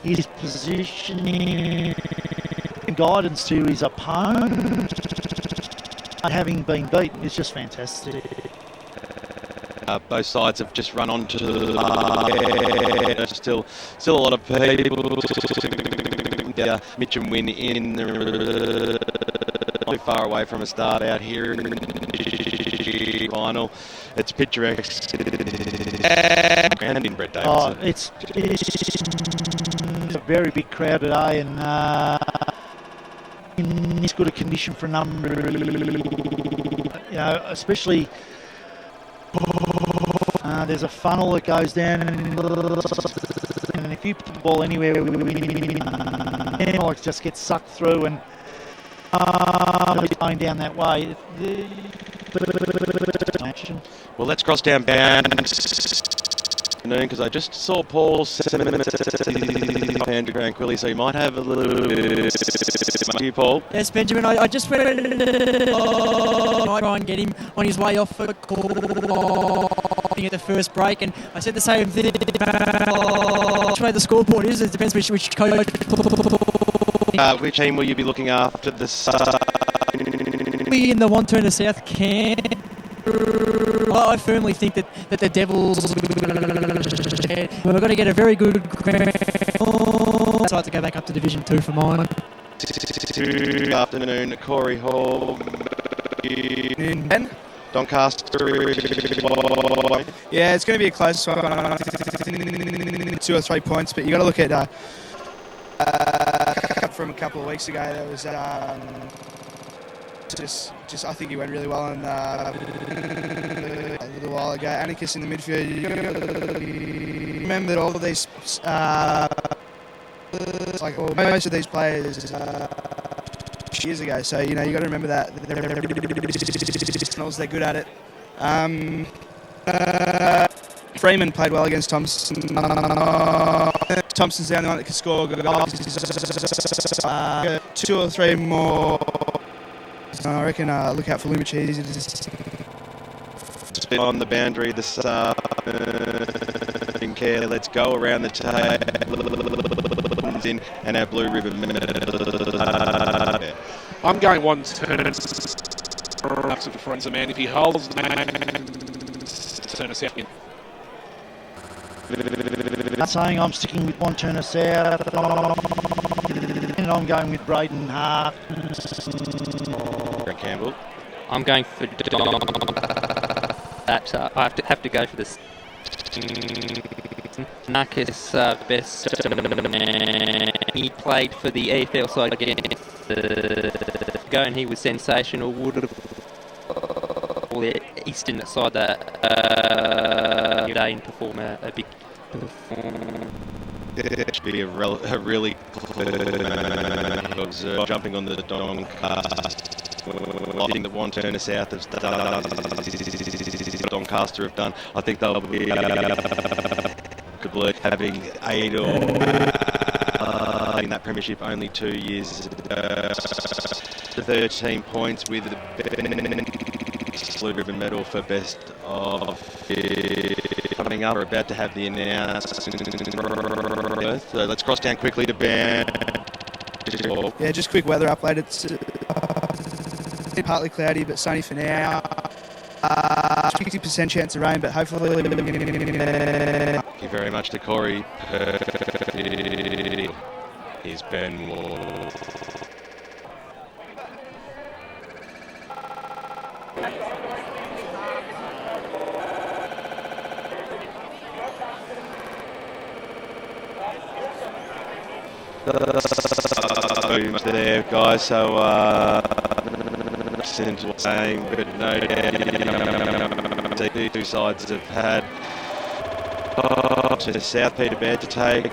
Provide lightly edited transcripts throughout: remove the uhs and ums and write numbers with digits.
his positioning and guidance to his opponent, having been beaten, is just fantastic. Both sides have just run on to still a lot of people. Mitch and Wynn in too far away from a start out here in the final. It's picturesque and in Brett Davidson. It's a very big crowd today, and in this good a condition for a number, especially. There's a funnel that goes down, and if you put the ball anywhere, it just gets sucked through and going down that way. Well, let's cross down bound because I just saw Paul Andrew Tranquilli, so you might have a little bit. You, Paul? Yes, Benjamin. I just went to try and get him on his way off for a call at the first break, and I said the same thing. Which way the scoreboard is, it depends which coach. Which team will you be looking after this? We in the Wantirna South camp. I firmly think that the Devils we're going to get a very good side to go back up to Division 2 for mine. Good afternoon, Corey Hall. Doncaster. Yeah, it's going to be a close one. 2 or 3 points, but you got to look at from a couple of weeks ago. That was just I think he went really well and a little while ago. Anarchist in the midfield. Remember that all of these most of these players years ago, so you got to remember that they're good at it. Freeman played well against Thompson. Thompson's the only one that can score. 2 or 3 more. I reckon look out for Lumacheese. Just been on the boundary this in care. Let's go around the table in and our Blue River. I'm going Wantirna South, man. If he holds the man, turn us out. Not saying I'm sticking with Wantirna South, and I'm going with Braden Hart. Campbell. I'm going for that. I have to go for this. Marcus best. He played for the EFL side against go, and he was sensational. Would have all the eastern side that day and perform a big performance. It should be a really jumping on the Doncaster. I think that Wantirna South have done, Doncaster have done. I think they'll be could believe having 8 or in that premiership only 2 years. 13 points with the Blue Ribbon medal for best of coming up. We're about to have the announcement. So let's cross down quickly to Ben. Yeah, just quick weather update. It's partly cloudy but sunny for now. 50% chance of rain, but hopefully. Thank you very much to Corey. Here's Ben Moore. There, guys. So, since saying, but no, the 2 sides have had to South Peter Baird to take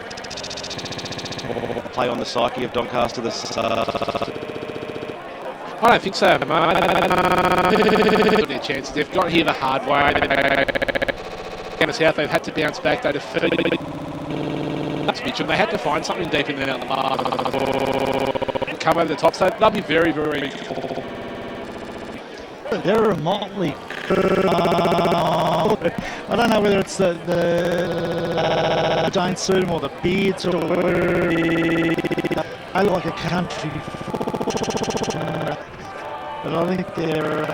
play on the psyche of Doncaster. I don't think so, mate. Their chances. They've got here the hard way. Down to South, they've had to bounce back. They defeated Mitchell. They had to find something deep in there and come over the top. So they'll be very, very. They're a motley I don't know whether it's the don't suit them or the beards or I look like a country, but I think they're.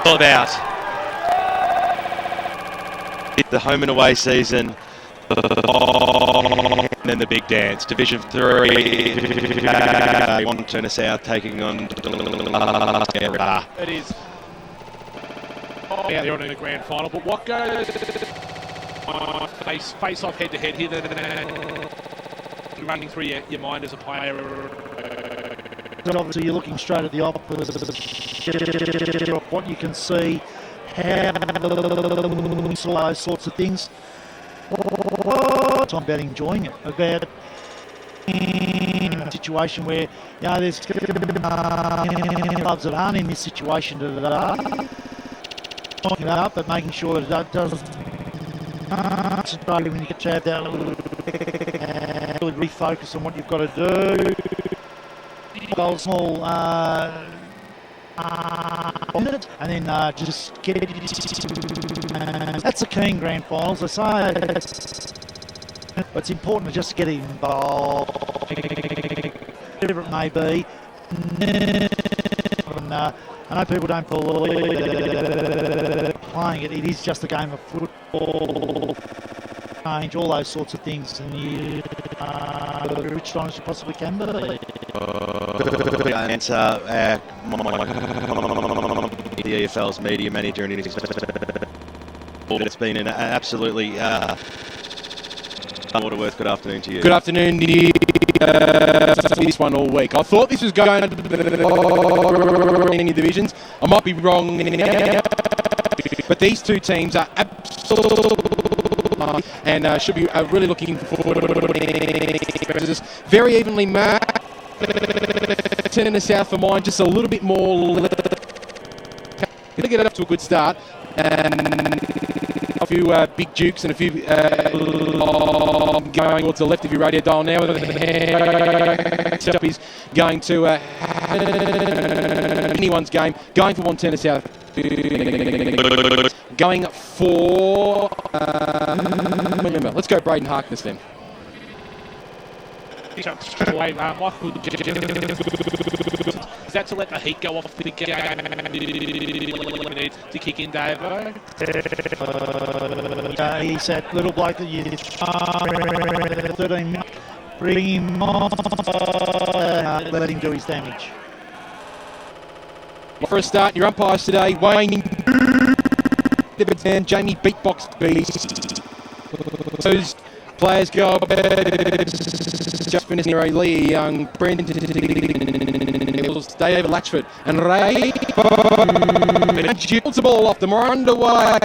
All about the home and away season, and then the big dance. Division 3, Wantirna South taking on. It is. Yeah, they're on in the grand final, but what goes face off head to head here? Running through your mind as a player. Obviously, you're looking straight at the opposite. What you can see, how all those sorts of things. I'm about enjoying it. About in a situation where there's clubs that aren't in this situation today. Talking about, but making sure that it doesn't. When you get to have that really refocus on what you've got to do. Goal small, and then just get it. That's the key in grand finals. I say but it's important to just get involved, whatever it may be. And, I know people don't believe playing it. It is just a game of football. Change all those sorts of things, and you reached on as you possibly can be. Answer the EFL's media manager, and it's been an absolutely Waterworth. Good afternoon to you. Good afternoon. This one all week. I thought this was going to any divisions. I might be wrong, but these two teams are absolutely and should be really looking forward to this. Very evenly matched. Wantirna South for mine, just a little bit more. Get it up to a good start. A few big jukes and a few going towards the left of your radio dial now. Is going to anyone's game. Going for Wantirna South. Going for. Remember, let's go Braden Harkness then. Away, Michael. Is that to let the heat go off the game to kick in, Dave? He's that little bloke that you 13 minutes, bring him on, let him do his damage. For a start, your umpires today, Wayne and Jamie Beatbox Beast. Those players go just finished near Lee Young, Brendan, David Latchford, and Ray. Jills the ball off them. We're underway.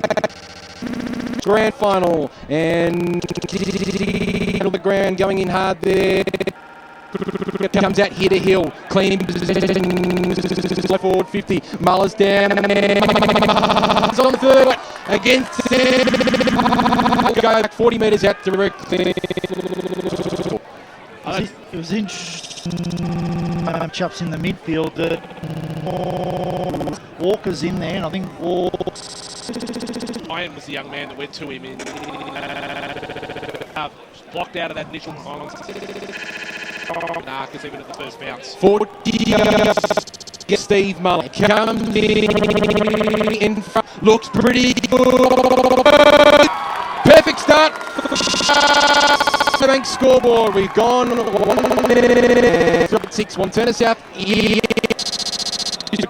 Grand final, and the ground going in hard there. Comes out here to Hill, clean left forward 50. Muller's down. It's on the third against. Go back 40 metres out directly. It was interesting. Chaps in the midfield. Walker's in there, and I think Ryan was the young man that went to him in. Blocked out of that initial because even at the first bounce. 40. Steve Muller comes in front. Looks pretty good. Perfect start. Bank scoreboard. We've gone 1 minute 6. Wantirna South.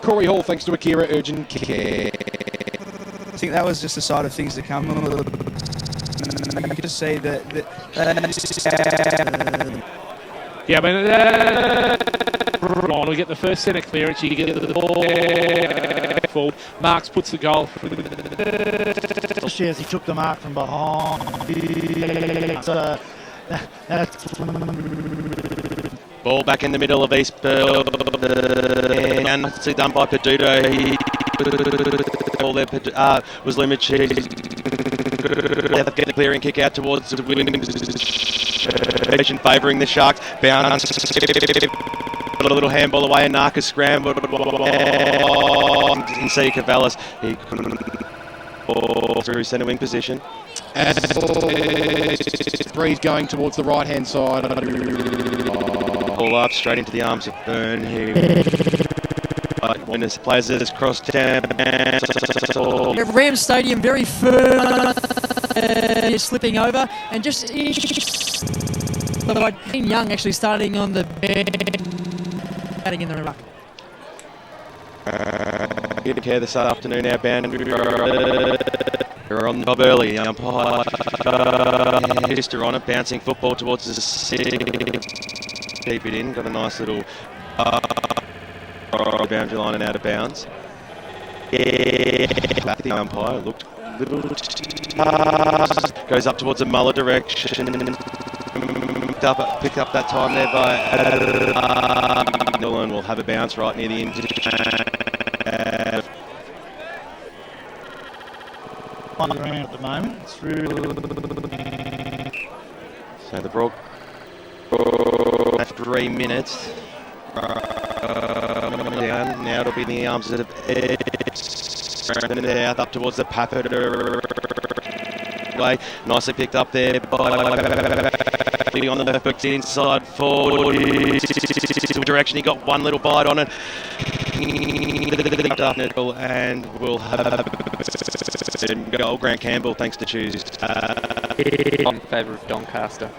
Corey Hall, thanks to Akira Urgent Care. I think that was just the side of things to come. You can just see that. Yeah, I mean, we get the first set of clearance. You get the ball forward. Marks puts the goal. Especially as he took the mark from behind. That's Ball back in the middle of East Burwood. And it's done by Peduto. All there was limited. Get the clearing kick out towards the wing. Favouring the Sharks. Bounce. A little handball away and Narcus scrambled. And see Cavallis. He through centre wing position. And Breeze going towards the right hand side. Ball up straight into the arms of Byrne. When this players is crossed down. Ram Stadium very firm, slipping over, and just Young actually starting on the batting in the ruck. Here to care this afternoon, our band. We're on the job early. The umpire Mister on it, bouncing football towards the keep it in. Got a nice little boundary line and out of bounds. Back the umpire looked little goes up towards the Muller direction. Picked up that time there by Dylan. Will have a bounce right near the end. On the ground at the moment. It's really so the Brook 3 minutes. Down. Now it'll be in the arms of Ed. Up towards the Papa way. Nicely picked up there by on the perfect inside forward direction. He got one little bite on it. And we'll have goal. Grant Campbell, thanks to choose. In favour of Doncaster.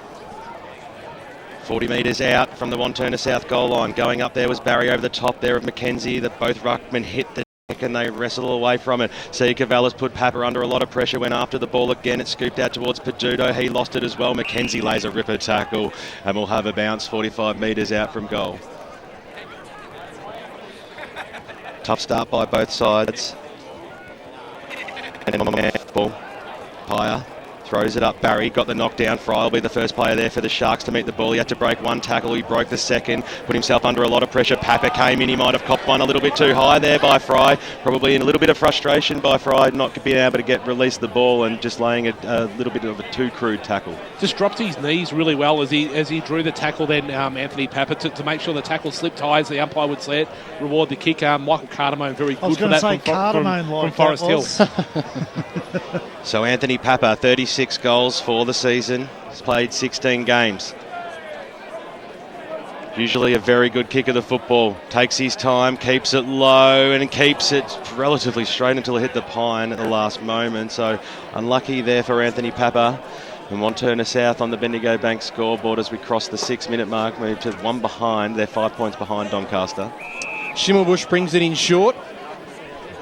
40 metres out from the Wantirna South goal line. Going up there was Barry over the top there of Mackenzie. That both ruckmen hit the deck and they wrestle away from it. See Cavallis put Papa under a lot of pressure. Went after the ball again. It scooped out towards Peduto. He lost it as well. Mackenzie lays a ripper tackle and we'll have a bounce 45 metres out from goal. Tough start by both sides. And ball. Pyer throws it up. Barry got the knockdown. Fry will be the first player there for the Sharks to meet the ball. He had to break one tackle. He broke the second. Put himself under a lot of pressure. Papa came in. He might have copped one a little bit too high there by Fry. Probably in a little bit of frustration by Fry not being able to release the ball and just laying a little bit of a too crude tackle. Just dropped his knees really well as he drew the tackle then, Anthony Papa, to make sure the tackle slipped high as the umpire would see it. Reward the kick. Michael Cardamone, very good for that from Forest Hill. So Anthony Papa, 36 goals for the season. He's played 16 games. Usually a very good kick of the football. Takes his time, keeps it low and keeps it relatively straight until it hit the pine at the last moment. So unlucky there for Anthony Papa. And Wantirna South on the Bendigo Bank scoreboard as we cross the 6 minute mark, move to one behind. They're 5 points behind Doncaster. Schimmelbusch brings it in short.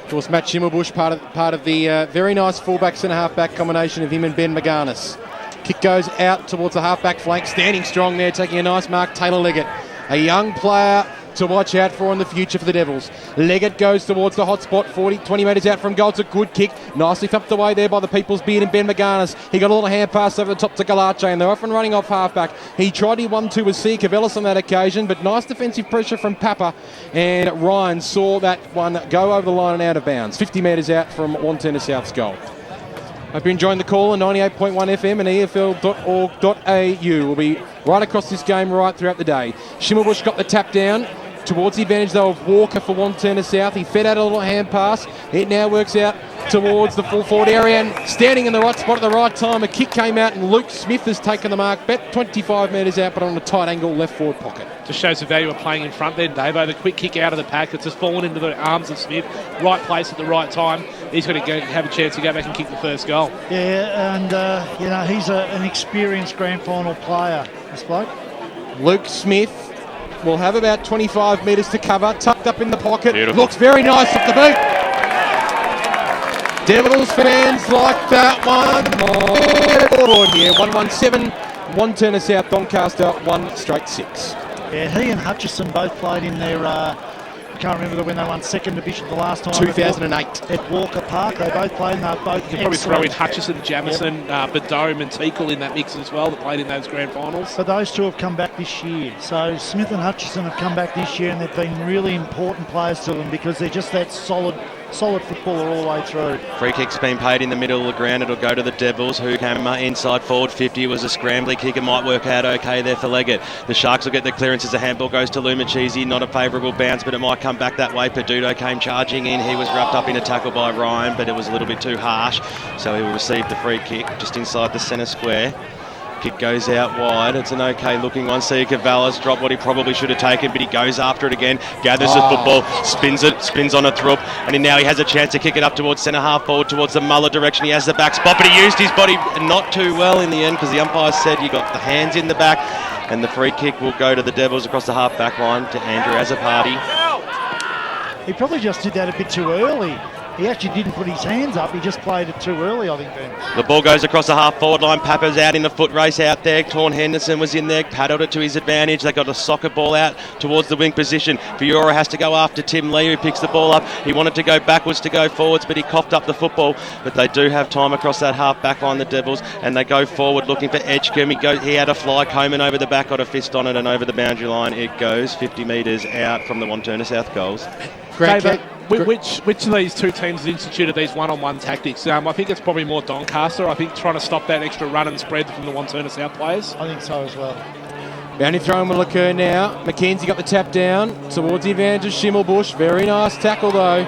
Of course, Matt Schimmelbusch, part of the very nice fullback centre halfback combination of him and Ben McGarnis. Kick goes out towards the halfback flank, standing strong there, taking a nice mark. Taylor Leggett, a young player to watch out for in the future for the Devils. Leggett goes towards the hot spot, 20 metres out from goal. It's a good kick, nicely thumped away there by the People's Beard and Ben McGarnis. He got a little hand pass over the top to Galache, and they're off and running off halfback. He tried 1-2 with C. Cavellis on that occasion, but nice defensive pressure from Papa, and Ryan saw that one go over the line and out of bounds. 50 metres out from Wantirna South's goal. Hope you're enjoying the call on 98.1 FM and EFL.org.au. We'll be right across this game right throughout the day. Schimmelbusch got the tap down towards the advantage though of Walker for Wantirna South. He fed out a little hand pass. It now works out towards the full forward area, and standing in the right spot at the right time, a kick came out and Luke Smith has taken the mark, about 25 metres out, but on a tight angle left forward pocket. Just shows the value of playing in front there, Davo. The quick kick out of the pack, it's just fallen into the arms of Smith. Right place at the right time. He's going to have a chance to go back and kick the first goal. Yeah, and he's an experienced grand final player, this bloke. Luke Smith will have about 25 metres to cover, tucked up in the pocket. Beautiful. Looks very nice at the boot. Devils fans like that one. Forward here, 117, Wantirna South, Doncaster, 1-6. Yeah, he and Hutchison both played in their, I can't remember when they won second division the last time. 2008. At Walker Park, they both played and they were both You could probably throw in excellent. Hutchison, Jamison, Bedome and Teakle in that mix as well, that played in those grand finals. But those two have come back this year. So Smith and Hutchison have come back this year and they've been really important players to them because they're just that solid footballer all the way through. Free kick's been paid in the middle of the ground. It'll go to the Devils, who came inside forward 50. It was a scrambly kick. It might work out okay there for Leggett. The Sharks will get the clearance as the handball goes to Lumachese. Not a favourable bounce, but it might come back that way. Peduto came charging in. He was wrapped up in a tackle by Ryan, but it was a little bit too harsh. So he will receive the free kick just inside the centre square. Kick goes out wide. It's an okay looking one. See Cavallis drop what he probably should have taken, but he goes after it again, gathers the football, spins on a throop, and now he has a chance to kick it up towards centre half forward, towards the Muller direction. He has the back spot, but he used his body not too well in the end because the umpire said you got the hands in the back, and the free kick will go to the Devils across the half back line to Andrew Azzopardi. He probably just did that a bit too early. He actually didn't put his hands up, he just played it too early, I think, Ben. The ball goes across the half-forward line. Papa's out in the foot race out there. Torn Henderson was in there, paddled it to his advantage. They got a soccer ball out towards the wing position. Fiora has to go after Tim Lee, who picks the ball up. He wanted to go backwards to go forwards, but he coughed up the football. But they do have time across that half-back line, the Devils, and they go forward looking for Edgecombe. He had a fly, Coleman over the back, got a fist on it, and over the boundary line it goes 50 metres out from the Wantirna South goals. David, which of these two teams has instituted these one-on-one tactics? I think it's probably more Doncaster. I think trying to stop that extra run and spread from the Wantirna South players. I think so as well. Boundary throw will occur now. Mackenzie got the tap down towards the advantage of Schimmelbusch. Very nice tackle though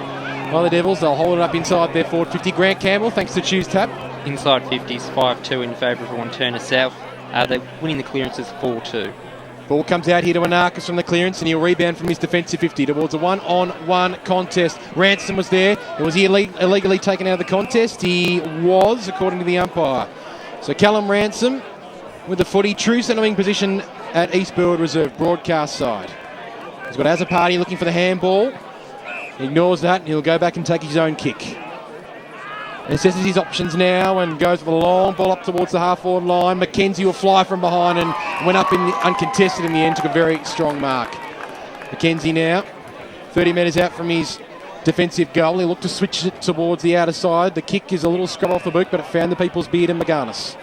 by the Devils. They'll hold it up inside their forward 50. Grant Campbell, thanks to Choose Tap. Inside 50s, 5-2 in favour of Wantirna South. They're winning the clearances 4-2. Ball comes out here to Anarchis from the clearance and he'll rebound from his defensive 50 towards a one-on-one contest. Ransom was there. Was he illegally taken out of the contest? He was, according to the umpire. So Callum Ransom with the footy, true centre-wing position at East Burwood Reserve, broadcast side. He's got Azzopardi looking for the handball. He ignores that and he'll go back and take his own kick. And assesses his options now and goes for the long ball up towards the half-forward line. Mackenzie will fly from behind and went up uncontested in the end, took a very strong mark. Mackenzie now, 30 metres out from his defensive goal. He looked to switch it towards the outer side. The kick is a little scrub off the boot, but it found the people's beard in Magarnis.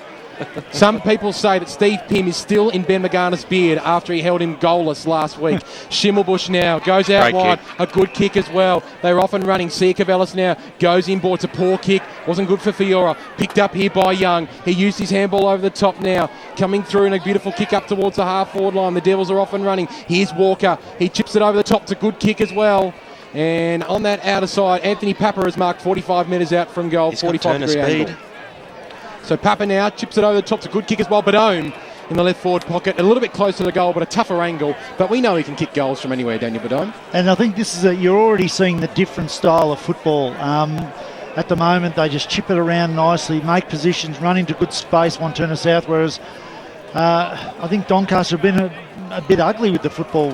Some people say that Steve Pym is still in Ben Magarnis' beard after he held him goalless last week. Schimmelbusch now goes out wide. A good kick as well. They're off and running. Cavallis now goes inboard. It's a poor kick. Wasn't good for Fiora. Picked up here by Young. He used his handball over the top now. Coming through in a beautiful kick up towards the half-forward line. The Devils are off and running. Here's Walker. He chips it over the top. It's a good kick as well. And on that outer side, Anthony Papa has marked 45 metres out from goal. He's 45 got degree speed. angle. So Papa now chips it over the top. It's a good kick as well. Bedome in the left forward pocket. A little bit closer to the goal, but a tougher angle. But we know he can kick goals from anywhere, Daniel Bedome. And I think this is you're already seeing the different style of football. At the moment, they just chip it around nicely, make positions, run into good space, Wantirna South, whereas I think Doncaster have been a bit ugly with the football,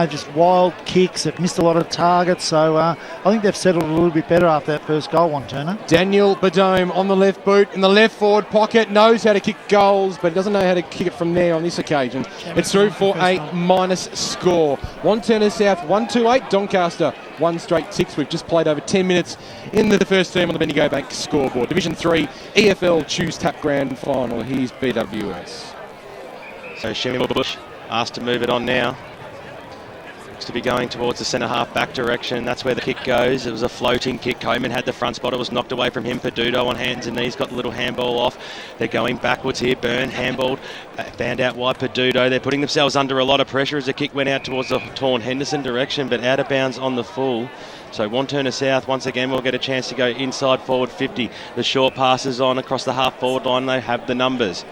just wild kicks. They've missed a lot of targets, so I think they've settled a little bit better after that first goal, Wantirna. Daniel Bedome on the left boot in the left forward pocket, knows how to kick goals, but doesn't know how to kick it from there on this occasion. It's through for a minus score. Wantirna South 1-2-8, Doncaster 1-6. We've just played over 10 minutes in the first term on the Bendigo Bank scoreboard. Division 3 EFL Choose Tap Grand Final. Here's BWS. So Schimmelbusch asked to move it on now. Looks to be going towards the centre half back direction. That's where the kick goes. It was a floating kick. Coleman had the front spot. It was knocked away from him. Peduto on hands and knees got the little handball off. They're going backwards here. Byrne handballed. Found out wide Peduto. They're putting themselves under a lot of pressure as the kick went out towards the Torn Henderson direction, but out of bounds on the full. So Wantirna South, once again, will get a chance to go inside forward 50. The short passes on across the half-forward line. They have the numbers.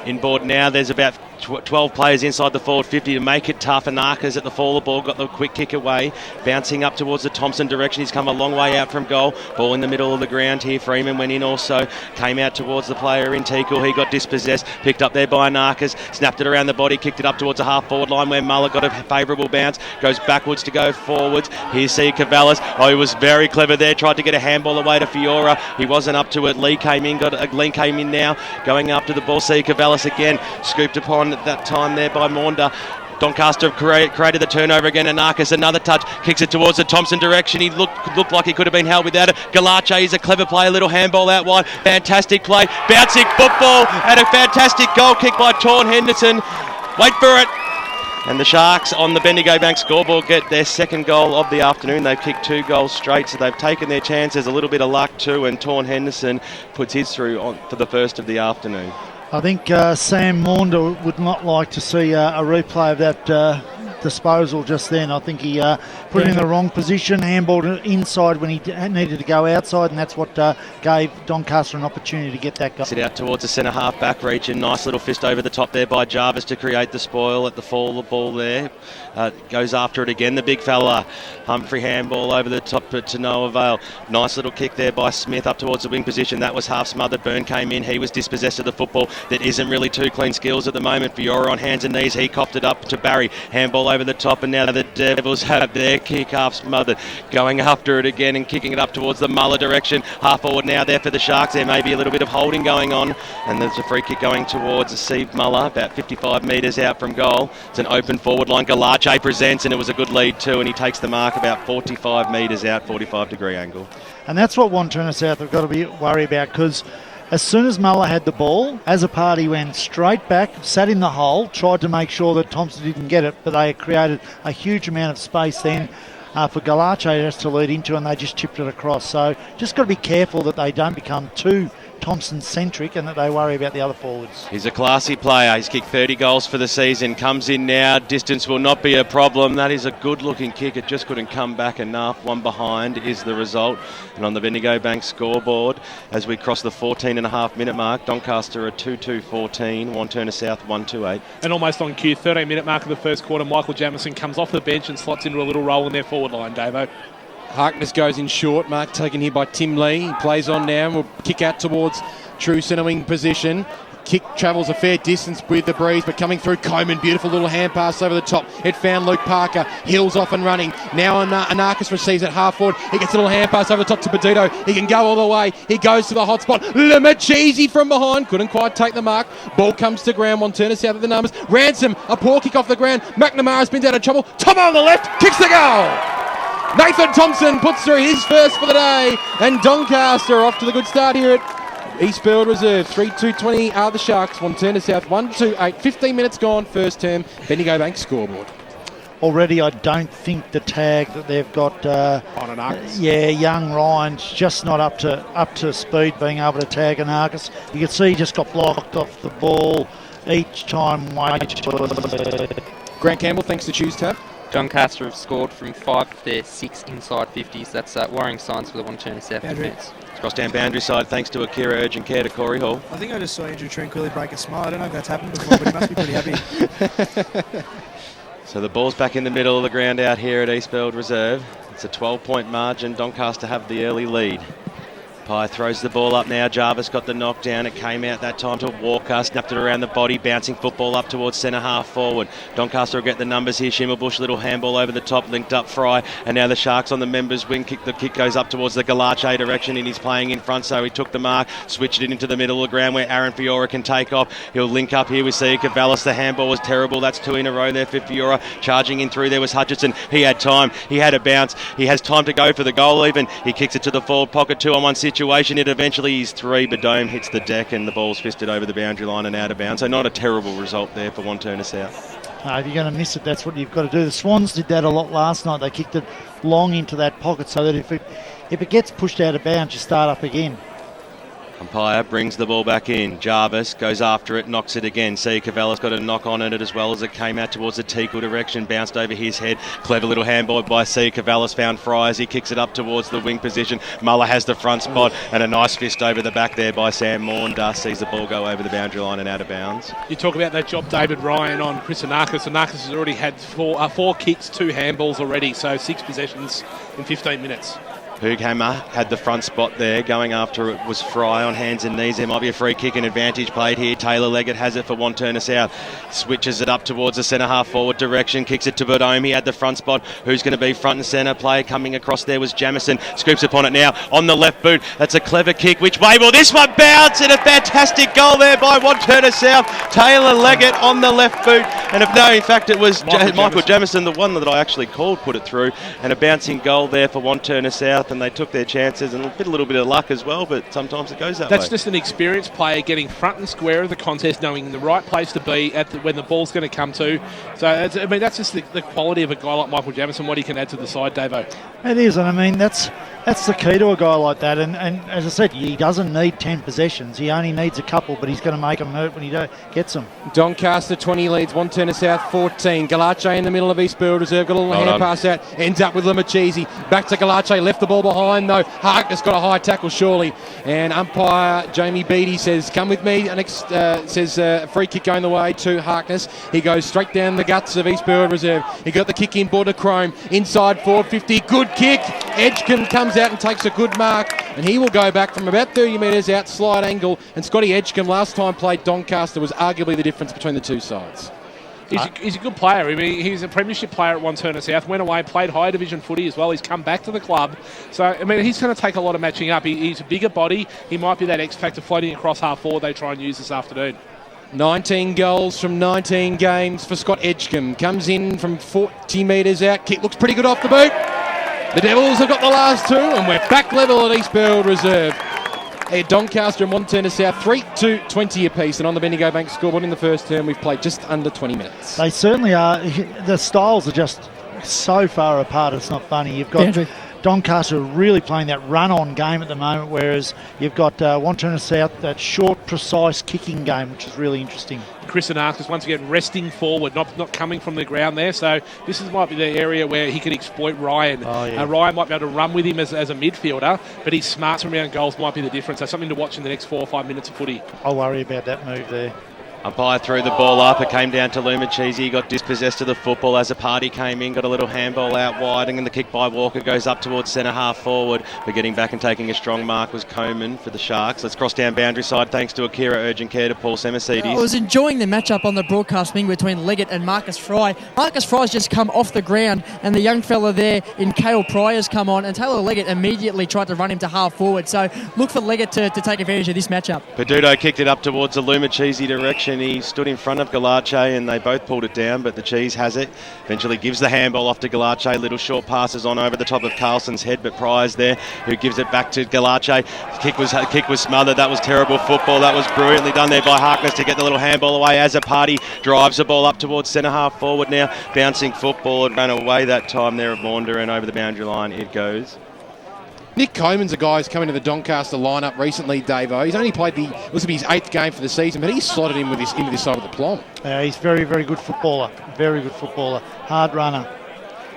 Inboard now, there's about 12 players inside the forward 50 to make it tough. Anarkas at the fall of the ball, got the quick kick away, bouncing up towards the Thompson direction. He's come a long way out from goal. Ball in the middle of the ground here. Freeman went in also, came out towards the player in Teakle. He got dispossessed, picked up there by Anarkas, snapped it around the body, kicked it up towards the half-forward line where Muller got a favourable bounce, goes backwards to go forwards. Here's C. Cavallis. Oh, he was very clever there, tried to get a handball away to Fiora. He wasn't up to it. Lee came in now, going after the ball. C. Cavallis again, scooped upon at that time there by Maunder. Doncaster created the turnover again. Anarkas, another touch, kicks it towards the Thompson direction. He looked like he could have been held without it. Galache is a clever play, a little handball out wide. Fantastic play, bouncing football, and a fantastic goal kick by Torn Henderson. Wait for it. And the Sharks on the Bendigo Bank scoreboard get their second goal of the afternoon. They've kicked 2 goals straight, so they've taken their chances. A little bit of luck too, and Torn Henderson puts his through for the first of the afternoon. I think Sam Maunder would not like to see a replay of that disposal just then. I think he put it in the wrong position, handballed it inside when he needed to go outside, and that's what gave Doncaster an opportunity to get that goal. Sit out towards the centre half back region. Nice little fist over the top there by Jarvis to create the spoil at the fall of the ball there. Goes after it again, the big fella. Humphrey handball over the top but to no avail. Nice little kick there by Smith up towards the wing position. That was half smothered. Byrne came in. He was dispossessed of the football. That isn't really too clean skills at the moment. Fiora on hands and knees. He copped it up to Barry. Handball over the top, and now the Devils have their kick half smothered. Going after it again and kicking it up towards the Muller direction. Half forward now there for the Sharks. There may be a little bit of holding going on, and there's a free kick going towards Steve Muller, about 55 metres out from goal. It's an open forward line. Galache presents, and it was a good lead too, and he takes the mark about 45 metres out, 45-degree angle. And that's what Wantirna South have got to be worried about, because as soon as Muller had the ball, as a party went straight back, sat in the hole, tried to make sure that Thompson didn't get it, but they created a huge amount of space then for Galache to lead into, and they just chipped it across. So just got to be careful that they don't become too Thompson-centric and that they worry about the other forwards. He's a classy player. He's kicked 30 goals for the season. Comes in now. Distance will not be a problem. That is a good-looking kick. It just couldn't come back enough. One behind is the result. And on the Bendigo Bank scoreboard, as we cross the 14.5-minute mark, Doncaster are 2-2-14, Wantirna South 1-2-8. And almost on cue, 13-minute mark of the first quarter, Michael Jamieson comes off the bench and slots into a little role in their forward line, Davo. Harkness goes in short. Mark taken here by Tim Lee. He plays on now and will kick out towards true centre wing position. Kick travels a fair distance with the breeze, but coming through Coleman, beautiful little hand pass over the top. It found Luke Parker. Hills off and running. Now Anarkas receives it half forward. He gets a little hand pass over the top to Pedito. He can go all the way. He goes to the hot spot. Limachisi from behind. Couldn't quite take the mark. Ball comes to ground. Wantirna South at the numbers. Ransom, a poor kick off the ground. McNamara's been out of trouble. Tom on the left. Kicks the goal. Nathan Thompson puts through his first for the day, and Doncaster off to the good start here at East Burwood Reserve. 3-2-20 are the Sharks. Wantirna South 1-2-8. 15 minutes gone, first term. Bendigo Bank scoreboard. Already, I don't think the tag that they've got, young Ryan's just not up to speed, being able to tag Anarkas. You can see he just got blocked off the ball each time. Grant Campbell, thanks to Choose Tab. Doncaster have scored from 5 of their 6 inside 50s. That's worrying signs for the Wantirna South defence. Cross down boundary side thanks to Akira Urgent Care to Corey Hall. I think I just saw Andrew Tranquilli break a smile. I don't know if that's happened before, but he must be pretty happy. So the ball's back in the middle of the ground out here at East Burwood Reserve. It's a 12-point margin. Doncaster have the early lead. Pye throws the ball up now. Jarvis got the knockdown. It came out that time to Walker. Snapped it around the body. Bouncing football up towards centre half forward. Doncaster will get the numbers here. Schimmelbusch, little handball over the top. Linked up Fry. And now the Sharks on the members' wing. The kick goes up towards the Galache direction, and he's playing in front. So he took the mark. Switched it into the middle of the ground where Aaron Fiora can take off. He'll link up here with Sia Cavallis. The handball was terrible. That's 2 in a row there for Fiora. Charging in through there was Hutchinson. He had time. He had a bounce. He has time to go for the goal even. He kicks it to the forward pocket. 2-on-1 situation. It eventually is 3, but Dome hits the deck and the ball's fisted over the boundary line and out of bounds. So not a terrible result there for Wantirna South. If you're going to miss it, that's what you've got to do. The Swans did that a lot last night. They kicked it long into that pocket so that if it gets pushed out of bounds, you start up again. Umpire brings the ball back in. Jarvis goes after it, knocks it again. See, Cavella's got a knock on it as well as it came out towards the Teakle direction, bounced over his head. Clever little handball by C. Cavella's found Fry as he kicks it up towards the wing position. Muller has the front spot and a nice fist over the back there by Sam Maunder. Sees the ball go over the boundary line and out of bounds. You talk about that job David Ryan on Chris Anarkis. Anarkis has already had four kicks, 2 handballs already, so 6 possessions in 15 minutes. Hooghammer had the front spot there. Going after it was Fry on hands and knees. There might be a free kick and advantage played here. Taylor Leggett has it for Wantirna South. Switches it up towards the centre half forward direction. Kicks it to Bodome. He had the front spot. Who's going to be front and centre? Play coming across there was Jamison. Scoops upon it now on the left boot. That's a clever kick. Which way will this one bounce? And a fantastic goal there by Wantirna South. Taylor Leggett on the left boot. And in fact, it was Michael Jamison, the one that I actually called, put it through. And a bouncing goal there for Wantirna South. And they took their chances and a little bit of luck as well, but sometimes it goes that way. That's just an experienced player getting front and square of the contest, knowing the right place to be when the ball's going to come to. So, that's just the quality of a guy like Michael Jamison, what he can add to the side, Davo. It is, and I mean, that's the key to a guy like that. And as I said, he doesn't need 10 possessions. He only needs a couple, but he's going to make them hurt when he gets them. Doncaster 20 leads, Wantirna South 14. Galache in the middle of East Burwood Reserve, got a little hand pass out, ends up with Limachese. Back to Galache, left the ball behind though. Harkness got a high tackle surely. And umpire Jamie Beattie says, come with me. And says free kick going the way to Harkness. He goes straight down the guts of East Burwood Reserve. He got the kick in, Border Chrome. Inside forward 50, good kick. Edgecombe comes out and takes a good mark, and he will go back from about 30 metres out, slide angle. And Scotty Edgecombe, last time played Doncaster, was arguably the difference between the two sides. He's a good player. I mean, he's a premiership player at Wantirna South. Went away, played higher division footy as well. He's come back to the club. So, I mean, he's going to take a lot of matching up. He's a bigger body. He might be that X factor floating across half forward they try and use this afternoon. 19 goals from 19 games for Scott Edgecombe. Comes in from 40 metres out. Kick looks pretty good off the boot. The Devils have got the last 2, and we're back level at East Burwood Reserve. Doncaster and Wantirna South 3-20 apiece, and on the Bendigo Bank scoreboard in the first term we've played just under 20 minutes. They certainly are. The styles are just so far apart, it's not funny. You've got Doncaster really playing that run-on game at the moment, whereas you've got Wantirna South, that short, precise kicking game, which is really interesting. Chris Anarkis once again resting forward, not coming from the ground there. So this might be the area where he can exploit Ryan. Ryan might be able to run with him as a midfielder, but his smarts around goals might be the difference. So something to watch in the next 4 or 5 minutes of footy. I'll worry about that move there. Umpire threw the ball up. It came down to Lumachese. He got dispossessed of the football as a party came in. Got a little handball out wide, and the kick by Walker goes up towards centre half forward. But getting back and taking a strong mark was Coleman for the Sharks. Let's cross down boundary side thanks to Akira Urgent Care to Paul Semasides. I was enjoying the matchup on the broadcast wing between Leggett and Marcus Fry. Marcus Fry's just come off the ground, and the young fella there in Cale Pryor's come on, and Taylor Leggett immediately tried to run him to half forward. So look for Leggett to take advantage of this matchup. Peduto kicked it up towards the Lumachese direction. He stood in front of Galache and they both pulled it down, but the Cheese has it. Eventually gives the handball off to Galache. Little short passes on over the top of Carlson's head, but Pryor's there who gives it back to Galache. Kick was smothered. That was terrible football. That was brilliantly done there by Harkness to get the little handball away as a party drives the ball up towards centre half forward now. Bouncing football. It ran away that time there of Maunder, and over the boundary line it goes. Nick Coleman's a guy who's come into the Doncaster lineup recently, Davo. He's only played this will be his 8th game for the season, but he's slotted in with into this side of the plom. He's very, very good footballer. Very good footballer. Hard runner.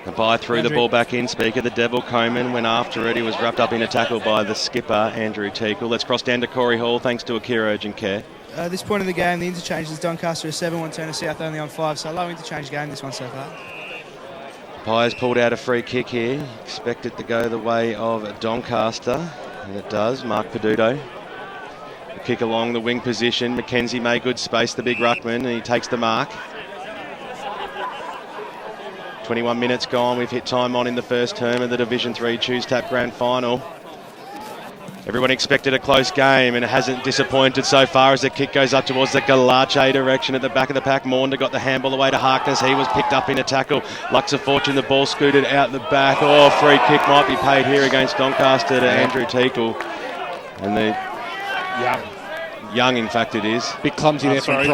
Umpire threw the ball back in. Speaker, the Devil Coleman went after it. He was wrapped up in a tackle by the skipper, Andrew Teakle. Let's cross down to Corey Hall, thanks to Akira Urgent Care. At this point in the game, the interchange is Doncaster is 7, Wantirna South only on 5, so low interchange game this one so far. Pies pulled out a free kick here. Expect it to go the way of Doncaster, and it does. Mark Peduto. The kick along the wing position. McKenzie made good space, the big ruckman, and he takes the mark. 21 minutes gone. We've hit time on in the first term of the Division 3 Choose Tap Grand Final. Everyone expected a close game, and it hasn't disappointed so far as the kick goes up towards the Galache direction at the back of the pack. Maunder got the handball away to Harkness. He was picked up in a tackle. Lux of Fortune, the ball scooted out the back. Oh, free kick might be paid here against Doncaster to Andrew Teakle. And Young, in fact, it is. Bit clumsy there from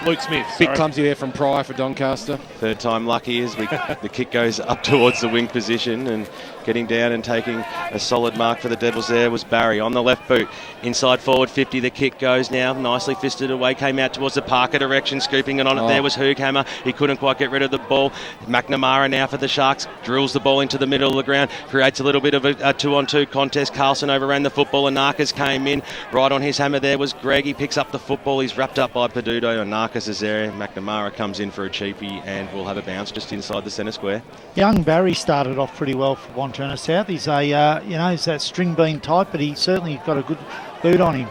Luke Smith. Bit clumsy there from Pryor for Doncaster. Third time lucky as the kick goes up towards the wing position, and getting down and taking a solid mark for the Devils there was Barry on the left boot. Inside forward 50, the kick goes now. Nicely fisted away, came out towards the Parker direction, scooping it on it. There was Hooghammer. He couldn't quite get rid of the ball. McNamara now for the Sharks. Drills the ball into the middle of the ground. Creates a little bit of a 2-on-2 contest. Carlson overran the football and Narcas came in. Right on his hammer there was Greg. He picks up the football. He's wrapped up by Peduto, and Narcas is there. McNamara comes in for a cheapie and will have a bounce just inside the centre square. Young Barry started off pretty well for Wantirna South. He's he's that string bean type, but he certainly got a good boot on him.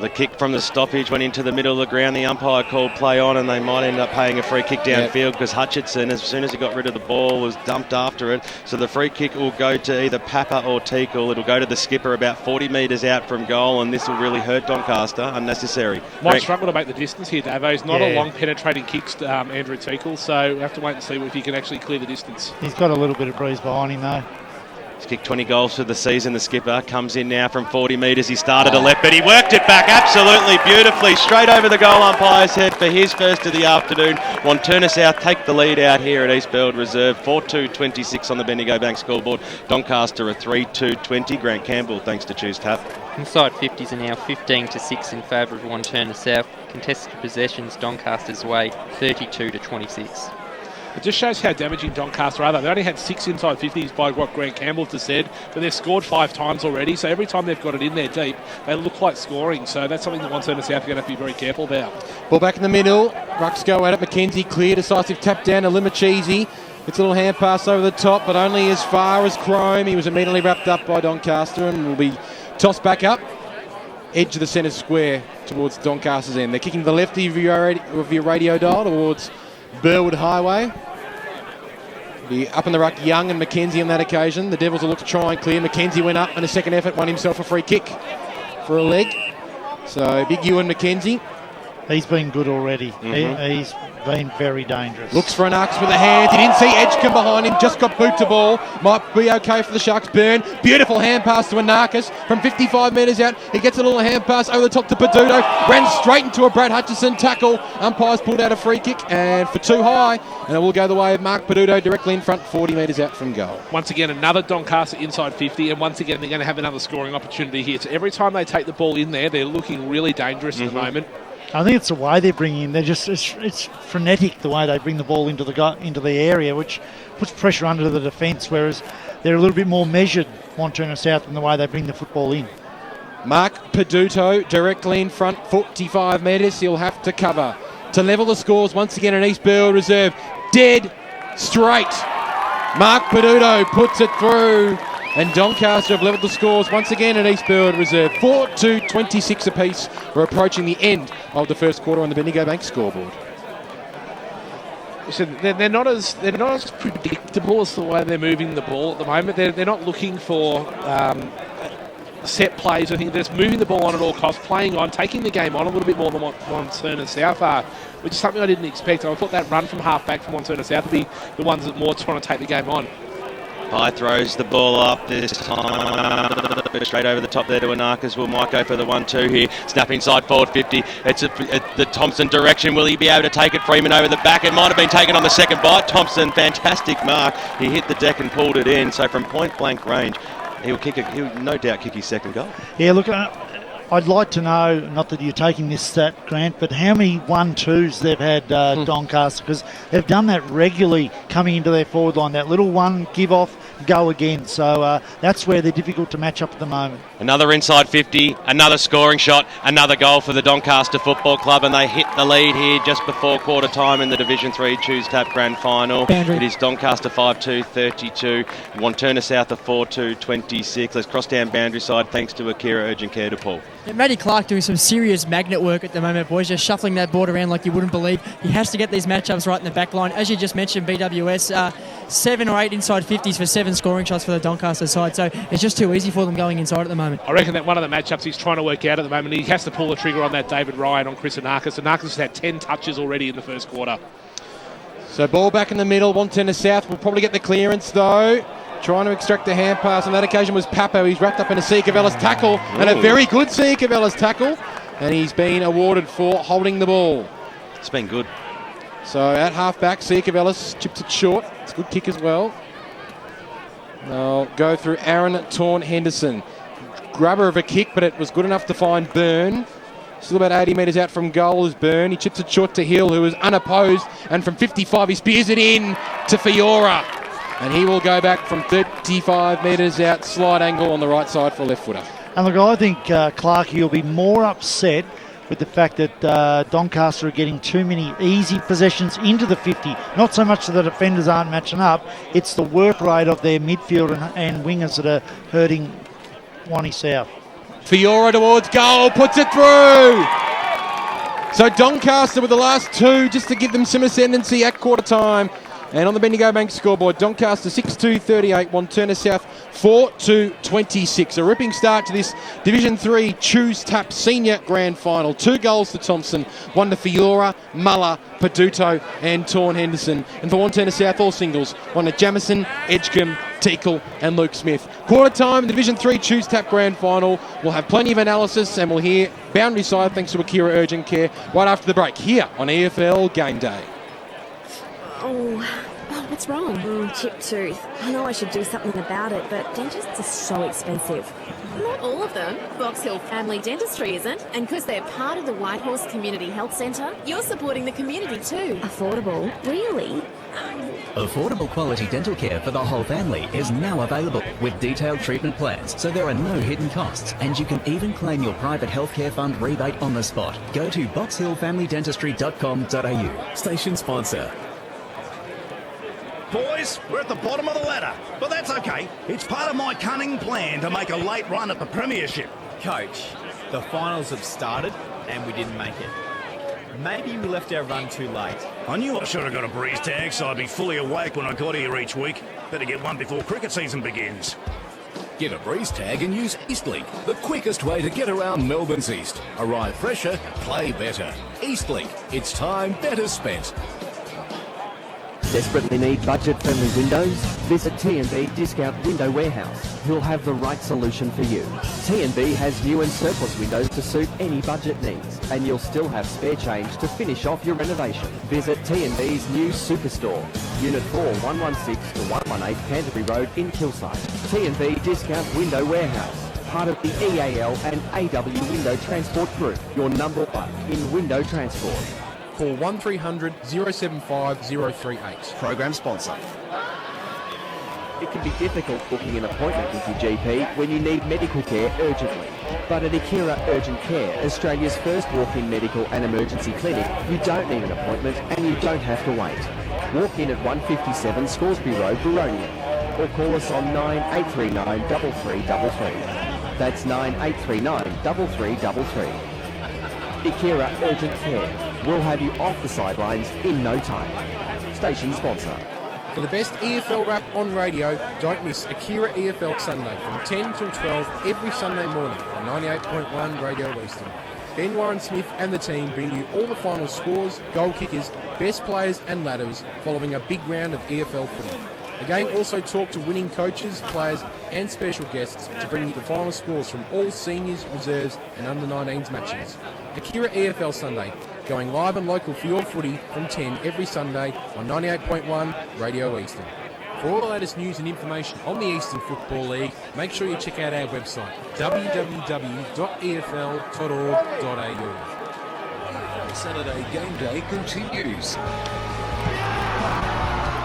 The kick from the stoppage went into the middle of the ground. The umpire called play on, and they might end up paying a free kick downfield because Hutchinson, as soon as he got rid of the ball, was dumped after it. So the free kick will go to either Papa or Teakle. It'll go to the skipper about 40 metres out from goal, and this will really hurt Doncaster. Unnecessary. Might struggle to make the distance here, Davo. He's not a long penetrating kick, Andrew Teakle, so we have to wait and see if he can actually clear the distance. He's got a little bit of breeze behind him, though. He's kicked 20 goals for the season. The skipper comes in now from 40 metres. He started a left, but he worked it back absolutely beautifully, straight over the goal umpire's head for his first of the afternoon. Wantirna South take the lead out here at East Burwood Reserve. 4-2-26 on the Bendigo Bank scoreboard. Doncaster a 3-2-20. Grant Campbell, thanks to Choose Tap. Inside 50s are now 15-6 in favour of Wantirna South. Contested possessions Doncaster's way, 32-26. It just shows how damaging Doncaster are. They only had 6 inside 50s by what Grant Campbell just said, but they've scored 5 times already. So every time they've got it in there deep, they look like scoring. So that's something that Wantirna South are going to have to be very careful about. Ball back in the middle. Rucks go at it. McKenzie clear. Decisive tap down to Limacheesy. It's a little hand pass over the top, but only as far as Chrome. He was immediately wrapped up by Doncaster and will be tossed back up. Edge of the centre square towards Doncaster's end. They're kicking the left of your radio dial towards Burwood Highway. Be up in the ruck, Young and McKenzie on that occasion. The Devils will look to try and clear. McKenzie went up in a second effort, won himself a free kick for a leg. So big Ewan McKenzie. He's been good already. He's been very dangerous. Looks for an arcs with the hands. He didn't see Edgecombe behind him. Just got boot to ball. Might be okay for the Sharks. Burn. Beautiful hand pass to Anarchis from 55 metres out. He gets a little hand pass over the top to Peduto. Ran straight into a Brad Hutchison tackle. Umpires pulled out a free kick and for too high. And it will go the way of Mark Peduto directly in front, 40 metres out from goal. Once again, another Doncaster inside 50. And once again, they're going to have another scoring opportunity here. So every time they take the ball in there, they're looking really dangerous at the moment. I think it's the way they're bringing in. They're just it's frenetic the way they bring the ball into the area, which puts pressure under the defence. Whereas they're a little bit more measured, Wantirna South, in the way they bring the football in. Mark Peduto directly in front, 45 metres. He'll have to cover to level the scores once again at East Burwood Reserve. Dead straight. Mark Peduto puts it through. And Doncaster have levelled the scores once again at East Burwood Reserve. 4-26 apiece. We're approaching the end of the first quarter on the Bendigo Bank scoreboard. So they're not as predictable as the way they're moving the ball at the moment. They're not looking for set plays. I think they're just moving the ball on at all costs, playing on, taking the game on a little bit more than what Wantirna South are, which is something I didn't expect. I thought that run from half back from Wantirna South would be the ones that more trying to take the game on. Pye throws the ball up this time. Straight over the top there to Anarchis. Will might go for the 1-2 here. Snap inside forward 50. It's the Thompson direction. Will he be able to take it? Freeman over the back. It might have been taken on the second bite. Thompson, fantastic mark. He hit the deck and pulled it in. So from point blank range, he'll no doubt kick his second goal. Yeah, look, I'd like to know, not that you're taking this stat, Grant, but how many 1-2s they've had Doncaster, because they've done that regularly coming into their forward line. That little one, give off, go again. So that's where they're difficult to match up at the moment. Another inside 50, another scoring shot, another goal for the Doncaster Football Club, and they hit the lead here just before quarter time in the Division 3 Choose Tap Grand Final. It is Doncaster 5-2-32, Wantirna South a 4-2-26. Let's cross down boundary side thanks to Akira Urgent Care to Paul. Yeah, Matty Clark doing some serious magnet work at the moment, boys, just shuffling that board around like you wouldn't believe. He has to get these matchups right in the back line. As you just mentioned, BWS, 7 or 8 inside 50s for 7 scoring shots for the Doncaster side, so it's just too easy for them going inside at the moment. I reckon that one of the matchups he's trying to work out at the moment, he has to pull the trigger on that David Ryan on Chris Anarchis. Anarchis has had 10 touches already in the first quarter. So ball back in the middle. Wantirna South will probably get the clearance though. Trying to extract the hand pass on that occasion was Papo. He's wrapped up in a Ciacavellis tackle, and a very good Ciacavellis tackle. and he's been awarded for holding the ball. It's been good. So at half-back, Siakavelis chipped it short. It's a good kick as well. They'll go through Aaron Torn-Henderson. Grubber of a kick, but it was good enough to find Byrne. Still about 80 metres out from goal is Byrne. He chips it short to Hill, who is unopposed, and from 55 he spears it in to Fiora. And he will go back from 35 metres out, slide angle on the right side for a left footer. And look, I think Clarkey will be more upset with the fact that Doncaster are getting too many easy possessions into the 50. Not so much that the defenders aren't matching up, it's the work rate of their midfield and wingers that are hurting Wanty South. Fiora towards goal, puts it through! So Doncaster with the last two, just to give them some ascendancy at quarter time. And on the Bendigo Bank scoreboard, Doncaster 6-2-38, Wantirna South 4-2-26. A ripping start to this Division 3 Choose Tap Senior Grand Final. 2 goals to Thompson, 1 to Fiora, Muller, Peduto and Torn-Henderson. And for Wantirna South, all singles, 1 to Jamison, Edgecombe, Teakle and Luke Smith. Quarter time in Division 3 Choose Tap Grand Final. We'll have plenty of analysis and we'll hear Boundary Side thanks to Akira Urgent Care right after the break here on EFL Game Day. Oh, what's wrong? Chipped tooth. I know I should do something about it, but dentists are so expensive. Not all of them. Box Hill Family Dentistry isn't. And because they're part of the Whitehorse Community Health Centre, you're supporting the community too. Affordable? Really? Affordable quality dental care for the whole family is now available with detailed treatment plans, so there are no hidden costs, and you can even claim your private healthcare fund rebate on the spot. Go to boxhillfamilydentistry.com.au. Station sponsor. Boys, we're at the bottom of the ladder, but that's okay. It's part of my cunning plan to make a late run at the premiership. Coach, the finals have started and we didn't make it. Maybe we left our run too late. I knew I should have got a breeze tag so I'd be fully awake when I got here each week. Better get one before cricket season begins. Get a breeze tag and use Eastlink, the quickest way to get around Melbourne's East. Arrive fresher, play better. Eastlink, it's time better spent. Desperately need budget-friendly windows? Visit T&B Discount Window Warehouse, who'll have the right solution for you. T&B has new and surplus windows to suit any budget needs, and you'll still have spare change to finish off your renovation. Visit T&B's new Superstore, Unit 4, 116 to 118 Canterbury Road in Kilsyth. T&B Discount Window Warehouse, part of the EAL and AW Window Transport Group, your number one in window transport. Call 1300 075 038. Program sponsor. It can be difficult booking an appointment with your GP when you need medical care urgently. But at Akira Urgent Care, Australia's first walk-in medical and emergency clinic, you don't need an appointment and you don't have to wait. Walk in at 157 Scoresby Road, Baronia, or call us on 9839 3333. That's 9839 3333. Akira Urgent Care. We'll have you off the sidelines in no time. Station sponsor. For the best EFL rap on radio, don't miss Akira EFL Sunday from 10 till 12 every Sunday morning on 98.1 Radio Eastern. Ben Warren Smith and the team bring you all the final scores, goal kickers, best players and ladders following a big round of EFL footy. The game also talked to winning coaches, players and special guests to bring you the final scores from all seniors, reserves and under-19s matches. Akira EFL Sunday, going live and local for your footy from 10 every Sunday on 98.1 Radio Eastern. For all the latest news and information on the Eastern Football League, make sure you check out our website www.efl.org.au. Saturday Game Day continues.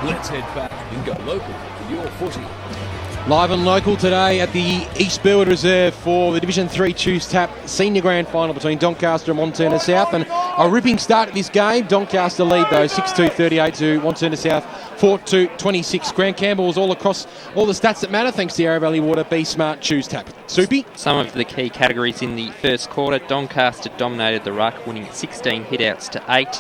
Let's head back and go local for your footy. Live and local today at the East Burwood Reserve for the Division 3 Choose Tap Senior Grand Final between Doncaster and Wantirna South. And a ripping start at this game. Doncaster lead though, 6-2-38 to Wantirna South, 4-2-26. Grant Campbell was all across all the stats that matter thanks to Yarra Valley Water. Be smart, choose tap. Soupy? Some of the key categories in the first quarter. Doncaster dominated the ruck, winning 16 hitouts to 8.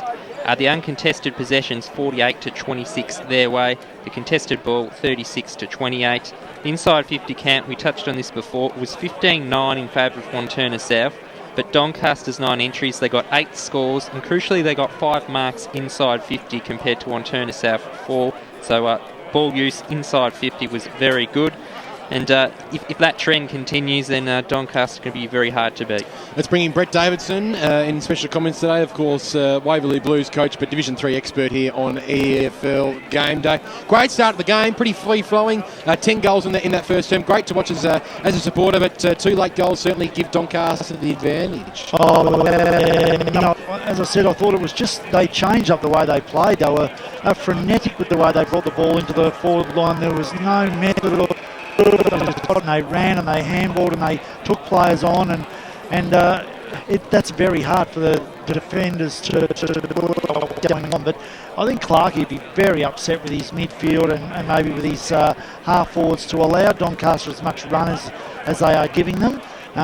The uncontested possessions 48-26 their way. The contested ball 36-28. The inside 50 count, we touched on this before, was 15-9 in favour of Wantirna South. But Doncaster's 9 entries, they got 8 scores, and crucially they got 5 marks inside 50 compared to Wantirna South 4. So ball use inside 50 was very good. And if that trend continues, then Doncaster can be very hard to beat. Let's bring in Brett Davidson in special comments today. Of course, Waverley Blues coach, but Division 3 expert here on EFL Gameday. Great start of the game, pretty free-flowing. 10 goals in that first term. Great to watch as a supporter, but 2 late goals certainly give Doncaster the advantage. As I said, I thought it was just they changed up the way they played. They were frenetic with the way they brought the ball into the forward line. There was no method at all. And they ran and they handballed and they took players on, and that's very hard for the defenders to going on. But I think Clarkey would be very upset with his midfield and maybe with his half forwards to allow Doncaster as much run as they are giving them.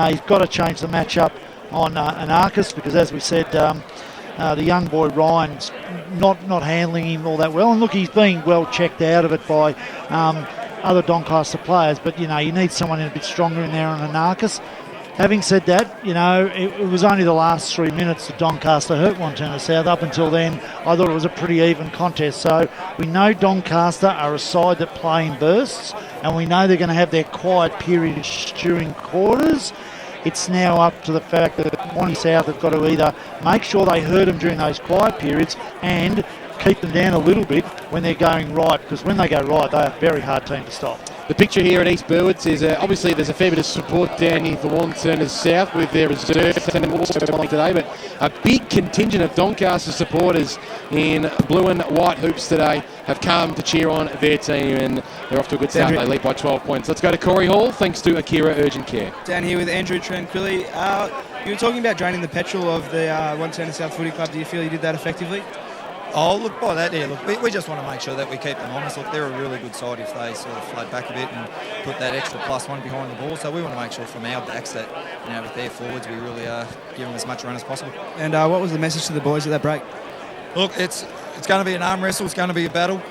He's got to change the match-up on Anarchis, because as we said, the young boy Ryan's not handling him all that well. And look, he's being well checked out of it by other Doncaster players, but you need someone a bit stronger in there on Anarchis. Having said that, it was only the last 3 minutes that Doncaster hurt Wantirna South. Up until then, I thought it was a pretty even contest. So we know Doncaster are a side that play in bursts, and we know they're going to have their quiet periods during quarters. It's now up to the fact that Wantirna South have got to either make sure they hurt them during those quiet periods and keep them down a little bit when they're going right, because when they go right, they're a very hard team to stop. The picture here at East Burwood is obviously there's a fair bit of support down here for Wantirna South with their reserve today, but a big contingent of Doncaster supporters in blue and white hoops today have come to cheer on their team, and they're off to a good start. They lead by 12 points. Let's go to Corey Hall, thanks to Akira Urgent Care. Down here with Andrew Tranquilli. You were talking about draining the petrol of the Wantirna South Footy Club. Do you feel you did that effectively? Oh, look, by that, look, we just want to make sure that we keep them honest. Look, they're a really good side if they sort of float back a bit and put that extra +1 behind the ball. So we want to make sure from our backs that, with their forwards, we really give them as much run as possible. And what was the message to the boys at that break? Look, it's going to be an arm wrestle. It's going to be a battle.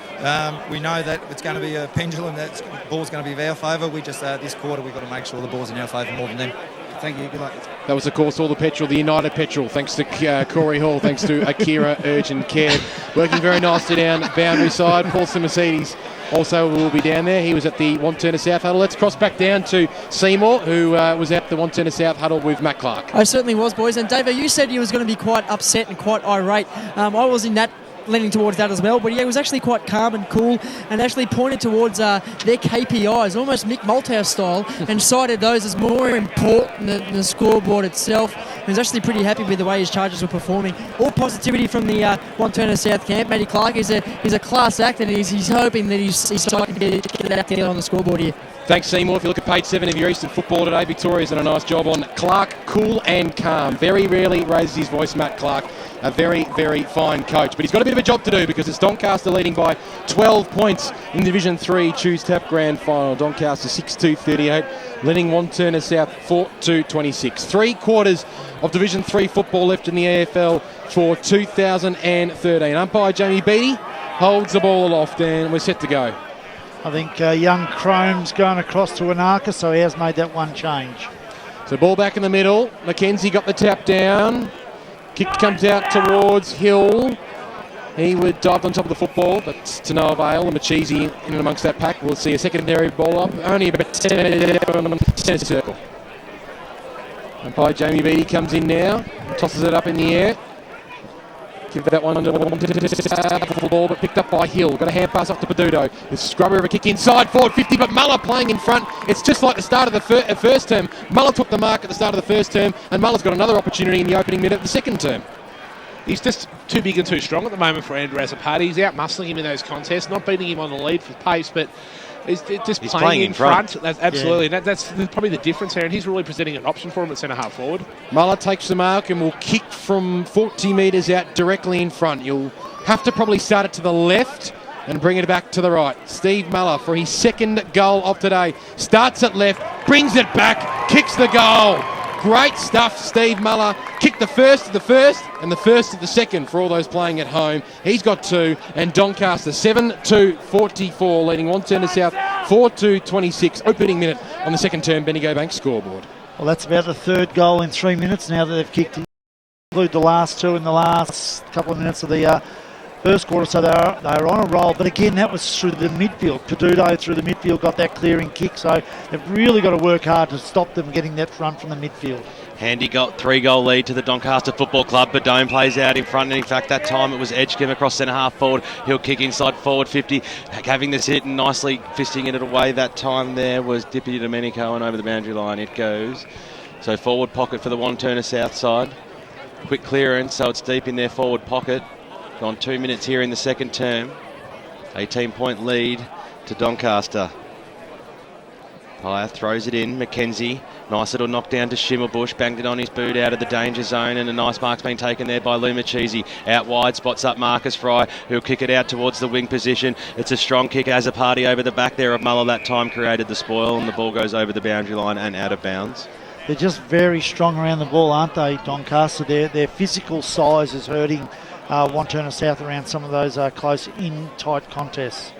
We know that it's going to be a pendulum. That the ball's going to be in our favour. We just, this quarter, we've got to make sure the ball's in our favour more than them. Thank you. Good luck. That was, of course, all the petrol, the United Petrol, thanks to Corey Hall, thanks to Akira Urgent Care. Working very nicely down boundary side. Paulson Mercedes also will be down there. He was at the Wantirna South huddle. Let's cross back down to Seymour, who was at the Wantirna South huddle with Matt Clark. I certainly was, boys. And Davo, you said you was going to be quite upset and quite irate. I was in that, leaning towards that as well, but he was actually quite calm and cool and actually pointed towards their KPIs, almost Mick Malthouse style, and cited those as more important than the scoreboard itself. He was actually pretty happy with the way his Chargers were performing. All positivity from the Wantirna South camp. Matty Clark is a class act, and he's hoping that he's starting to get that down on the scoreboard here. Thanks, Seymour. If you look at page 7 of your Eastern football today, Victoria's done a nice job on Clark, cool and calm. Very rarely raises his voice, Matt Clark. A very, very fine coach. But he's got a bit of a job to do, because it's Doncaster leading by 12 points in Division 3 Choose Tap Grand Final. Doncaster 6-2-38, leading Wantirna South 4-2-26. 3 quarters of Division 3 football left in the AFL for 2013. Umpire Jamie Beattie holds the ball aloft, and we're set to go. I think young Chrome's going across to Anarchis, so he has made that one change. So ball back in the middle. Mackenzie got the tap down. Kick comes out towards Hill. He would dive on top of the football, but to no avail. And Machizi in and amongst that pack. We'll see a secondary ball up. Only about 10 on the centre circle. Umpire Jamie Beattie comes in now. Tosses it up in the air. Give that one under the ball, but picked up by Hill. Got a hand pass up to Peduto. The scrubber of a kick inside, forward 50, but Muller playing in front. It's just like the start of the first term. Muller took the mark at the start of the first term, and Muller's got another opportunity in the opening minute of the second term. He's just too big and too strong at the moment for Andrew Azzopardi. He's out muscling him in those contests, not beating him on the lead for pace, but he's playing in front. That's absolutely. Yeah. That's probably the difference here, and he's really presenting an option for him at centre-half forward. Muller takes the mark and will kick from 40 metres out directly in front. You'll have to probably start it to the left and bring it back to the right. Steve Muller for his second goal of today. Starts at left, brings it back, kicks the goal. Great stuff, Steve Muller. Kicked the first of the first and the first of the second for all those playing at home. He's got 2, and Doncaster 7-2-44, leading Wantirna South 4-2-26. Opening minute on the second term Bendigo Bank scoreboard. Well, that's about the third goal in 3 minutes now that they've kicked, include the last 2 in the last couple of minutes of the first quarter, so they were on a roll. But again, that was through the midfield. Peduto through the midfield got that clearing kick, so they've really got to work hard to stop them getting that run from the midfield. Handy got 3-goal lead to the Doncaster Football Club. Badome plays out in front, and in fact that time it was Edgecombe across centre half forward. He'll kick inside forward 50, having this hit and nicely fisting it away. That time there was Deputy Domenico, and over the boundary line it goes. So forward pocket for the Wantirna South side. Quick clearance, so it's deep in their forward pocket. Gone 2 minutes here in the second term. 18-point lead to Doncaster. Pyer throws it in. Mackenzie, nice little knockdown to Schimmelbusch, banged it on his boot out of the danger zone, and a nice mark's been taken there by Lumachese. Out wide, spots up Marcus Fry, who'll kick it out towards the wing position. It's a strong kick as a party over the back there of Muller. That time created the spoil, and the ball goes over the boundary line and out of bounds. They're just very strong around the ball, aren't they, Doncaster? Their physical size is hurting Wantirna South around some of those close in tight contests.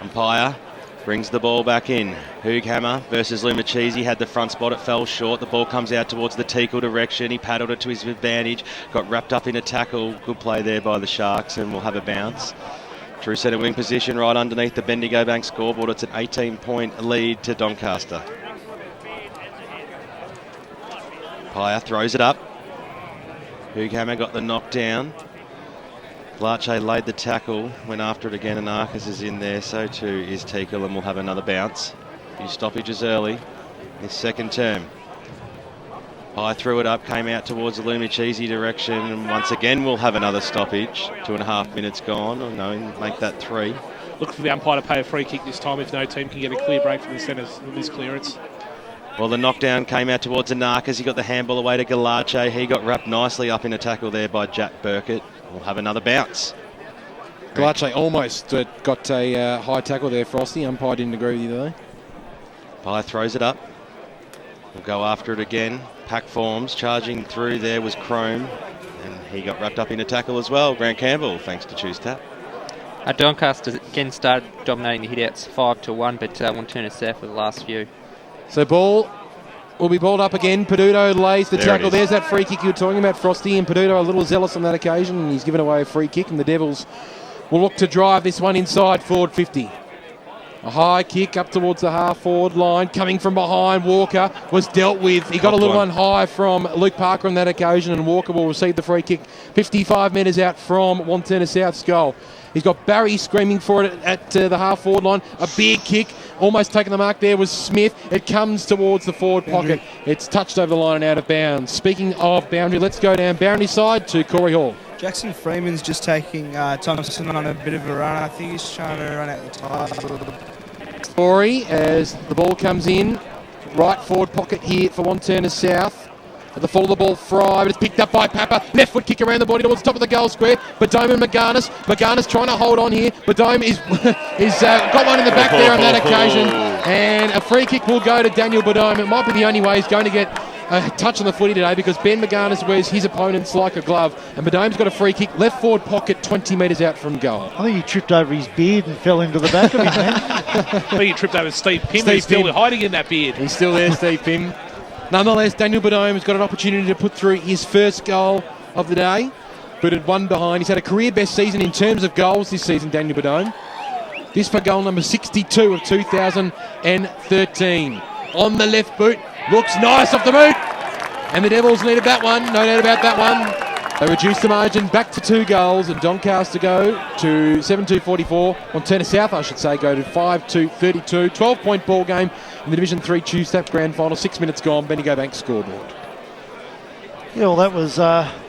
Umpire brings the ball back in. Hooghammer versus Lumachese had the front spot. It fell short. The ball comes out towards the Teakle direction. He paddled it to his advantage. Got wrapped up in a tackle. Good play there by the Sharks, and we'll have a bounce. True centre wing position right underneath the Bendigo Bank scoreboard. It's an 18-point lead to Doncaster. Pyer throws it up. Hooghammer got the knockdown. Larche laid the tackle, went after it again, and Arcus is in there. So too is Teakle, and we'll have another bounce. A few stoppages early. His second term. Pye threw it up, came out towards the Lumachese direction, and once again we'll have another stoppage. 2.5 minutes gone. Oh no, make that 3. Look for the umpire to pay a free kick this time if no team can get a clear break from the centres with this clearance. Well, the knockdown came out towards Anarchus. He got the handball away to Galache. He got wrapped nicely up in a tackle there by Jack Burkett. We'll have another bounce. Galache almost got a high tackle there, Frosty. Umpire didn't agree with you though. Pye throws it up. We'll go after it again. Pack forms. Charging through there was Chrome, and he got wrapped up in a tackle as well. Grant Campbell, thanks to Choose Tap. Doncaster again started dominating the hitouts 5-1, but Wantirna South for the last few. So ball will be balled up again. Peduto lays the tackle. There's that free kick you were talking about, Frosty, and Peduto a little zealous on that occasion, and he's given away a free kick, and the Devils will look to drive this one inside forward 50. A high kick up towards the half-forward line. Coming from behind, Walker was dealt with. He got a little one high from Luke Parker on that occasion, and Walker will receive the free kick 55 metres out from Wantirna South's goal. He's got Barry screaming for it at the half-forward line. A big kick. Almost taking the mark there was Smith. It comes towards the forward pocket. It's touched over the line and out of bounds. Speaking of boundary, let's go down boundary side to Corey Hall. Jackson Freeman's just taking Thompson on a bit of a run. I think he's trying to run out the tires. Story as the ball comes in. Right forward pocket here for Wantirna South. At the fall of the ball, Fry, but it's picked up by Papa. Left foot kick around the body towards the top of the goal square. Badome and McGarnis. McGarnis trying to hold on here. Badome is got one in the back there on that occasion. And a free kick will go to Daniel Badome. It might be the only way he's going to get a touch on the footy today, because Ben McGarnis wears his opponents like a glove. And Badome's got a free kick, left forward pocket, 20 metres out from goal. I think he tripped over his beard and fell into the back of him, man. I think he tripped over Steve Pym. He's still hiding in that beard. He's still there, Steve Pym. Nonetheless, Daniel Badome has got an opportunity to put through his first goal of the day. Booted one behind. He's had a career best season in terms of goals this season, Daniel Badome. This for goal number 62 of 2013. On the left boot. Looks nice off the boot. And the Devils needed that one. No doubt about that one. They reduced the margin back to 2 goals, and Doncaster go to 7-2-44. Wantirna South, I should say, go to 5-2-32. 12-point ball game in the Division 3 Tuesday Grand Final. 6 minutes gone. Bendigo Bank scoreboard. Yeah, well, that was,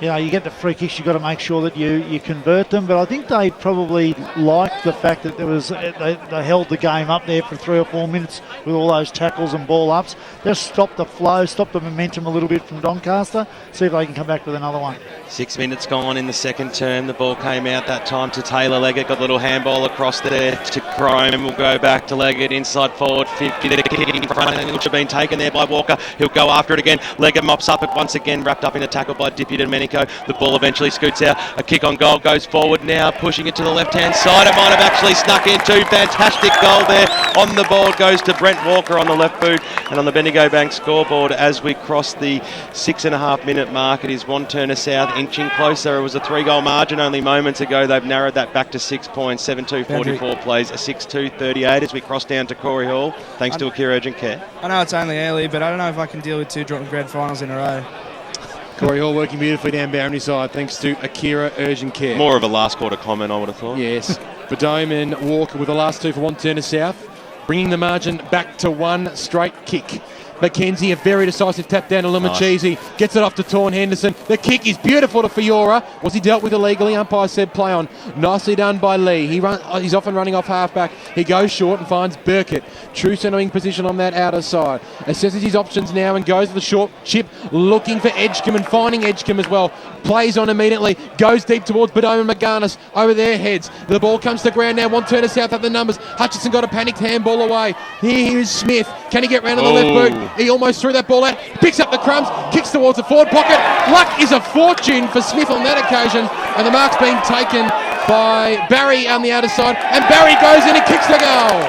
you get the free kicks, you've got to make sure that you convert them. But I think they probably liked the fact that there was they held the game up there for 3 or 4 minutes with all those tackles and ball ups. Just stop the flow, stop the momentum a little bit from Doncaster, see if they can come back with another one. 6 minutes gone in the second term. The ball came out that time to Taylor Leggett. Got a little handball across there to Chrome. We'll go back to Leggett inside forward 50. The kick in front, which have been taken there by Walker. He'll go after it again. Leggett mops up it once again, wrapped up escaping the tackle by Dippy Domenico. The ball eventually scoots out. A kick on goal goes forward now, pushing it to the left-hand side. It might have actually snuck in too. Fantastic goal there. On the ball goes to Brent Walker on the left boot. And on the Bendigo Bank scoreboard, as we cross the 6.5-minute mark, it is Wantirna South inching closer. It was a 3-goal margin only moments ago. They've narrowed that back to 6 points. 7-2-44 plays a 6-2-38 as we cross down to Corey Hall, thanks to Akira Urgent Care. I know it's only early, but I don't know if I can deal with 2 grand finals in a row. Corey Hall working beautifully down boundary side thanks to Akira Urgent Care. More of a last quarter comment, I would have thought. Yes. Badome and Walker with the last 2 for Wantirna South, bringing the margin back to 1 straight kick. Mackenzie, a very decisive tap down to Lumacheesi. Nice. Gets it off to Torn Henderson. The kick is beautiful to Fiora. Was he dealt with illegally? Umpire said play on. Nicely done by Lee. He's often running off half-back. He goes short and finds Burkett. True centering position on that outer side. Assesses his options now and goes to the short chip, looking for Edgecombe and finding Edgecombe as well. Plays on immediately. Goes deep towards Badome and McGarnis over their heads. The ball comes to ground now. Wantirna South have the numbers. Hutchinson got a panicked handball away. Here is Smith. Can he get round to the left boot? He almost threw that ball out, picks up the crumbs, kicks towards the forward pocket. Luck is a fortune for Smith on that occasion, and the mark's been taken by Barry on the outer side, and Barry goes in and kicks the goal.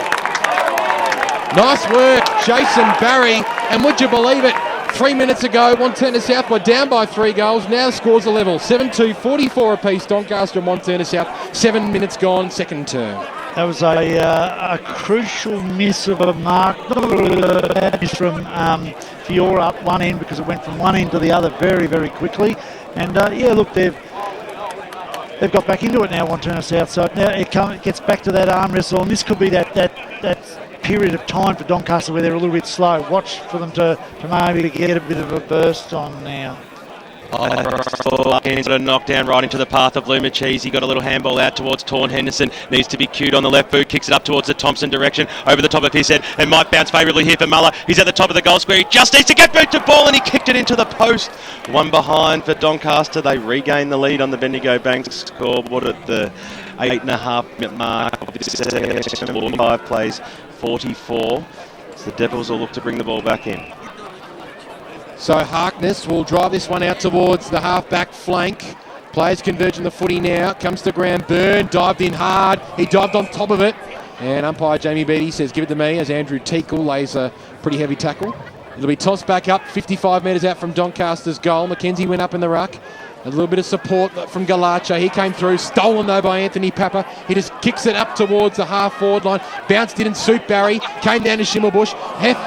Nice work, Jason Barry, and would you believe it, 3 minutes ago, Wantirna South were down by 3 goals, now the scores are level, 7-2-44 apiece, Doncaster and Wantirna South, 7 minutes gone, second term. That was a crucial miss of a mark from Fiora up one end, because it went from one end to the other very, very quickly. And yeah, look, they've got back into it now, Wantirna South. So now it gets back to that arm wrestle, and this could be that period of time for Doncaster where they're a little bit slow. Watch for them to maybe get a bit of a burst on now. He's got a knockdown right into the path of Lumacheesi. He got a little handball out towards Torn Henderson. Needs to be cued on the left boot. Kicks it up towards the Thompson direction. Over the top of his head. It might bounce favourably here for Muller. He's at the top of the goal square. He just needs to get boot to ball, and he kicked it into the post. One behind for Doncaster. They regain the lead on the Bendigo Bank scoreboard at the 8.5-minute mark. 45 plays 44. So the Devils will look to bring the ball back in. So Harkness will drive this one out towards the half-back flank. Players converging the footy now. Comes to ground. Byrne dived in hard. He dived on top of it. And umpire Jamie Beattie says, give it to me, as Andrew Teakle lays a pretty heavy tackle. It'll be tossed back up 55 metres out from Doncaster's goal. Mackenzie went up in the ruck. A little bit of support from Galacho. He came through, stolen though by Anthony Papa. He just kicks it up towards the half-forward line. Bounced, didn't suit Barry. Came down to Schimmelbusch.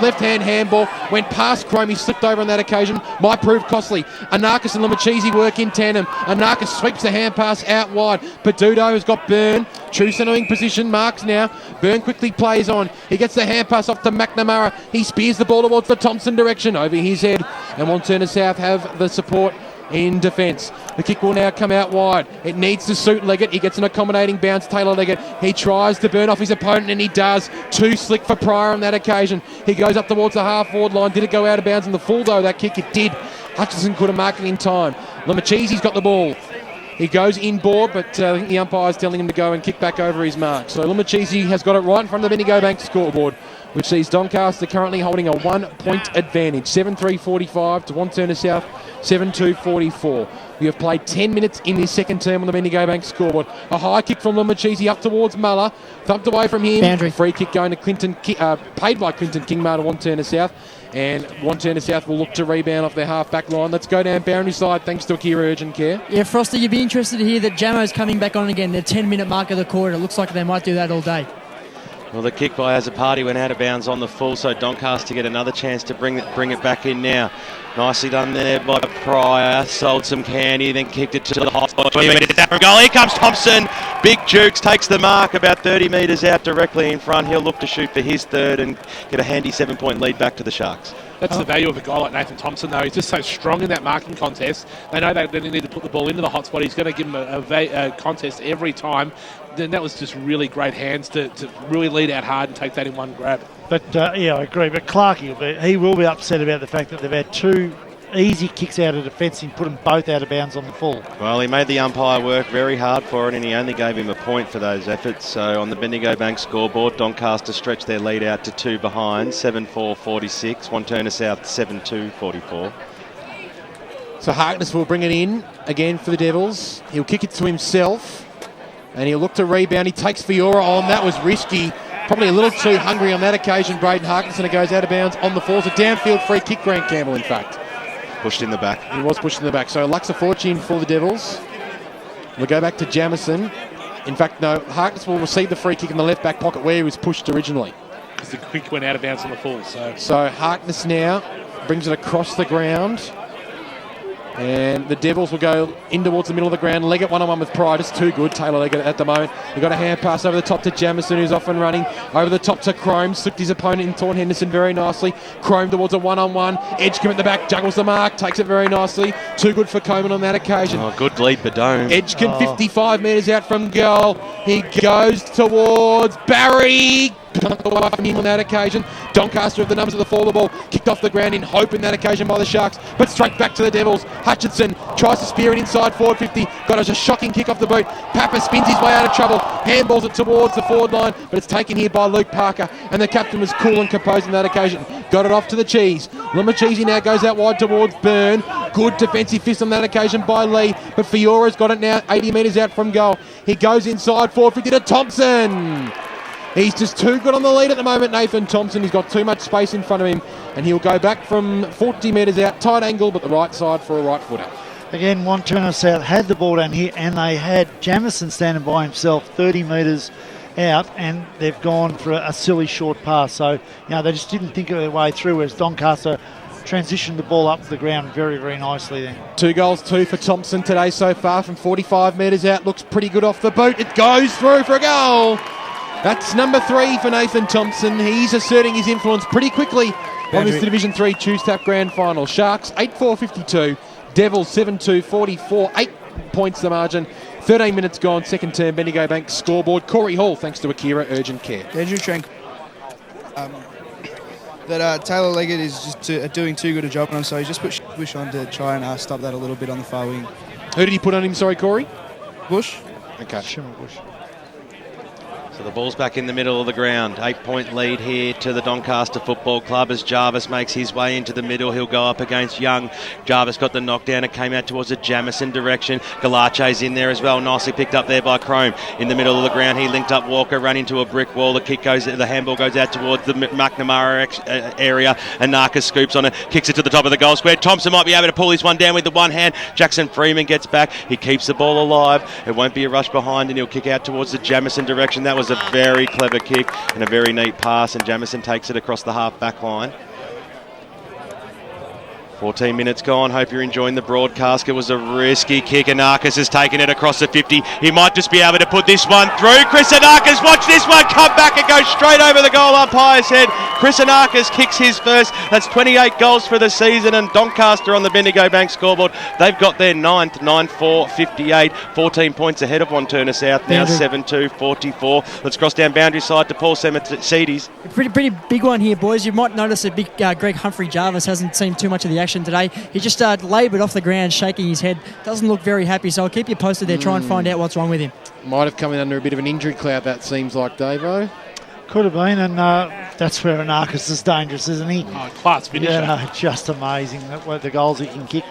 Left-hand handball. Went past Chrome. He slipped over on that occasion. Might prove costly. Anarkis and Lumacheesi work in tandem. Anarkis sweeps the hand pass out wide. Peduto has got Byrne. True centering position. Marks now. Byrne quickly plays on. He gets the hand pass off to McNamara. He spears the ball towards the Thompson direction. Over his head. And Wantirna South have the support in defence. The kick will now come out wide. It needs to suit Leggett. He gets an accommodating bounce. Taylor Leggett. He tries to burn off his opponent, and he does. Too slick for Pryor on that occasion. He goes up towards the half-forward line. Did it go out of bounds in the full, though, that kick? It did. Hutchinson couldn't mark it in time. Lumacheesi's got the ball. He goes inboard, but I think the umpire's telling him to go and kick back over his mark. So Lumacheesi has got it right in front of the Bendigo Bank scoreboard, which sees Doncaster currently holding a 1-point advantage. 7-3-45 to Wantirna South, 7-2-44. We have played 10 minutes in this second term on the Bendigo Bank scoreboard. A high kick from Lumacheesi up towards Muller. Thumped away from him. Boundary. Free kick going to Clinton, paid by Clinton Kingma to Wantirna South. And Wantirna South will look to rebound off their half-back line. Let's go down boundary side thanks to Akira Urgent Care. Yeah, Frosty, you'd be interested to hear that Jamo's coming back on again. The 10-minute mark of the quarter. It looks like they might do that all day. Well, the kick by Azzopardi went out of bounds on the full, so Doncaster get another chance to bring it back in now. Nicely done there by Pryor. Sold some candy, then kicked it to the hot spot. 20 metres out from goal. Here comes Thompson. Big Jukes takes the mark about 30 metres out directly in front. He'll look to shoot for his third and get a handy 7-point lead back to the Sharks. That's the value of a guy like Nathan Thompson, though. He's just so strong in that marking contest. They know they need to put the ball into the hot spot. He's going to give them a contest every time. Then that was just really great hands to really lead out hard and take that in one grab. But yeah, I agree. But Clarkey, he will be upset about the fact that they've had 2 easy kicks out of defence and put them both out of bounds on the full. Well, he made the umpire work very hard for it, and he only gave him a point for those efforts. So on the Bendigo Bank scoreboard, Doncaster stretched their lead out to 2 behind, 7-4-46. Wantirna South 7-2-44. So Harkness will bring it in again for the Devils. He'll kick it to himself, and he'll look to rebound. He takes Fiora on. That was risky. Probably a little too hungry on that occasion, Braden Harkness, and it goes out of bounds on the floor. It's a downfield free kick, Grant Campbell, in fact. Pushed in the back. He was pushed in the back. So Lux a fortune for the Devils. We'll go back to Jamison. In fact, no, Harkness will receive the free kick in the left back pocket where he was pushed originally. Because the quick went out of bounds on the full. So Harkness now brings it across the ground. And the Devils will go in towards the middle of the ground. Leggett one-on-one with Pride. It's too good, Taylor Leggett, at the moment. He got a hand pass over the top to Jamison, who's off and running. Over the top to Crome. Slipped his opponent in Taun Henderson very nicely. Crome towards a one-on-one. Edgecombe at the back. Juggles the mark. Takes it very nicely. Too good for Coleman on that occasion. Oh, good lead for Dome. Edgecombe 55 metres out from goal. He goes towards Barry. Away from him on that occasion. Doncaster of the numbers of the fall of the ball. Kicked off the ground in hope in that occasion by the Sharks, but straight back to the Devils. Hutchinson tries to spear it inside forward 50. Got a shocking kick off the boot. Papa spins his way out of trouble. Handballs it towards the forward line, but it's taken here by Luke Parker, and the captain was cool and composed in that occasion. Got it off to the Cheese. Lamachisi now goes out wide towards Byrne. Good defensive fist on that occasion by Lee, but Fiora's got it now 80 metres out from goal. He goes inside forward 50 to Thompson. He's just too good on the lead at the moment, Nathan Thompson. He's got too much space in front of him, and he'll go back from 40 metres out, tight angle, but the right side for a right footer. Again, Wantirna South had the ball down here, and they had Jamison standing by himself 30 metres out, and they've gone for a silly short pass. So, they just didn't think of their way through, whereas Doncaster transitioned the ball up the ground very, very nicely then. 2 goals, 2 for Thompson today so far from 45 metres out. Looks pretty good off the boot. It goes through for a goal. That's number 3 for Nathan Thompson. He's asserting his influence pretty quickly on this Division 3 Choose-Tap Grand Final. Sharks 8-4-52. Devils 7-2-44. 8 points the margin. 13 minutes gone. Second term. Bendigo Bank scoreboard. Corey Hall, thanks to Akira Urgent Care. Andrew Trank. That Taylor Leggett is just doing too good a job on him, so he just put Bush on to try and stop that a little bit on the far wing. Who did he put on him, sorry, Corey? Bush. Okay. Shimmer Bush. So the ball's back in the middle of the ground. 8-point lead here to the Doncaster Football Club as Jarvis makes his way into the middle. He'll go up against Young. Jarvis got the knockdown. It came out towards the Jamison direction. Galache's in there as well. Nicely picked up there by Crome. In the middle of the ground, he linked up Walker, ran into a brick wall. The handball goes out towards the McNamara area. And Narcus scoops on it, kicks it to the top of the goal square. Thompson might be able to pull this one down with the one hand. Jackson Freeman gets back. He keeps the ball alive. It won't be a rush behind, and he'll kick out towards the Jamison direction. That was a very clever kick and a very neat pass, and Jamison takes it across the half-back line. 14 minutes gone. Hope you're enjoying the broadcast. It was a risky kick. Anarchis has taken it across the 50. He might just be able to put this one through. Chris Anarchis, watch this one come back and go straight over the goal umpire's head. Chris Anarchis kicks his first. That's 28 goals for the season, and Doncaster on the Bendigo Bank scoreboard. They've got their 9th, 9-4-58. 14 points ahead of Wantirna South now, 7-2-44. Let's cross down boundary side to Paul Semetes. Pretty big one here, boys. You might notice that big Greg Humphrey Jarvis hasn't seen too much of the action today. He just laboured off the ground, shaking his head. Doesn't look very happy, so I'll keep you posted there. Try and find out what's wrong with him. Might have come in under a bit of an injury cloud, that seems like, Davo. Could have been, and that's where Anarchis is dangerous, isn't he? Oh, class finisher. Yeah, just amazing what the goals he can kick.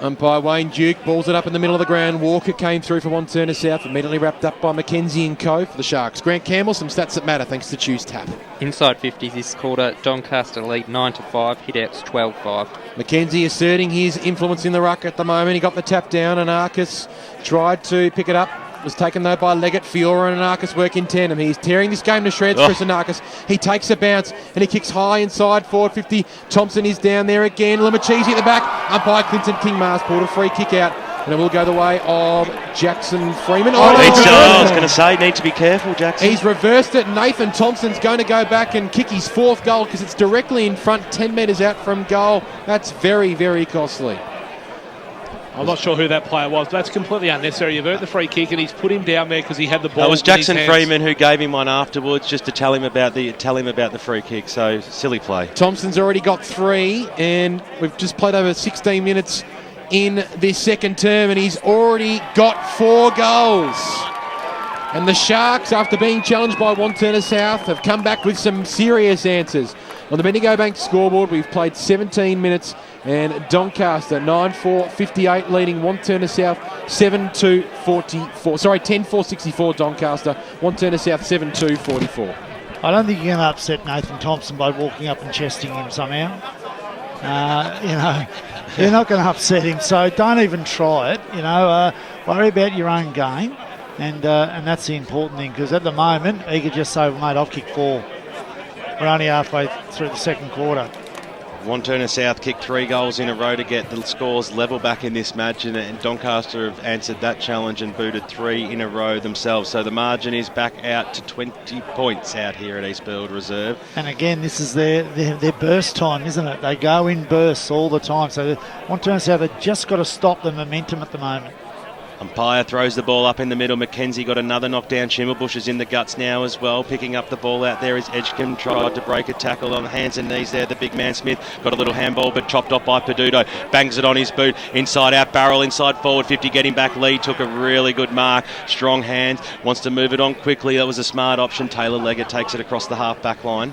Umpire Wayne Duke balls it up in the middle of the ground. Walker came through for Wantirna South, immediately wrapped up by Mackenzie and Co for the Sharks. Grant Campbell, some stats that matter thanks to Choose Tap. Inside 50s this quarter, Doncaster lead 9-5, hitouts 12-5. Mackenzie asserting his influence in the ruck at the moment. He got the tap down, and Arcus tried to pick it up. Was taken though by Leggett. Fiora and Anarchis work in tandem. He's tearing this game to shreds, Chris Anarchis. He takes a bounce and he kicks high inside forward 50. Thompson is down there again. Lamachisi at the back. Umpire Clinton King-Mars pulled a free kick out. And it will go the way of Jackson Freeman. I was going to say, need to be careful, Jackson. He's reversed it. Nathan Thompson's going to go back and kick his 4th goal because it's directly in front, 10 metres out from goal. That's very, very costly. I'm not sure who that player was, but that's completely unnecessary. You've earned the free kick, and he's put him down there because he had the ball. That was Jackson in his hands. Freeman who gave him one afterwards, just to tell him about the free kick. So silly play. Thompson's already got 3, and we've just played over 16 minutes in this second term, and he's already got 4 goals. And the Sharks, after being challenged by Wantirna South, have come back with some serious answers. On the Bendigo Bank scoreboard, we've played 17 minutes and Doncaster 9-4-58 leading Wantirna South 7-2-44. Sorry, 10-4-64 Doncaster. Wantirna South 7-2-44. I don't think you're going to upset Nathan Thompson by walking up and chesting him somehow. You're not going to upset him, so don't even try it. Worry about your own game, and that's the important thing, because at the moment he could just say, well, mate, I've kicked 4. We're only halfway through the second quarter. Wantirna South kicked 3 goals in a row to get the scores level back in this match, and Doncaster have answered that challenge and booted 3 in a row themselves. So the margin is back out to 20 points out here at East Burwood Reserve. And again, this is their burst time, isn't it? They go in bursts all the time. So Wantirna South have just got to stop the momentum at the moment. Umpire throws the ball up in the middle. Mackenzie got another knockdown. Schimmelbusch is in the guts now as well. Picking up the ball out there is Edgecombe. Tried to break a tackle on the hands and knees there. The big man Smith got a little handball but chopped off by Peduto. Bangs it on his boot. Inside out barrel. Inside forward 50. Getting back lead. Took a really good mark. Strong hands. Wants to move it on quickly. That was a smart option. Taylor Leggett takes it across the half back line.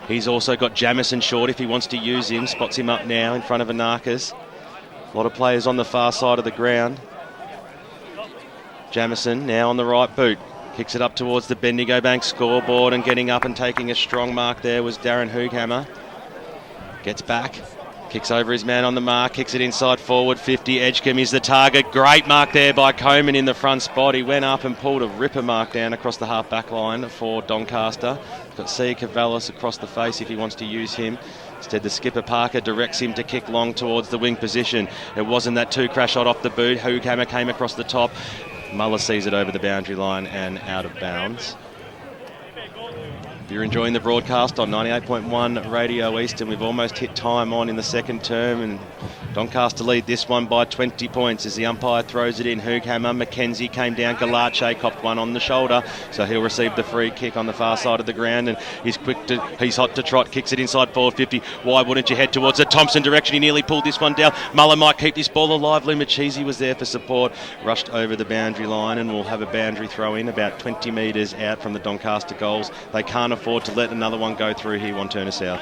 He's also got Jamison short if he wants to use him. Spots him up now in front of Anarkas. A lot of players on the far side of the ground. Jamison now on the right boot. Kicks it up towards the Bendigo Bank scoreboard, and getting up and taking a strong mark there was Darren Hooghammer. Gets back. Kicks over his man on the mark. Kicks it inside forward 50. Edgecombe is the target. Great mark there by Coleman in the front spot. He went up and pulled a ripper mark down across the half back line for Doncaster. Got Sia Cavallis across the face if he wants to use him. Instead, the skipper Parker directs him to kick long towards the wing position. It wasn't that 2-crash shot off the boot. Hooghammer came across the top. Muller sees it over the boundary line and out of bounds. If you're enjoying the broadcast on 98.1 Radio East, and we've almost hit time on in the second term, and Doncaster lead this one by 20 points as the umpire throws it in. Hooghammer, Mackenzie came down, Galache copped one on the shoulder, so he'll receive the free kick on the far side of the ground, and he's hot to trot, kicks it inside forward 50. Why wouldn't you head towards the Thompson direction? He nearly pulled this one down. Muller might keep this ball alive. Lumacheesi was there for support, rushed over the boundary line, and will have a boundary throw in about 20 metres out from the Doncaster goals. They can't afford to let another one go through here, Wantirna South.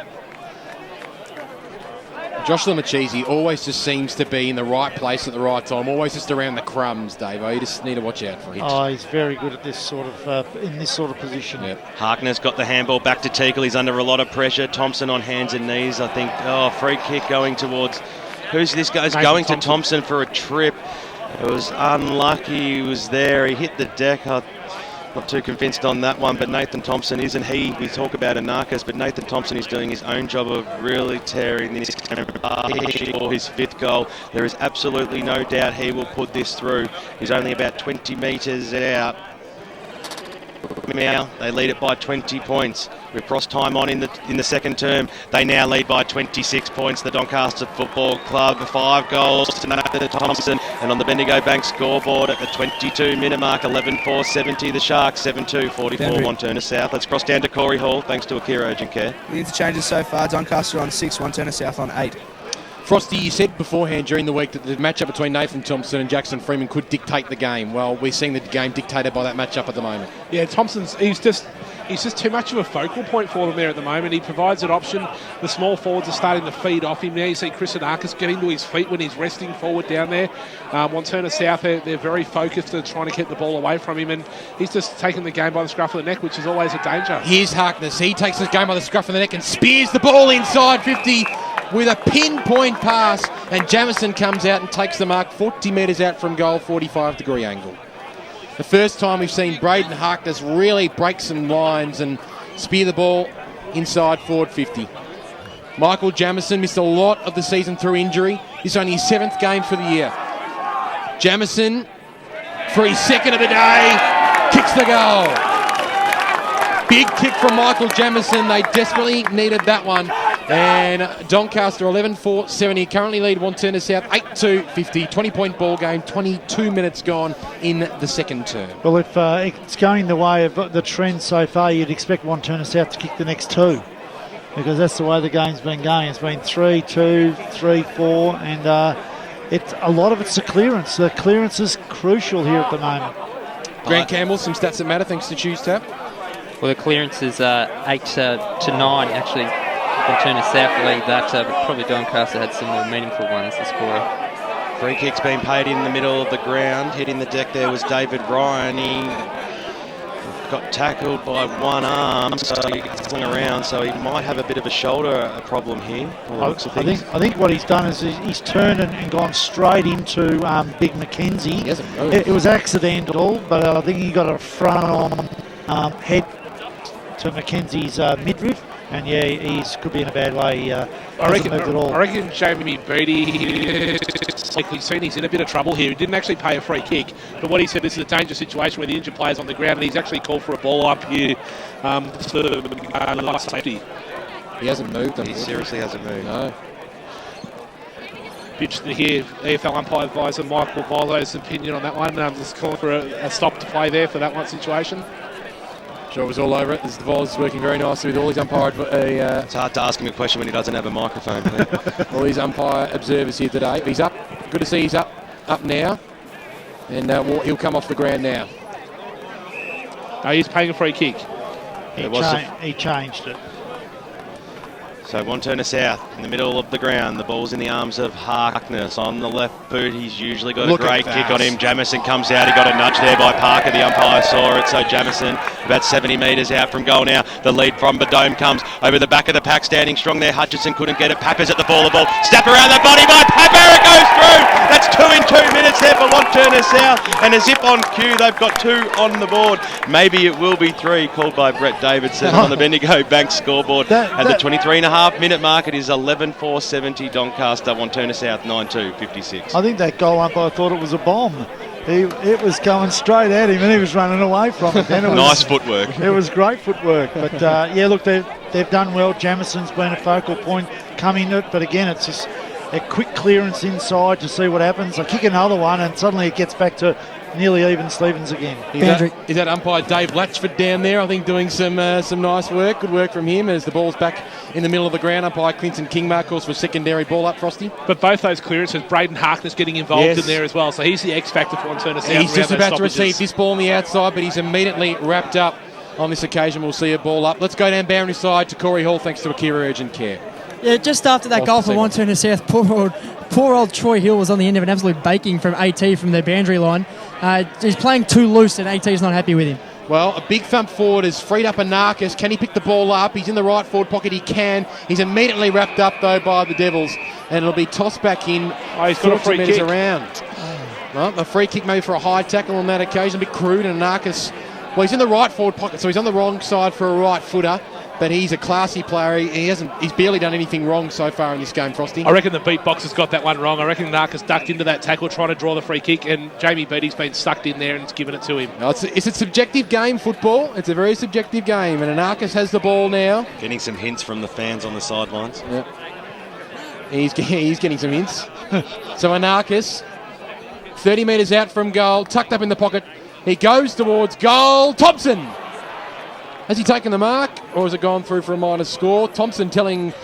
Josh Lumacheesi always just seems to be in the right place at the right time, always just around the crumbs, Dave. You just need to watch out for him. Oh, he's very good at this sort of in this sort of position. Yep. Harkner's got the handball back to Teakle. He's under a lot of pressure. Thompson on hands and knees, I think. Oh, free kick going towards... Who's this guy? Going to Thompson for a trip. It was unlucky. He was there. He hit the deck. Not too convinced on that one, but Nathan Thompson isn't he. We talk about Anarkas, but Nathan Thompson is doing his own job of really tearing this for his 5th goal. There is absolutely no doubt he will put this through. He's only about 20 metres out. Now they lead it by 20 points. We've crossed time on in the second term. They now lead by 26 points. The Doncaster Football Club, 5 goals to Nathan Thompson. And on the Bendigo Bank scoreboard at the 22-minute mark, 11-4-70 the Sharks, 7-2-44 Wantirna South. Let's cross down to Corey Hall, thanks to Akira Urgent Care. The interchanges so far, Doncaster on 6, Wantirna South on 8. Frosty, you said beforehand during the week that the matchup between Nathan Thompson and Jackson Freeman could dictate the game. Well, we're seeing the game dictated by that matchup at the moment. Yeah, Thompson's he's just too much of a focal point for them there at the moment. He provides an option. The small forwards are starting to feed off him now. You see Chris Anarkas getting to his feet when he's resting forward down there. Wantirna South, they're very focused on trying to keep the ball away from him, and he's just taking the game by the scruff of the neck, which is always a danger. Here's Harkness. He takes the game by the scruff of the neck and spears the ball inside 50 with a pinpoint pass, and Jamison comes out and takes the mark 40 metres out from goal, 45-degree angle. The first time we've seen Braden Harkness really break some lines and spear the ball inside forward 50. Michael Jamison missed a lot of the season through injury. This is only his 7th game for the year. Jamison, for his 2nd of the day, kicks the goal. Big kick from Michael Jamison. They desperately needed that one. And Doncaster 11-4-70 currently lead Wantirna South 8-2-50. 20-point ball game, 22 minutes gone in the second term. Well, if it's going the way of the trend so far, you'd expect Wantirna South to kick the next 2, because that's the way the game's been going. It's been 3-2, 3-4, and it's a lot of it's the clearance. The clearance is crucial here at the moment. Grant Campbell, some stats that matter thanks to Choose Tap. Well, the clearance is 8 to 9 actually Wantirna South lead that, but probably Doncaster had some more meaningful ones this quarter. Free kick's been paid in the middle of the ground. Hitting the deck there was David Ryan. He got tackled by one arm, so he flung around, so he might have a bit of a shoulder problem here. I think what he's done is he's turned and gone straight into Big Mackenzie. It was accidental, but I think he got a front on head to Mackenzie's midriff, and yeah, he could be in a bad way. I reckon Jamie Beattie, he's seen he's in a bit of trouble here. He didn't actually pay a free kick, but what he said, this is a dangerous situation where the injured player's on the ground, and he's actually called for a ball up here for last safety. He hasn't moved. He seriously hasn't moved. No. Interested to hear EFL umpire advisor Michael Vilo's opinion on that one. Just calling for a stop to play there for that one situation. Sure, was all over it. The ball's working very nicely with all his umpire. It's hard to ask him a question when he doesn't have a microphone. All these umpire observers here today. He's up. Good to see he's up now. And he'll come off the ground now. No, he's paying a free kick. He changed it. So Wantirna South in the middle of the ground. The ball's in the arms of Harkness on the left boot. He's usually got a great kick on him. Jamison comes out. He got a nudge there by Parker. The umpire saw it. So Jamison about 70 metres out from goal now. The lead from Badome comes over the back of the pack, standing strong there. Hutchison couldn't get it. Papper's at the ball. Snap around the body by Papper. It goes through. That's 2 in 2 minutes there for Wantirna South. And a zip on cue. They've got 2 on the board. Maybe it will be 3, called by Brett Davidson on the Bendigo Bank scoreboard. At the 23.5-minute mark, it is 11-4-70 Doncaster. Wantirna South 9-2-56. I think that goal umpire thought it was a bomb. It was going straight at him and he was running away from it. And nice footwork. It was great footwork. But yeah, look, they've done well. Jamison's been a focal point coming to it. But again, it's just a quick clearance inside to see what happens. I kick another one and suddenly it gets back to nearly even Stevens again. Is that umpire Dave Latchford down there, I think, doing some nice work. Good work from him as the ball's back in the middle of the ground. Umpire Clinton Kingmark calls for secondary ball up, Frosty. But both those clearances, Braden Harkness getting involved in there as well. So he's the X factor for Wantirna South. He's just about to receive this ball on the outside, but he's immediately wrapped up. On this occasion, we'll see a ball up. Let's go down Boundary side to Corey Hall, thanks to Akira Urgent Care. Yeah, just after that goal for Wantirna South, poor old Troy Hill was on the end of an absolute baking from AT from their boundary line. He's playing too loose and AT's not happy with him. Well, a big thump forward has freed up Anarchis. Can he pick the ball up? He's in the right forward pocket. He can. He's immediately wrapped up, though, by the Devils. And it'll be tossed back in. He's got a free kick. Around. Well, a free kick maybe for a high tackle on that occasion. A bit crude, and Anarchis... Well, he's in the right forward pocket, so he's on the wrong side for a right footer. But he's a classy player. He's barely done anything wrong so far in this game, Frosty. I reckon the beatbox has got that one wrong. I reckon Narcus ducked into that tackle trying to draw the free kick, and Jamie Beattie's been sucked in there and it's given it to him. No, it's a subjective game, football. It's a very subjective game, and Anarchis has the ball now. Getting some hints from the fans on the sidelines. Yep. He's getting some hints. So Anarchis, 30 metres out from goal, tucked up in the pocket. He goes towards goal. Thompson! Has he taken the mark, or has it gone through for a minus score? Thompson telling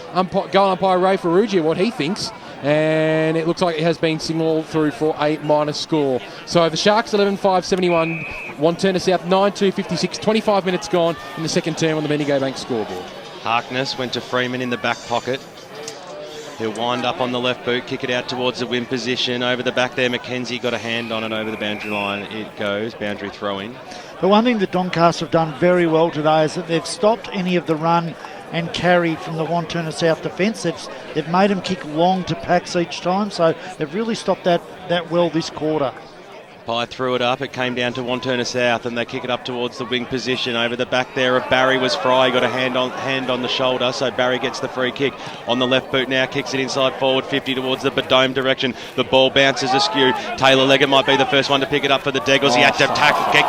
goal umpire Ray Ferrugia what he thinks, and it looks like it has been signalled through for a minus score. So the Sharks 11-5-71, Wantirna South 9-2-56, 25 minutes gone in the second term on the Bendigo Bank scoreboard. Harkness went to Freeman in the back pocket. He'll wind up on the left boot, kick it out towards the win position. Over the back there, Mackenzie got a hand on it over the boundary line. It goes, boundary throw in. The one thing that Doncaster have done very well today is that they've stopped any of the run and carry from the Wantirna South defence. They've made them kick long to packs each time, so they've really stopped that well this quarter. Pye threw it up. It came down to Wantirna South, and they kick it up towards the wing position. Over the back there of Barry was Fry. He got a hand on the shoulder, so Barry gets the free kick. On the left boot now, kicks it inside forward 50 towards the Badome direction. The ball bounces askew. Taylor Leggett might be the first one to pick it up for the Deggles. He had to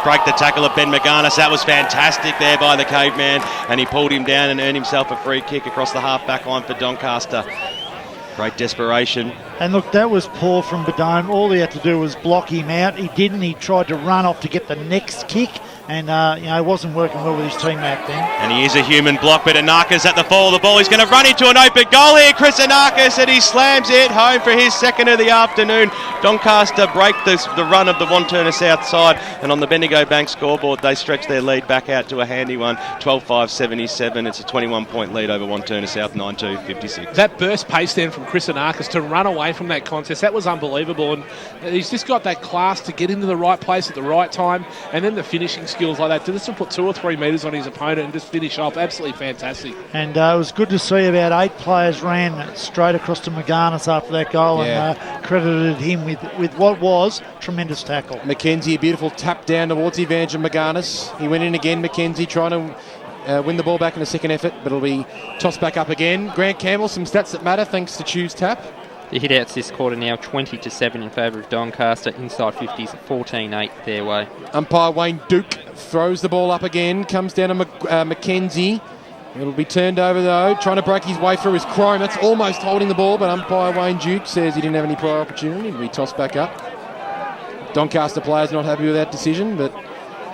break the tackle of Ben McGarnis. That was fantastic there by the caveman, and he pulled him down and earned himself a free kick across the half-back line for Doncaster. Great desperation. And look, that was poor from Badome. All he had to do was block him out. He didn't. He tried to run off to get the next kick, and wasn't working well with his teammate then. And he is a human block, but Anarchis at the fall of the ball. He's going to run into an open goal here, Chris Anarchis, and he slams it home for his second of the afternoon. Doncaster break the run of the Wantirna South side, and on the Bendigo Bank scoreboard, they stretch their lead back out to a handy one, 12-5-77. It's a 21-point lead over Wantirna South, 9-2-56. That burst pace then from Chris Anarchis to run away from that contest, that was unbelievable, and he's just got that class to get into the right place at the right time, and then the finishing skills like that to just put 2 or 3 metres on his opponent and just finish off. Absolutely fantastic. And it was good to see about 8 players ran straight across to McGarnis after that goal, and credited him with what was tremendous tackle. McKenzie, a beautiful tap down towards Evanger McGarnis. He went in again, McKenzie trying to win the ball back in the second effort, but it'll be tossed back up again. Grant Campbell, some stats that matter thanks to Choose Tap. The hit-outs this quarter now 20-7 in favour of Doncaster. Inside 50s 14-8 their way. Umpire Wayne Duke throws the ball up again, comes down to McKenzie. It'll be turned over though, trying to break his way through his Chrome. That's almost holding the ball, but umpire Wayne Duke says he didn't have any prior opportunity. It'll be tossed back up. Doncaster players not happy with that decision, but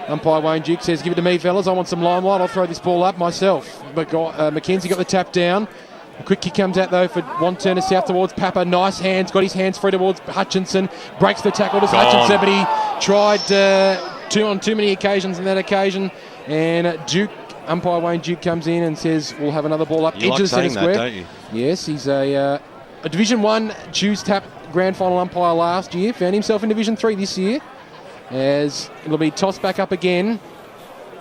umpire Wayne Duke says, give it to me, fellas. I want some limelight. I'll throw this ball up myself. But McKenzie got the tap down. A quick kick comes out though for Wantirna South towards Papa. Nice hands, got his hands free towards Hutchinson. Breaks the tackle to Hutchinson, but he tried on too many occasions on that occasion. And umpire Wayne Duke comes in and says, we'll have another ball up. You edge like of the centre saying square. that, don't you? Yes, he's a Division 1 Choose Tap grand final umpire last year. Found himself in Division 3 this year. As it'll be tossed back up again.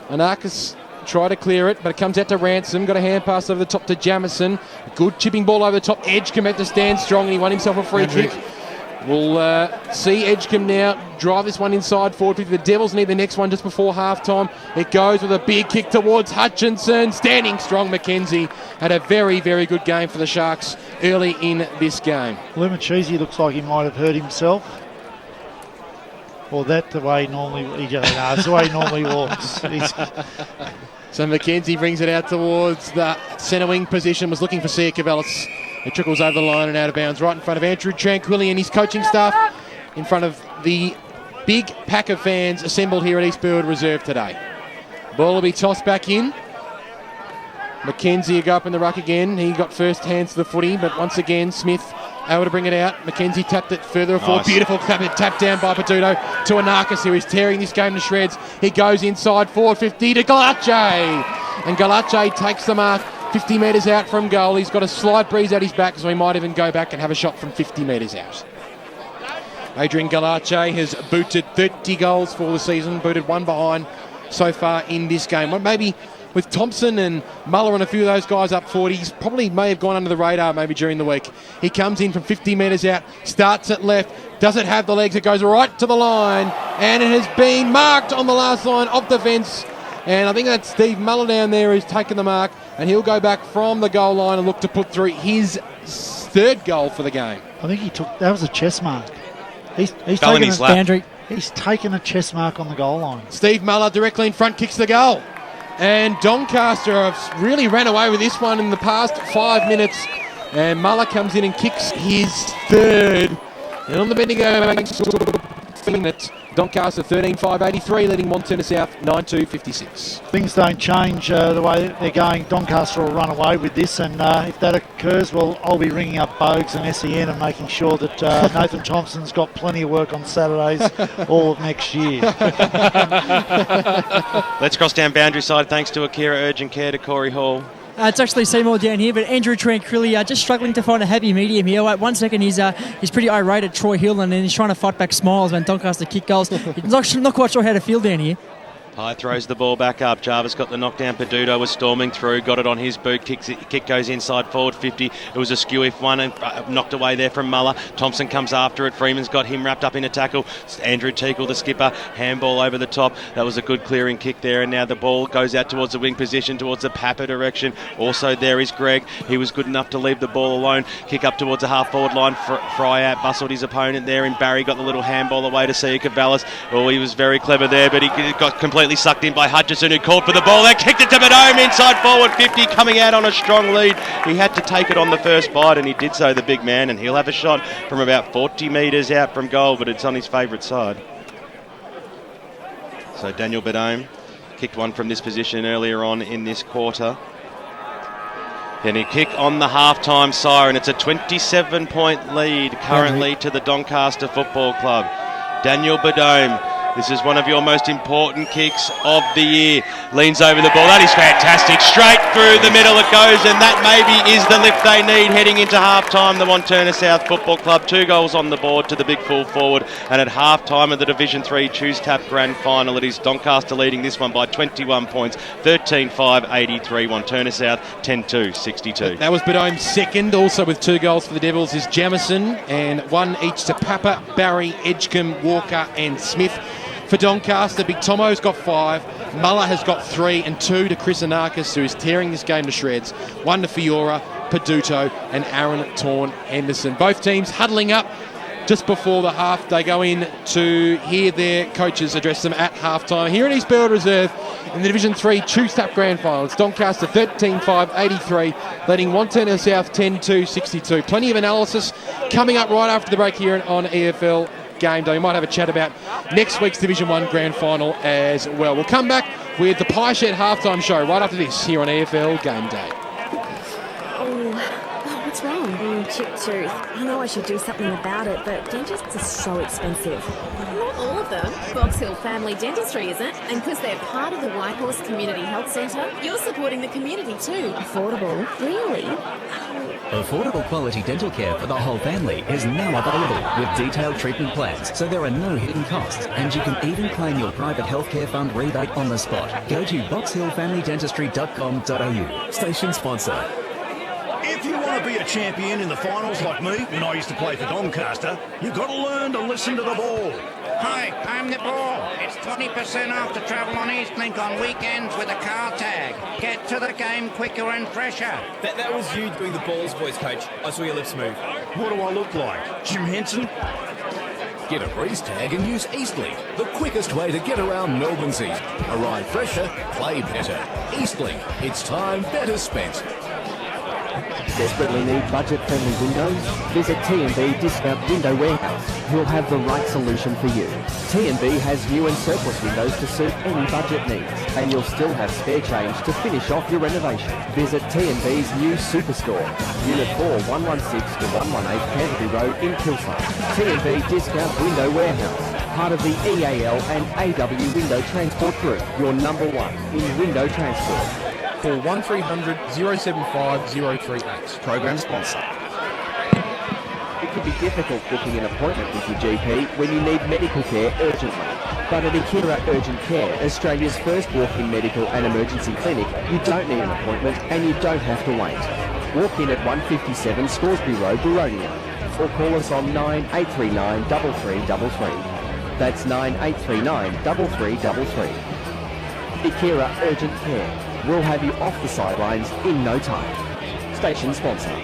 Anarchis try to clear it, but it comes out to Ransom. Got a hand pass over the top to Jamison. Good chipping ball over the top. Edgecombe had to stand strong, and he won himself a free kick. We'll see Edgecombe now drive this one inside forward. The Devils need the next one just before half-time. It goes with a big kick towards Hutchinson. Standing strong, McKenzie had a very, very good game for the Sharks early in this game. Lumacheesi looks like he might have hurt himself. Or that the way normally it's the way he normally walks. So McKenzie brings it out towards the centre wing position, was looking for Sia Cavellis. It trickles over the line and out of bounds right in front of Andrew Tranquilli and his coaching staff, in front of the big pack of fans assembled here at East Burwood Reserve today. Ball will be tossed back in. McKenzie will go up in the ruck again. He got first hands to the footy, but once again Smith able to bring it out. McKenzie tapped it further forward. Nice. Beautiful tap down by Peduto to Anarchis, who is tearing this game to shreds. He goes inside forward 50 to Galache. And Galache takes the mark 50 metres out from goal. He's got a slight breeze at his back, so he might even go back and have a shot from 50 metres out. Adrian Galache has booted 30 goals for the season, booted one behind so far in this game. Well, maybe with Thompson and Muller and a few of those guys up forward, he's probably may have gone under the radar maybe during the week. He comes in from 50 metres out, starts at left, doesn't have the legs, it goes right to the line, and it has been marked on the last line of the fence. And I think that's Steve Muller down there who's taken the mark, and he'll go back from the goal line and look to put through his third goal for the game. I think that was a chest mark. He's taken his lap. He's taken a chest mark on the goal line. Steve Muller directly in front kicks the goal. And Doncaster have really ran away with this one in the past 5 minutes. And Muller comes in and kicks his third. And on the Bendigo minutes, Doncaster 13-5-83, leading Wantirna South 9-2-56. Things don't change the way they're going. Doncaster will run away with this, and if that occurs, well, I'll be ringing up Bogues and SEN and making sure that Nathan Thompson's got plenty of work on Saturdays all of next year. Let's cross down boundary side thanks to Akira Urgent Care to Corey Hall. It's actually Seymour down here, but Andrew Tranquilli just struggling to find a happy medium here. Wait 1 second, he's pretty irate at Troy Hill, and then he's trying to fight back smiles when Doncaster kick goals. He's not quite sure how to feel down here. High throws the ball back up. Jarvis got the knockdown. Peduto was storming through, got it on his boot. Kick goes inside forward 50. It was a skew if one and knocked away there from Muller. Thompson comes after it. Freeman's got him wrapped up in a tackle. Andrew Teagle, the skipper, handball over the top. That was a good clearing kick there, and now the ball goes out towards the wing position, towards the Papa direction. Also there is Greg. He was good enough to leave the ball alone. Kick up towards the half forward line. Fry out, bustled his opponent there, and Barry got the little handball away to Sia Cavallis. Oh, he was very clever there, but he got completely sucked in by Hutchison, who called for the ball there, kicked it to Bedome inside forward 50, coming out on a strong lead. He had to take it on the first bite, and he did so, the big man, and he'll have a shot from about 40 metres out from goal, but it's on his favourite side. So Daniel Bedome kicked one from this position earlier on in this quarter. Penny kick on the half-time siren. It's a 27-point lead currently to the Doncaster Football Club. Daniel Badome, this is one of your most important kicks of the year. Leans over the ball. That is fantastic. Straight through the middle it goes, and that maybe is the lift they need heading into half-time. The Wantirna South Football Club, 2 goals on the board to the big full forward. And at half-time of the Division 3 Choose Tap Grand Final, it is Doncaster leading this one by 21 points, 13-5, 83. Wantirna South, 10-2, 62. That was Badome's second. Also with 2 goals for the Devils is Jamison, and 1 each to Papa, Barry, Edgecombe, Walker and Smith. For Doncaster, Big Tomo's got 5, Muller has got 3, and 2 to Chris Anarkis, who is tearing this game to shreds. 1 to Fiora, Peduto, and Aaron Torn Henderson. Both teams huddling up just before the half. They go in to hear their coaches address them at half-time. Here at East Burwood Reserve in the Division 3 Choose Tap Grand Final. It's Doncaster 13-5, 83, leading Wantirna South 10-2, 62. Plenty of analysis coming up right after the break here on EFL Gameday. We might have a chat about next week's Division 1 Grand Final as well. We'll come back with the Pie Shed halftime show right after this here on EFL Gameday. What's wrong? Chipped tooth. I know I should do something about it, but dentists are so expensive. Not all of them. Box Hill Family Dentistry isn't, and because they're part of the Whitehorse Community Health Centre, you're supporting the community too. Affordable? Really? Affordable quality dental care for the whole family is now available with detailed treatment plans, so there are no hidden costs, and you can even claim your private healthcare fund rebate on the spot. Go to boxhillfamilydentistry.com.au. Station sponsor. If you want to be a champion in the finals like me, when I used to play for Doncaster, you've got to learn to listen to the ball. Hi, I'm the ball. It's 20% off to travel on Eastlink on weekends with a car tag. Get to the game quicker and fresher. That was you doing the balls voice, Coach. I saw your lips move. What do I look like? Jim Henson? Get a breeze tag and use Eastlink, the quickest way to get around Melbourne's East. Arrive fresher, play better. Eastlink, it's time better spent. Desperately need budget-friendly windows? Visit T&B Discount Window Warehouse, who'll have the right solution for you. T&B has new and surplus windows to suit any budget needs, and you'll still have spare change to finish off your renovation. Visit T&B's new Superstore, Unit 4, 116 to 118 Canterbury Road in Kilsyth. T&B Discount Window Warehouse, part of the EAL and AW Window Transport Group, your number 1 in window transport. Call 1300 075 038. Program sponsor. It can be difficult booking an appointment with your GP when you need medical care urgently. But at Akira Urgent Care, Australia's first walk-in medical and emergency clinic, you don't need an appointment and you don't have to wait. Walk in at 157 Scoresby Road, Baronia, or call us on 9839 3333. That's 9839 3333. Akira Urgent Care. We'll have you off the sidelines in no time. Station sponsor.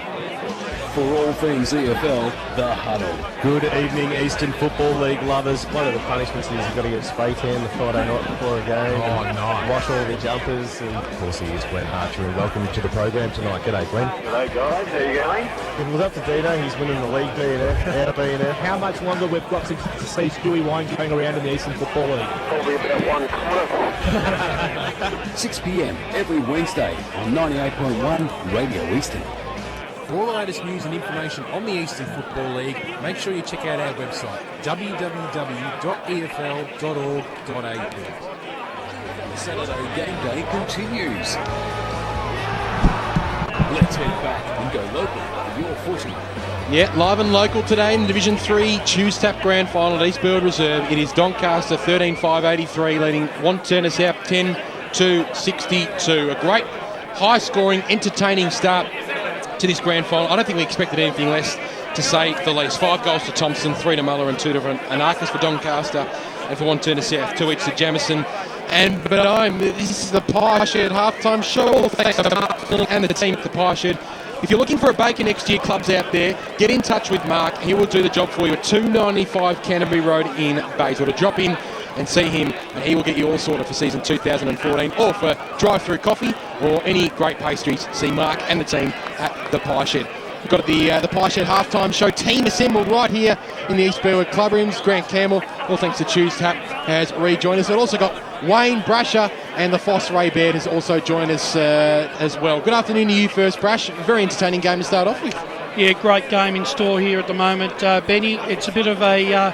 For all things EFL, The Huddle. Good evening, Eastern Football League lovers. One of the punishments is you've got to get spray tan the Friday night before a game. Oh, nice. Wash all the jumpers. And of course, he is Glenn Archer, and welcome to the program tonight. G'day, Glenn. G'day, guys. How you going? If it was up to Dino, he's winning the league BNF, out of BNF. How much longer we've got to see Stewie Wine going around in the Eastern Football League? Probably about 1 quarter. 6 p.m. every Wednesday on 98.1 Radio Eastern. For all the latest news and information on the Eastern Football League, make sure you check out our website, www.efl.org.au. Saturday Game Day continues. Let's head back and go local for your footy. Yeah, live and local today in Division 3 Choose Tap Grand Final at East Burwood Reserve. It is Doncaster 13-5, 83, leading Wantirna South 10-2, 62. A great, high-scoring, entertaining start to this grand final. I don't think we expected anything less, to say the least. 5 goals to Thompson, 3 to Muller and 2 to Anarkis for Doncaster, and for Wantirna South, 2 each to Jamison and Badome. This is the Pie Shed halftime show. Thanks to Mark and the team at the Pie Shed. If you're looking for a Baker next year, clubs out there, get in touch with Mark. He will do the job for you at 295 Canterbury Road in Bayswater. Drop in and see him, and he will get you all sorted for season 2014, or for drive-through coffee or any great pastries. See Mark and the team at the Pie Shed. We've got the Pie Shed halftime show team assembled right here in the East Burwood Club Rooms. Grant Campbell, all thanks to Choose Tap, has rejoined us. We've also got Wayne Brasher and the Foss Ray Baird has also joined us as well. Good afternoon to you first, Brash. A very entertaining game to start off with. Yeah, great game in store here at the moment, Benny. It's a bit of a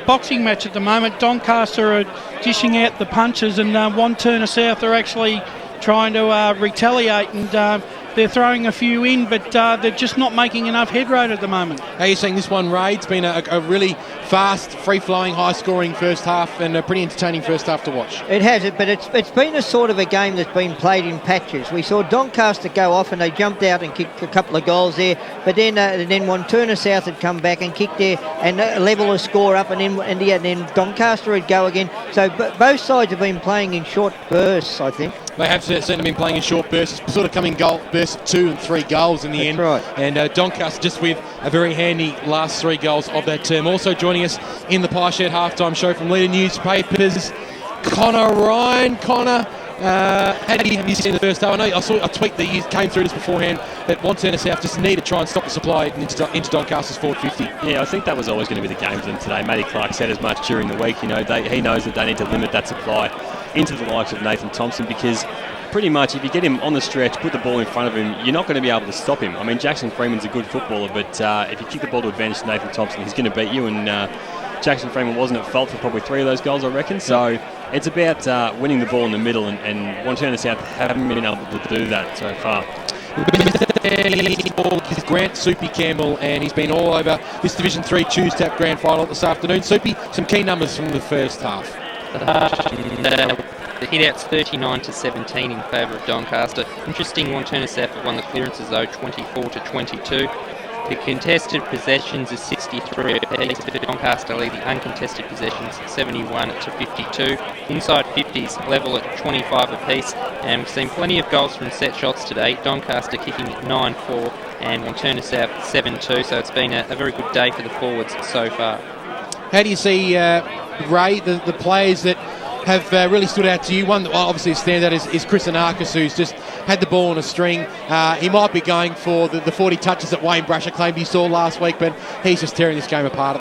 boxing match at the moment. Doncaster are dishing out the punches, and Wantirna South are actually trying to retaliate, and they're throwing a few in, but they're just not making enough headroad at the moment. How are you seeing this one, Ray? It's been a really fast, free-flowing, high-scoring first half, and a pretty entertaining first half to watch. It has, but it's been a sort of a game that's been played in patches. We saw Doncaster go off and they jumped out and kicked a couple of goals there, but then Wantirna South had come back and kicked there and level a score up, and then Doncaster would go again. So both sides have been playing in short bursts, I think. They have certainly been playing in short bursts, sort of coming bursts of 2 and 3 goals in the end. Right. And Doncaster just with a very handy last 3 goals of that term. Also joining us in the Pie Shed halftime show from Leader Newspapers, Connor Ryan. Connor, have you seen the first half? I know I saw a tweet that you came through this beforehand that Wantirna South just need to try and stop the supply into Doncaster's forward 50. Yeah, I think that was always going to be the game for them today. Matty Clark said as much during the week. He knows that they need to limit that supply into the likes of Nathan Thompson, because pretty much if you get him on the stretch, put the ball in front of him, you're not going to be able to stop him. I mean, Jackson Freeman's a good footballer, but if you kick the ball to advantage to Nathan Thompson, he's going to beat you, and Jackson Freeman wasn't at fault for probably 3 of those goals, I reckon. So it's about winning the ball in the middle, and Wantirna South haven't been able to do that so far. He's Grant Soupy Campbell, and he's been all over this Division 3 Choose Tap Grand Final this afternoon. Soupy, some key numbers from the first half. The hit-out's 39-17 in favour of Doncaster. Interesting, Wantirna South have won the clearances though, 24-22. The contested possessions is 63 apiece. Doncaster lead the uncontested possessions 71-52. Inside 50s level at 25 apiece, and we've seen plenty of goals from set shots today. Doncaster kicking 9-4 and Wantirna South 7-2. So it's been a very good day for the forwards so far. How do you see Ray, the players that have really stood out to you? One that obviously stands out is Chris Anarkis, who's just had the ball on a string. He might be going for the 40 touches that Wayne Brasher claimed he saw last week, but he's just tearing this game apart.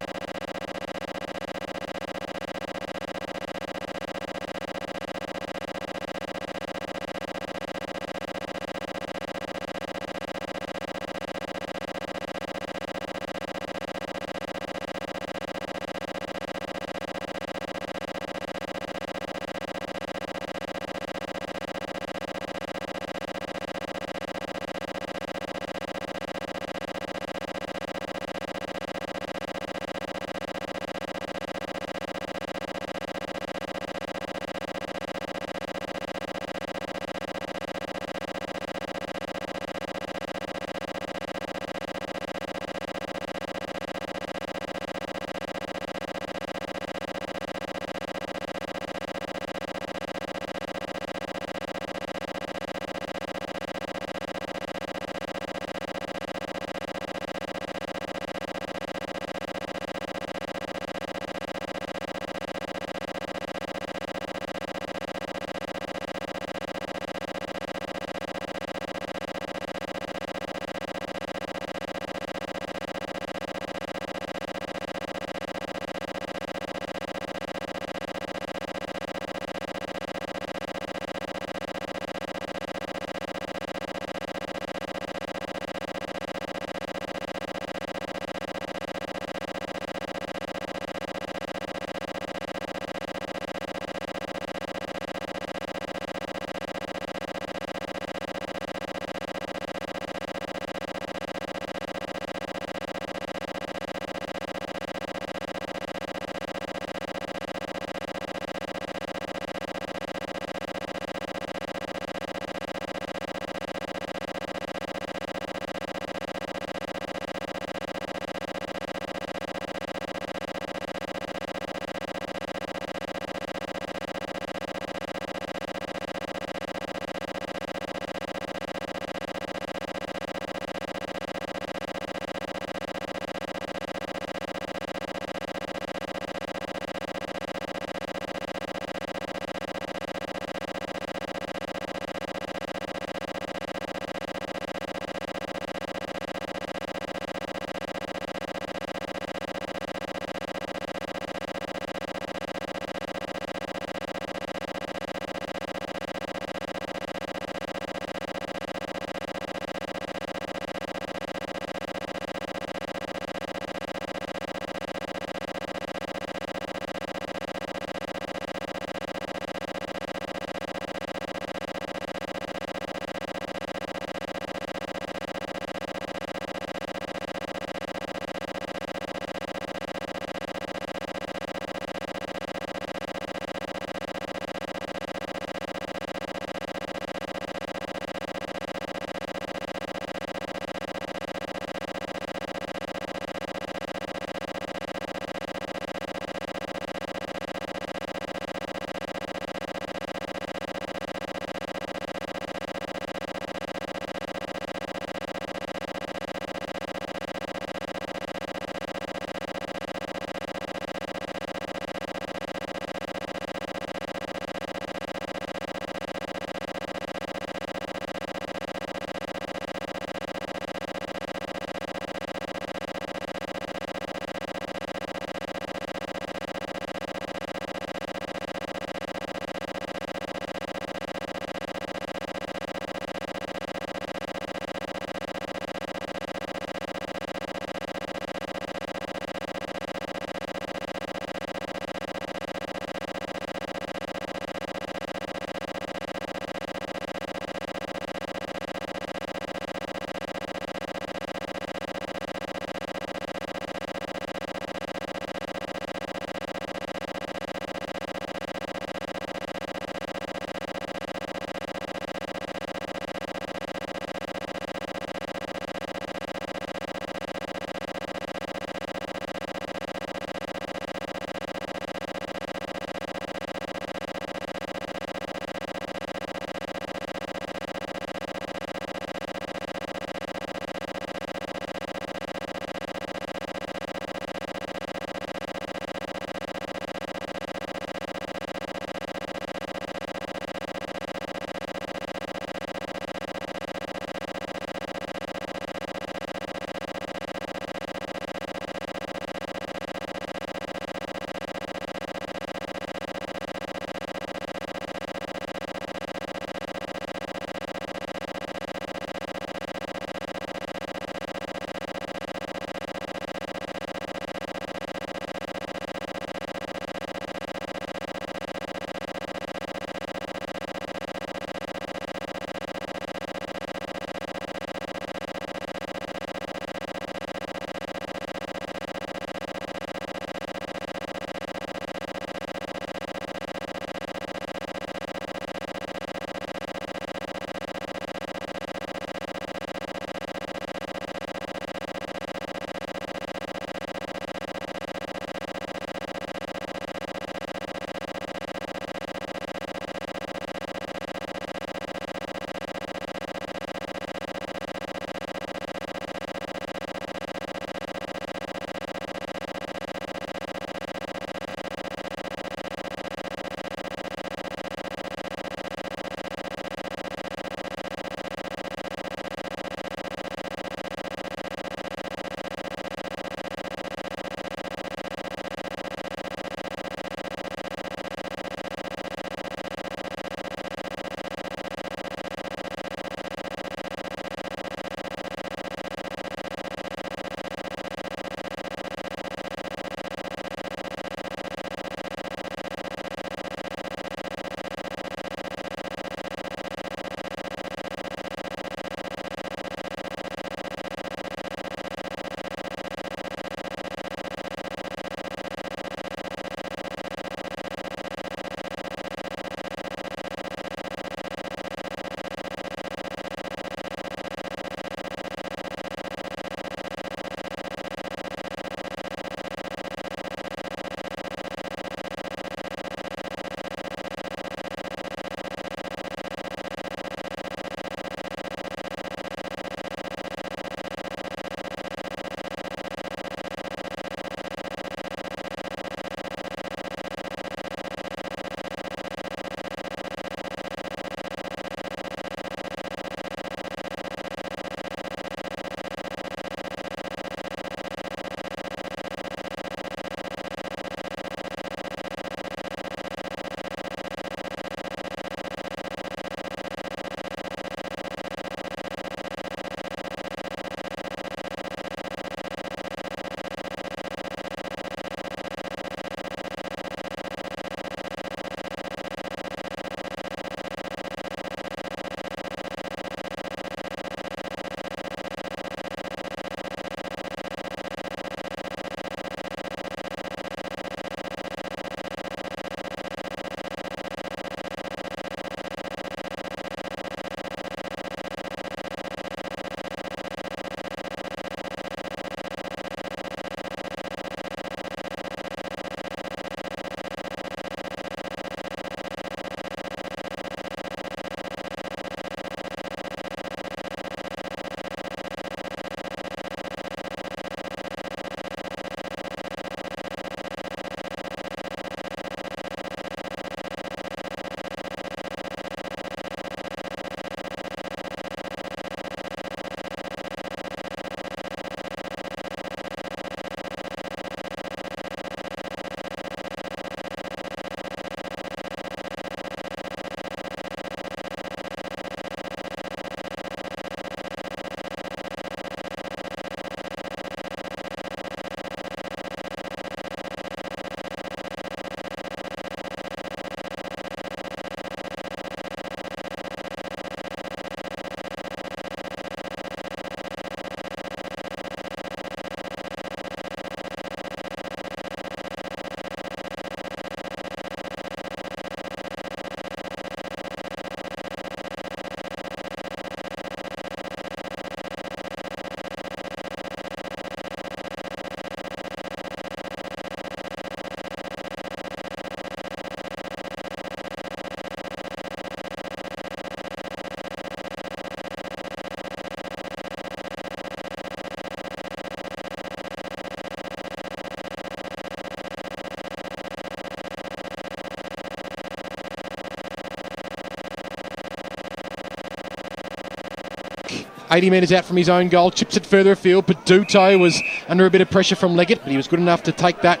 80 metres out from his own goal, chips it further afield. Peduto was under a bit of pressure from Leggett, but he was good enough to take that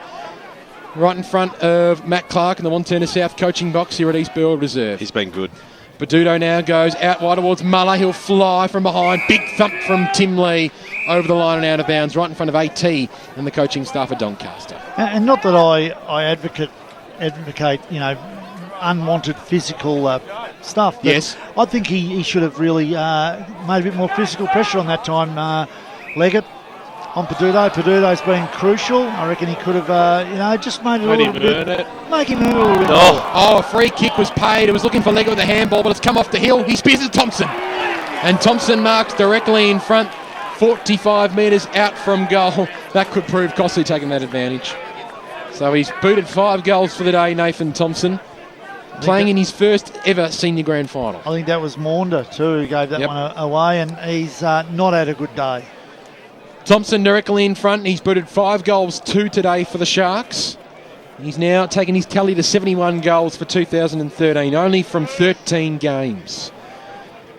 right in front of Matt Clark in the Wantirna South coaching box here at East Burwood Reserve. He's been good. Peduto now goes out wide towards Muller. He'll fly from behind. Big thump from Tim Lee over the line and out of bounds, right in front of AT and the coaching staff of Doncaster. And not that I advocate, unwanted physical stuff. But yes. I think he should have really made a bit more physical pressure on that time. Leggett on Peduto. Peduto's been crucial. I reckon he could have, just made it a little bit. Make him earn it a little bit. A free kick was paid. It was looking for Leggett with a handball, but it's come off the hill. He spears it to Thompson. And Thompson marks directly in front, 45 metres out from goal. That could prove costly, taking that advantage. So he's booted 5 goals for the day, Nathan Thompson, playing in his first ever senior grand final. I think that was Maunder too who gave that one away, and he's not had a good day. Thompson directly in front. He's booted 5 goals, 2 today for the Sharks. He's now taken his tally to 71 goals for 2013, only from 13 games.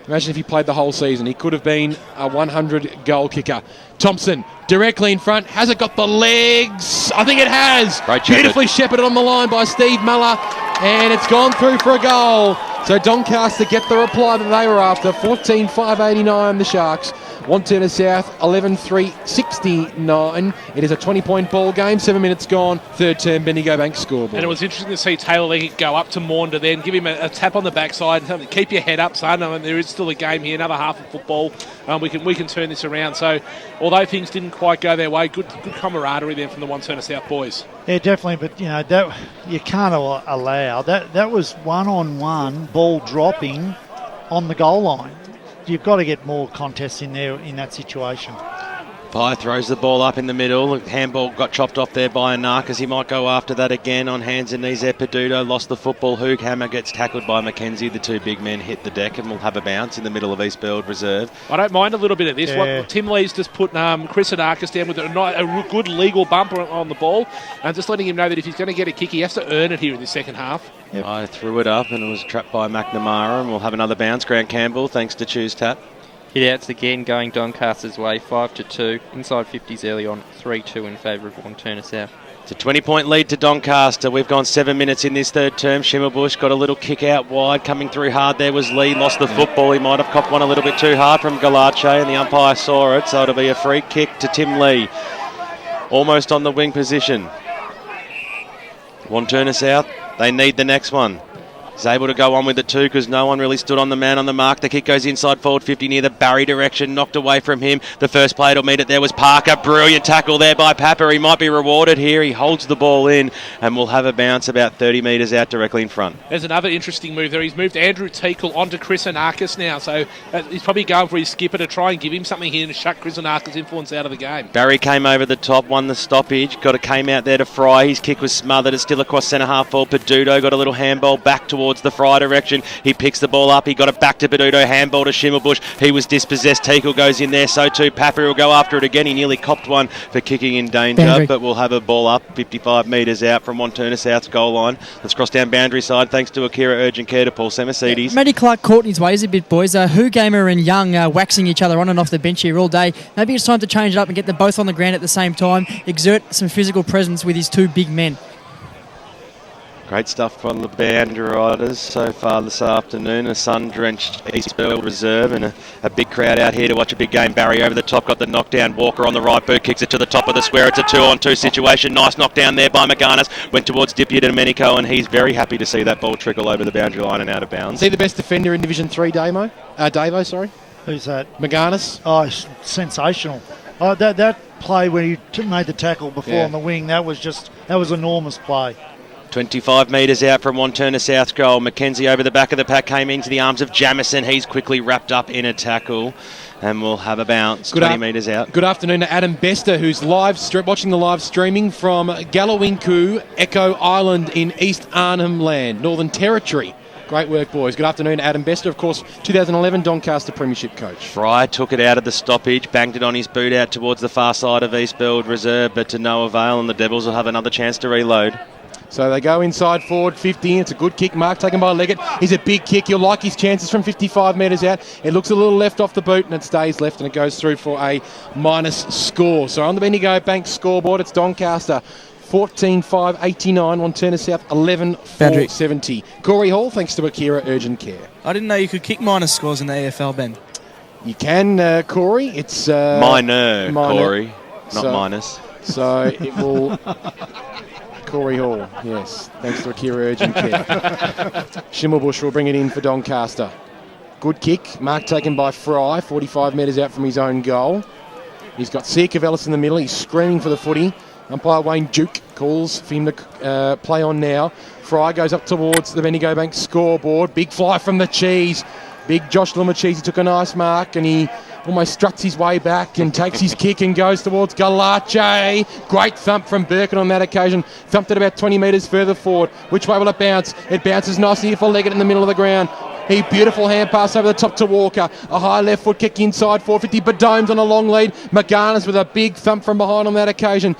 Imagine if he played the whole season. He could have been a 100-goal kicker. Thompson directly in front. Has it got the legs? I think it has. Beautifully shepherded on the line by Steve Muller. And it's gone through for a goal. So Doncaster get the reply that they were after. 14-5-89 the Sharks. Wantirna South 11-3-69. It is a 20-point ball game. 7 minutes gone. Third term Bendigo Bank scoreboard. And it was interesting to see Taylor Leggett go up to Maunder then, give him a tap on the backside and tell him, keep your head up, son. I mean, there is still a game here, another half of football. We can turn this around. So although things didn't quite go their way, good camaraderie there from the Wantirna South boys. Yeah, definitely. But that you can't allow that. That was one-on-one ball dropping on the goal line. You've got to get more contests in there in that situation. Pye throws the ball up in the middle. Handball got chopped off there by Anarkas. He might go after that again on hands and knees there. Peduto lost the football. Hooghammer gets tackled by Mackenzie. The 2 big men hit the deck and will have a bounce in the middle of East Burwood Reserve. I don't mind a little bit of this. Yeah. Tim Lee's just put Chris Anarkas down with a good legal bumper on the ball and just letting him know that if he's going to get a kick, he has to earn it here in the second half. Yep. I threw it up and it was trapped by McNamara, and we'll have another bounce. Grant Campbell, thanks to Choose Tap. Hit-outs again going Doncaster's way, 5-2. Inside 50s early on, 3-2 in favour of Wantirna South. It's a 20-point lead to Doncaster. We've gone 7 minutes in this third term. Schimmelbusch got a little kick out wide. Coming through hard there was Lee. Lost the football. He might have copped one a little bit too hard from Galache, and the umpire saw it. So it'll be a free kick to Tim Lee. Almost on the wing position. Wantirna South, they need the next one. He's able to go on with it too because no one really stood on the man on the mark. The kick goes inside forward 50 near the Barry direction. Knocked away from him. The first player to meet it there was Parker. Brilliant tackle there by Papa. He might be rewarded here. He holds the ball in and will have a bounce about 30 metres out directly in front. There's another interesting move there. He's moved Andrew Teakle onto Chris Anarkas now. So he's probably going for his skipper to try and give him something here and shut Chris Anarkas' influence out of the game. Barry came over the top, won the stoppage. Came out there to Fry. His kick was smothered. It's still across centre half forward. Peduto got a little handball back towards the Fry direction. He picks the ball up. He got it back to Peduto. Handball to Schimmelbusch. He was dispossessed. Teakle goes in there. So too Papa will go after it again. He nearly copped one for kicking in danger. Boundary. But we'll have a ball up 55 metres out from Wantirna South's goal line. Let's cross down boundary side thanks to Akira Urgent Care to Paul Semasides. Matty Clark caught in his ways a bit, boys. Hooghammer and Young waxing each other on and off the bench here all day. Maybe it's time to change it up and get them both on the ground at the same time. Exert some physical presence with his 2 big men. Great stuff from the boundary riders so far this afternoon. A sun-drenched East Burwood Reserve and a big crowd out here to watch a big game. Barry over the top, got the knockdown. Walker on the right boot, kicks it to the top of the square. It's a 2-on-2 situation. Nice knockdown there by McGarnis. Went towards Dippia to Domenico, and he's very happy to see that ball trickle over the boundary line and out of bounds. Is he the best defender in Division 3, Davo, sorry? Who's that? McGarnis. Oh, sensational. That play where he made the tackle before on the wing, that was enormous play. 25 metres out from Wantirna South's goal. Mackenzie over the back of the pack came into the arms of Jamison. He's quickly wrapped up in a tackle and will have a bounce 20 metres out. Good afternoon to Adam Bester, who's watching the live streaming from Gallowinku, Echo Island in East Arnhem Land, Northern Territory. Great work, boys. Good afternoon to Adam Bester, of course, 2011 Doncaster Premiership coach. Fry took it out of the stoppage, banged it on his boot out towards the far side of East Burwood Reserve, but to no avail, and the Devils will have another chance to reload. So they go inside forward 50. It's a good kick. Mark taken by Leggett. He's a big kick. You'll like his chances from 55 metres out. It looks a little left off the boot and it stays left and it goes through for a minus score. So on the Bendigo Bank scoreboard, it's Doncaster 14-5, 89. Wantirna South 11-4, 70. Corey Hall, thanks to Akira Urgent Care. I didn't know you could kick minus scores in the EFL, Ben. You can, Corey. It's minor, Corey, not minus. So it will... Corey Hall, yes. Thanks to Akira Urgent Care. Schimmelbusch will bring it in for Doncaster. Good kick. Mark taken by Fry, 45 metres out from his own goal. He's got Siakavelis in the middle. He's screaming for the footy. Umpire Wayne Duke calls for him to play on now. Fry goes up towards the Bendigo Bank scoreboard. Big fly from the Cheese. Big Josh Lumacheese. He took a nice mark and he almost struts his way back and takes his kick and goes towards Galache. Great thump from Birkin on that occasion. Thumped it about 20 metres further forward. Which way will it bounce? It bounces nicely here for Leggett in the middle of the ground. He beautiful hand pass over the top to Walker. A high left foot kick inside 450. Badome's on a long lead. McGarnis with a big thump from behind on that occasion.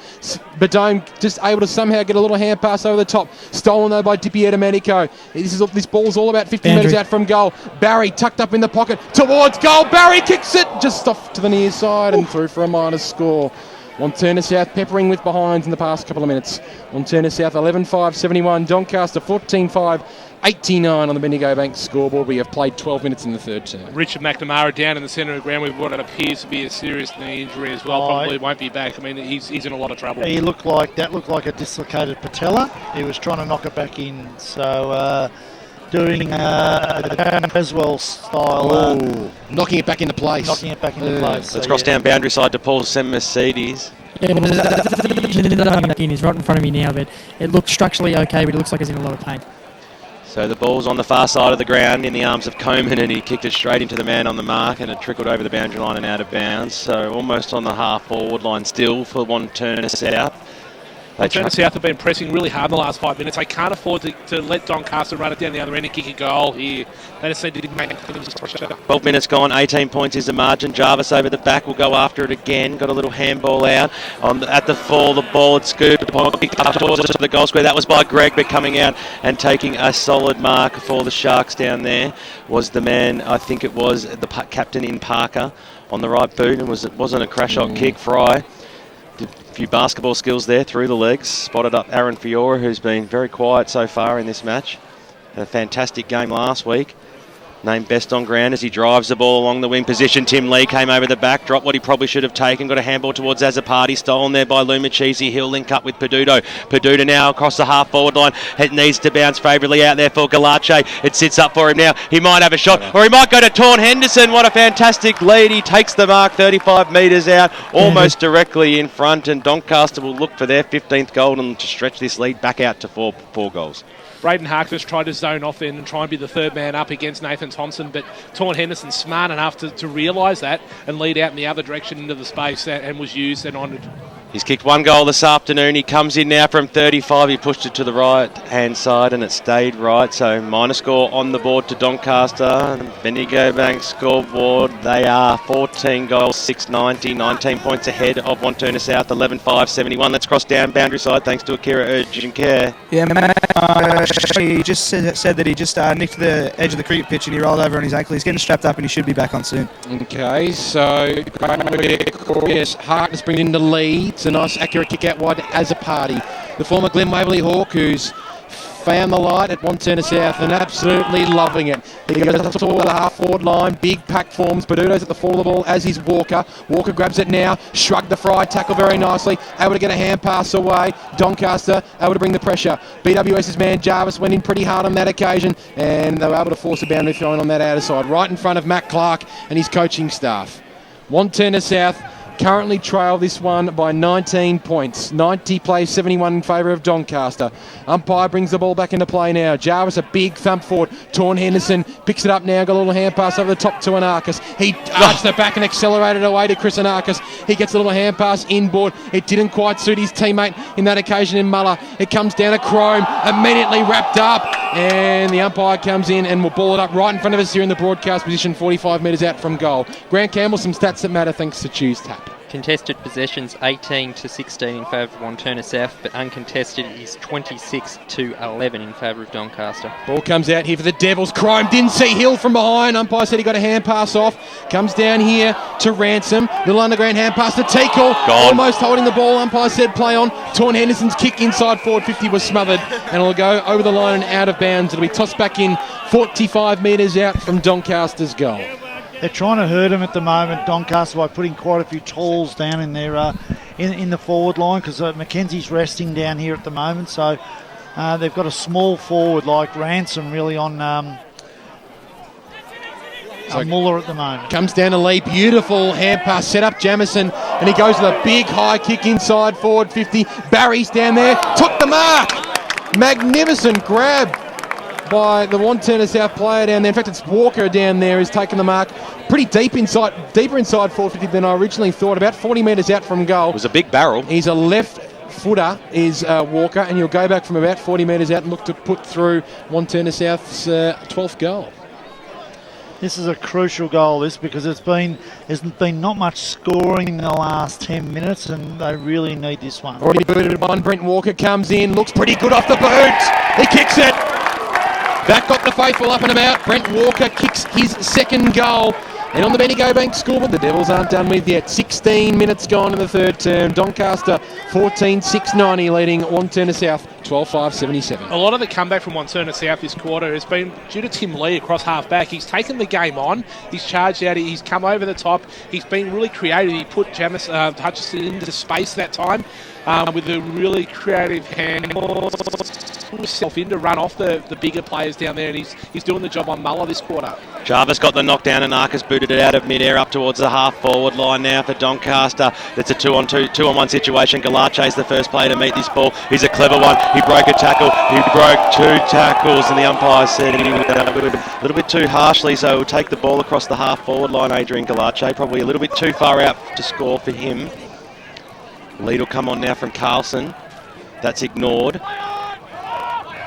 Badome just able to somehow get a little hand pass over the top. Stolen though by Dippy Edamanico. This ball's all about 50 metres out from goal. Barry tucked up in the pocket towards goal. Barry kicks it just off to the near side and through for a minus score. Wantirna South peppering with behinds in the past couple of minutes. Wantirna South 11-5, 71. Doncaster 14-5. 89 on the Bendigo Bank scoreboard. We have played 12 minutes in the third term. Richard McNamara down in the centre of the ground with what appears to be a serious knee injury as well. Probably won't be back. I mean, he's in a lot of trouble. He looked like a dislocated patella. He was trying to knock it back in. So doing Creswell style. Knocking it back into place. Let's cross down boundary side to Paul Mercedes. Yeah, he's right in front of me now, but it looks structurally okay, but it looks like he's in a lot of pain. So the ball's on the far side of the ground in the arms of Coleman and he kicked it straight into the man on the mark and it trickled over the boundary line and out of bounds. So almost on the half forward line still for Wantirna South. Wantirna South have been pressing really hard in the last 5 minutes. They can't afford to let Doncaster run it down the other end and kick a goal here. They just need to make 12 minutes gone, 18 points is the margin. Jarvis over the back will go after it again. Got a little handball out. At the fall, the ball had scooped towards the goal square. That was by Greg, but coming out and taking a solid mark for the Sharks down there was the man, I think it was the captain in Parker on the right boot, and it wasn't a crash-shot kick. Fry did a few basketball skills there through the legs. Spotted up Aaron Fiora, who's been very quiet so far in this match. Had a fantastic game last week. Named best on ground as he drives the ball along the wing position. Tim Lee came over the back, dropped what he probably should have taken, got a handball towards Azzopardi, stolen there by Lumacheese. He'll link up with Peduto. Peduto now across the half forward line. It needs to bounce favourably out there for Galache. It sits up for him now. He might have a shot, or he might go to Torn Henderson. What a fantastic lead. He takes the mark 35 metres out, almost directly in front, and Doncaster will look for their 15th goal and to stretch this lead back out to four goals. Braden Harkness tried to zone off then and try and be the third man up against Nathan Thompson, but Torn Henderson's smart enough to realise that and lead out in the other direction into the space and was used and honoured. He's kicked one goal this afternoon. He comes in now from 35. He pushed it to the right-hand side and it stayed right. So minor score on the board to Doncaster. Bendigo Bank scoreboard. They are 14 goals, 690, 19 points ahead of Wantirna South, 11-5, 71. Let's cross down boundary side thanks to Akira Urgent Care. Yeah, he just said that he just nicked the edge of the cricket pitch and he rolled over on his ankle. He's getting strapped up and he should be back on soon. Okay, so yes, Harkness brings in the lead. It's a nice accurate kick out wide as a party. The former Glen Waverley Hawk who's found the light at Wantirna South and absolutely loving it. He goes up toward the half forward line, big pack forms. Peduto's at the fall of the ball as is Walker. Walker grabs it now, shrugged the Fry, tackle very nicely, able to get a hand pass away. Doncaster able to bring the pressure. BWS's man Jarvis went in pretty hard on that occasion and they were able to force a boundary throwing on that outer side, right in front of Matt Clark and his coaching staff. Wantirna South currently trail this one by 19 points. 90 plays 71 in favour of Doncaster. Umpire brings the ball back into play now. Jarvis a big thump forward. Torn Henderson picks it up now. Got a little hand pass over the top to Anarchis. He arched it back and accelerated away to Chris Anarchis. He gets a little hand pass inboard. It didn't quite suit his teammate in that occasion in Muller. It comes down to Chrome. Immediately wrapped up. And the umpire comes in and will ball it up right in front of us here in the broadcast position, 45 metres out from goal. Grant Campbell, some stats that matter thanks to Choose Tap. Contested possessions 18-16 in favour of Wantirna South, but uncontested is 26-11 in favour of Doncaster. Ball comes out here for the Devils. Crime didn't see Hill from behind. Umpire said he got a hand pass off. Comes down here to Ransom. Little underground hand pass to Teakle. Almost holding the ball. Umpire said play on. Torn Henderson's kick inside forward 50 was smothered, and it'll go over the line and out of bounds. It'll be tossed back in 45 metres out from Doncaster's goal. They're trying to hurt him at the moment, Doncaster, by putting quite a few tools down in their in the forward line, because Mackenzie's resting down here at the moment. So they've got a small forward like Ransom really on Muller at the moment. Comes down to Lee. Beautiful hand pass set up Jamison, and he goes with a big high kick inside forward 50. Barry's down there. Took the mark. Magnificent grab by the Wantirna South player down there. In fact, it's Walker down there who's taken the mark pretty deeper inside 450 than I originally thought, about 40 metres out from goal. It was a big barrel. He's a left footer, is Walker, and he'll go back from about 40 metres out and look to put through Wantirna South's 12th goal. This is a crucial goal, because there's been not much scoring in the last 10 minutes, and they really need this one. Already booted one. Brent Walker comes in, looks pretty good off the boot. He kicks it. That got the faithful up and about. Brent Walker kicks his second goal. And on the Bendigo Bank scoreboard, the Devils aren't done with yet. 16 minutes gone in the third term. Doncaster 14-6-90 leading Wantirna South 12-5-77. A lot of the comeback from Wantirna South this quarter has been due to Tim Lee across half back. He's taken the game on. He's charged out. He's come over the top. He's been really creative. He put Hutchison into space that time with a really creative hand. Himself in to run off the bigger players down there, and he's doing the job on Muller this quarter. Jarvis got the knockdown, and Arcus booted it out of mid-air up towards the half-forward line now for Doncaster. It's a 2-on-1 situation. Galache's the first player to meet this ball. He's a clever one. He broke a tackle. He broke 2 tackles, and the umpire said he went a little bit too harshly, so he'll take the ball across the half-forward line. Adrian Galache, probably a little bit too far out to score for him. Lead will come on now from Carlson. That's ignored.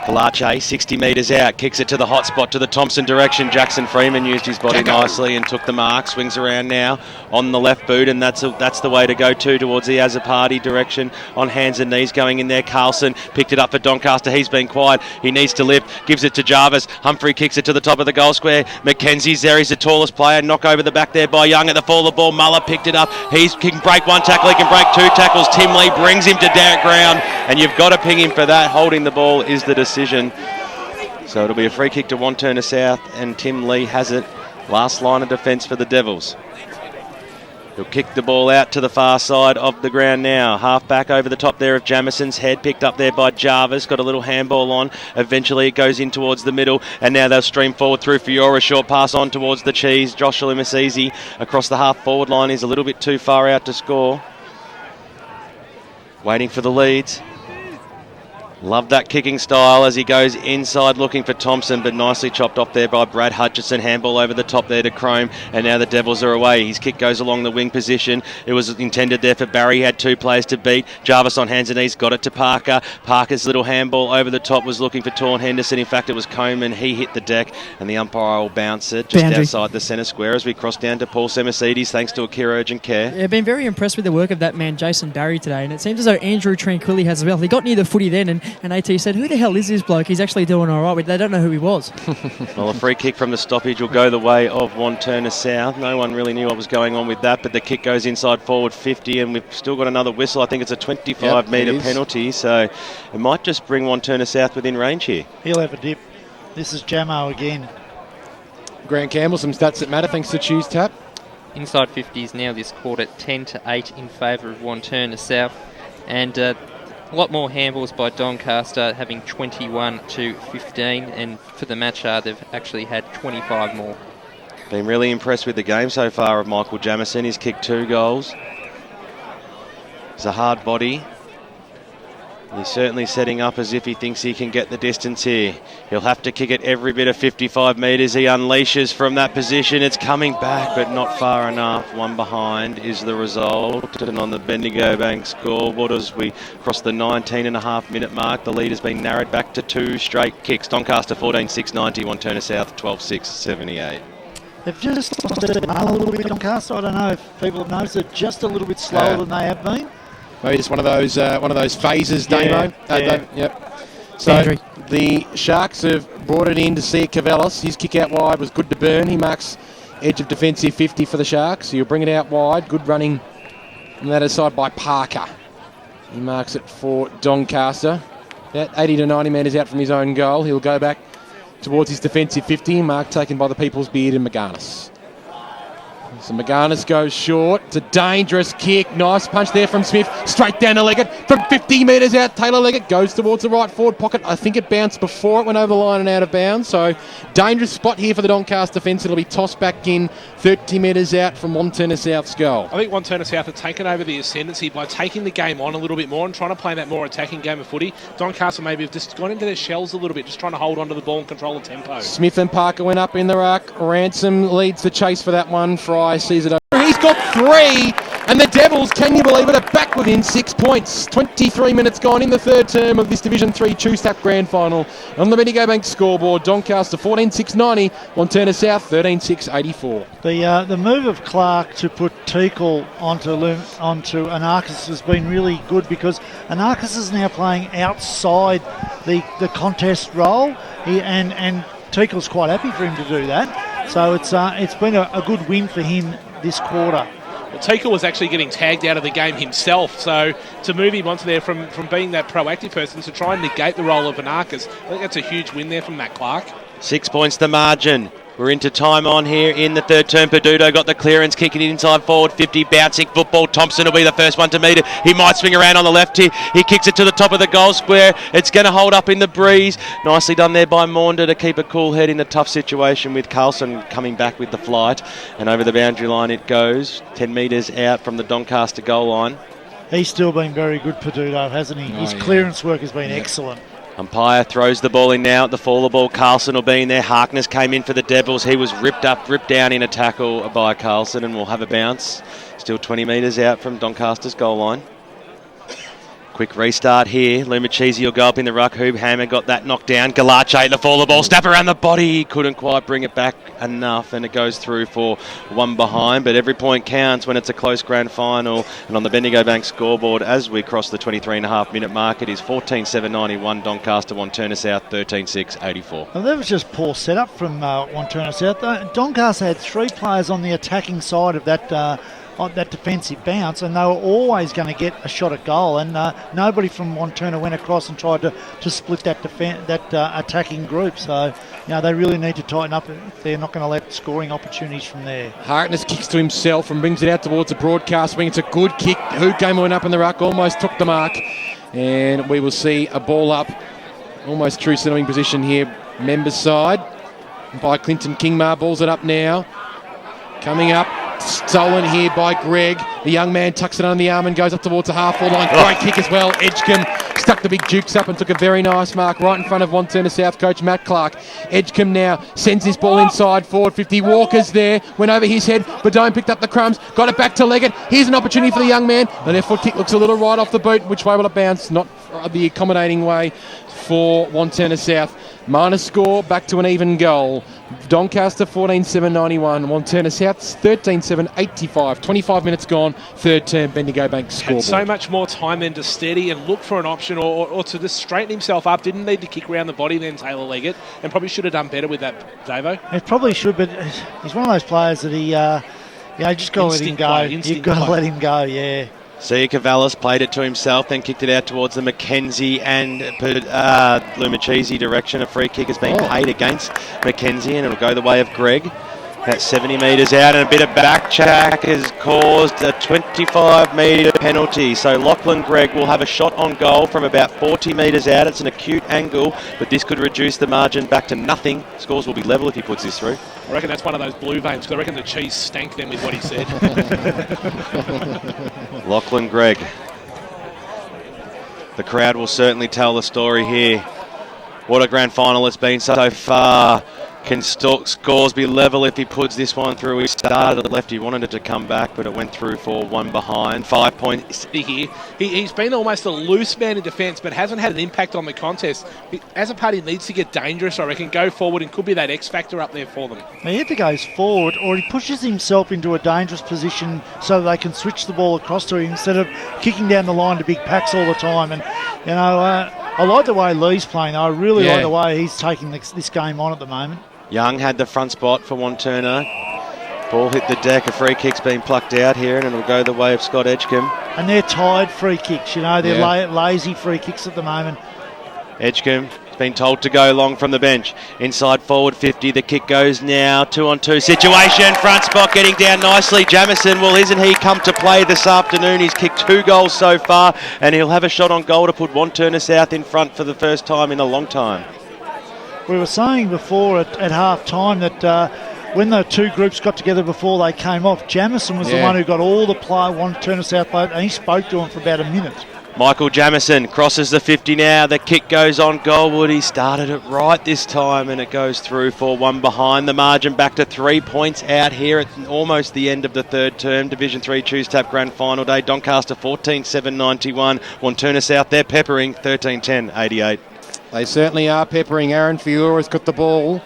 Galache, 60 metres out, kicks it to the hot spot to the Thompson direction. Jackson Freeman used his body nicely and took the mark. Swings around now on the left boot, and that's the way to go towards the Azapati direction. On hands and knees going in there. Carlson picked it up for Doncaster. He's been quiet. He needs to lift. Gives it to Jarvis. Humphrey kicks it to the top of the goal square. Mackenzie's there. He's the tallest player. Knock over the back there by Young at the fall of the ball. Muller picked it up. He can break 1 tackle. He can break 2 tackles. Tim Lee brings him to ground, and you've got to ping him for that. Holding the ball is the decision. So it'll be a free kick to Wantirna South, and Tim Lee has it. Last line of defence for the Devils. He'll kick the ball out to the far side of the ground now. Half back over the top there of Jamison's head, picked up there by Jarvis. Got a little handball on. Eventually it goes in towards the middle, and now they'll stream forward through Fiora. Short pass on towards the cheese. Joshua Masisi across the half forward line. He's a little bit too far out to score. Waiting for the leads. Love that kicking style as he goes inside looking for Thompson, but nicely chopped off there by Brad Hutchison. Handball over the top there to Crome, and now the Devils are away. His kick goes along the wing position. It was intended there for Barry. He had 2 players to beat. Jarvis on hands and knees, got it to Parker. Parker's little handball over the top was looking for Torn Henderson. In fact, it was Coleman. He hit the deck, and the umpire will bounce it just outside the centre square as we cross down to Paul Semasides, thanks to Akira Urgent Care. Yeah, I've been very impressed with the work of that man, Jason Barry, today, and it seems as though Andrew Tranquilli has as well. He got near the footy then, and AT said, who the hell is this bloke? He's actually doing all right, but they don't know who he was. Well, a free kick from the stoppage will go the way of Wantirna South. No one really knew what was going on with that, but the kick goes inside forward 50, and we've still got another whistle. I think it's a 25-metre penalty, so it might just bring Wantirna South within range here. He'll have a dip. This is Jamo again. Grant Campbell, some stats that matter thanks to Choose Tap. Inside 50s now this quarter, 10-8 in favour of Wantirna South, and a lot more handballs by Doncaster, having 21-15, and for the match they've actually had 25 more. Been really impressed with the game so far of Michael Jamison. He's kicked 2 goals. He's a hard body. He's certainly setting up as if he thinks he can get the distance here. He'll have to kick it every bit of 55 metres. He unleashes from that position. It's coming back, but not far enough. 1 behind is the result. And on the Bendigo Bank scoreboard, as we cross the 19.5-minute mark, the lead has been narrowed back to 2 straight kicks. Doncaster 14-6-90, Wantirna South 12-6-78. They've just a little bit Doncaster. I don't know if people have noticed it, just a little bit slower than they have been. Maybe just one of those phases, Damo. Yep. So Andrew. the Sharks have brought it in to see Cavallis. His kick out wide was good to burn. He marks edge of defensive 50 for the Sharks. So you'll bring it out wide. Good running on that side by Parker. He marks it for Doncaster. About 80 to 90 metres out from his own goal. He'll go back towards his defensive 50. Mark taken by the People's Beard and McGarnis. So McGarnis goes short. It's a dangerous kick. Nice punch there from Smith. Straight down to Leggett. From 50 metres out, Taylor Leggett goes towards the right forward pocket. I think it bounced before it went over the line and out of bounds. So dangerous spot here for the Doncaster defence. It'll be tossed back in 30 metres out from Wantirna South's goal. I think Wantirna South have taken over the ascendancy by taking the game on a little bit more and trying to play that more attacking game of footy. Doncaster maybe have just gone into their shells a little bit, just trying to hold onto the ball and control the tempo. Smith and Parker went up in the ruck. Ransom leads the chase for that one. Fry sees it over. He's got 3, and the Devils, can you believe it, are back within 6 points. 23 minutes gone in the third term of this Division 3 two-step grand final. On the Medico scoreboard, Doncaster 14-6-90, Wantirna South 13-6-84. The move of Clark to put Teakle onto Anarchis has been really good, because Anarchis is now playing outside the contest role, and Teakle's quite happy for him to do that. So it's been a good win for him this quarter. Well, Teakle was actually getting tagged out of the game himself, so to move him onto there from being that proactive person to try and negate the role of Anarchis, I think that's a huge win there from Matt Clark. 6 points the margin. We're into time on here in the third term. Peduto got the clearance, kicking it inside forward 50, bouncing football. Thompson will be the first one to meet it. He might swing around on the left here. He kicks it to the top of the goal square. It's going to hold up in the breeze. Nicely done there by Maunder to keep a cool head in the tough situation, with Carlson coming back with the flight. And over the boundary line it goes, 10 metres out from the Doncaster goal line. He's still been very good, Peduto, hasn't he? His clearance work has been excellent. Umpire throws the ball in now at the fall of the ball. Carlson will be in there. Harkness came in for the Devils. He was ripped down in a tackle by Carlson, and will have a bounce. Still 20 metres out from Doncaster's goal line. Quick restart here. Lumachese will go up in the ruck. Hoob Hammer got that knocked down. Galache at the fall of the ball. Snap around the body. He couldn't quite bring it back enough, and it goes through for one behind. But every point counts when it's a close grand final. And on the Bendigo Bank scoreboard, as we cross the 23.5 minute mark, it is 14-7-91 Doncaster, Wantirna South 13-6-84. Well, that was just poor setup from Wantirna South. Doncaster had 3 players on the attacking side of that defensive bounce, and they were always going to get a shot at goal, and nobody from Wantirna went across and tried to split that attacking group. So they really need to tighten up if they're not going to let scoring opportunities from there. Harkness kicks to himself and brings it out towards the broadcast wing. It's a good kick. Hoogame went up in the ruck, almost took the mark, and we will see a ball up, almost true centering position here, members side by Clinton Kingmar. Balls it up now, coming up. Stolen here by Greg. The young man tucks it under the arm and goes up towards the half-forward line. Great kick as well. Edgecombe stuck the big jukes up and took a very nice mark right in front of Wantirna South coach Matt Clark. Edgecombe now sends this ball inside forward 50. Walker's there, went over his head. Badone picked up the crumbs, got it back to Leggett. Here's an opportunity for the young man. The left foot kick looks a little right off the boot. Which way will it bounce? Not the accommodating way for Wantirna South. Minus score, back to an even goal. Doncaster 14-7-91, Wantirna South 13-7-85. 25 minutes gone, third term Bendigo Bank scoreboard. Had so much more time then to steady and look for an option or to just straighten himself up. Didn't need to kick around the body then, Taylor Leggett, and probably should have done better with that, Davo. It probably should, but he's one of those players that he, just got to let him go. You've got to let him go, yeah. See, Cavallis played it to himself, then kicked it out towards the Mackenzie and Lumachese direction. A free kick has been paid against Mackenzie, and it'll go the way of Greg. That's 70 metres out, and a bit of back check has caused a 25-metre penalty. So Lachlan Gregg will have a shot on goal from about 40 metres out. It's an acute angle, but this could reduce the margin back to nothing. Scores will be level if he puts this through. I reckon that's one of those blue veins, because I reckon the cheese stank them with what he said. Lachlan Gregg. The crowd will certainly tell the story here. What a grand final it's been so far. Can scores be level if he puts this one through? He started left, he wanted it to come back, but it went through for one behind. 5 points here. He's been almost a loose man in defence, but hasn't had an impact on the contest. As a party, needs to get dangerous, I reckon, go forward, and could be that X factor up there for them. He either goes forward or he pushes himself into a dangerous position so they can switch the ball across to him instead of kicking down the line to big packs all the time. And, you know, I like the way Lee's playing. I really like the way he's taking this game on at the moment. Young had the front spot for Wantirna. Ball hit the deck. A free kick's been plucked out here, and it'll go the way of Scott Edgecombe. And they're tired free kicks, you know. They're lazy free kicks at the moment. Edgecombe has been told to go long from the bench. Inside forward 50. The kick goes now. 2-on-2 situation. Front spot getting down nicely. Jamison, well, isn't he come to play this afternoon? He's kicked 2 goals so far, and he'll have a shot on goal to put Wantirna South in front for the first time in a long time. We were saying before at half time that when the two groups got together before they came off, Jamison was the one who got all the play, Wantirna South played, and he spoke to him for about a minute. Michael Jamison crosses the 50 now. The kick goes on goalward. He started it right this time, and it goes through for one behind. The margin back to 3 points out here at almost the end of the third term. Division 3 Choose Tap Grand Final Day. Doncaster 14-7-91. Wantirna South, they're peppering 13-10-88. They certainly are peppering. Aaron Fiora's got the ball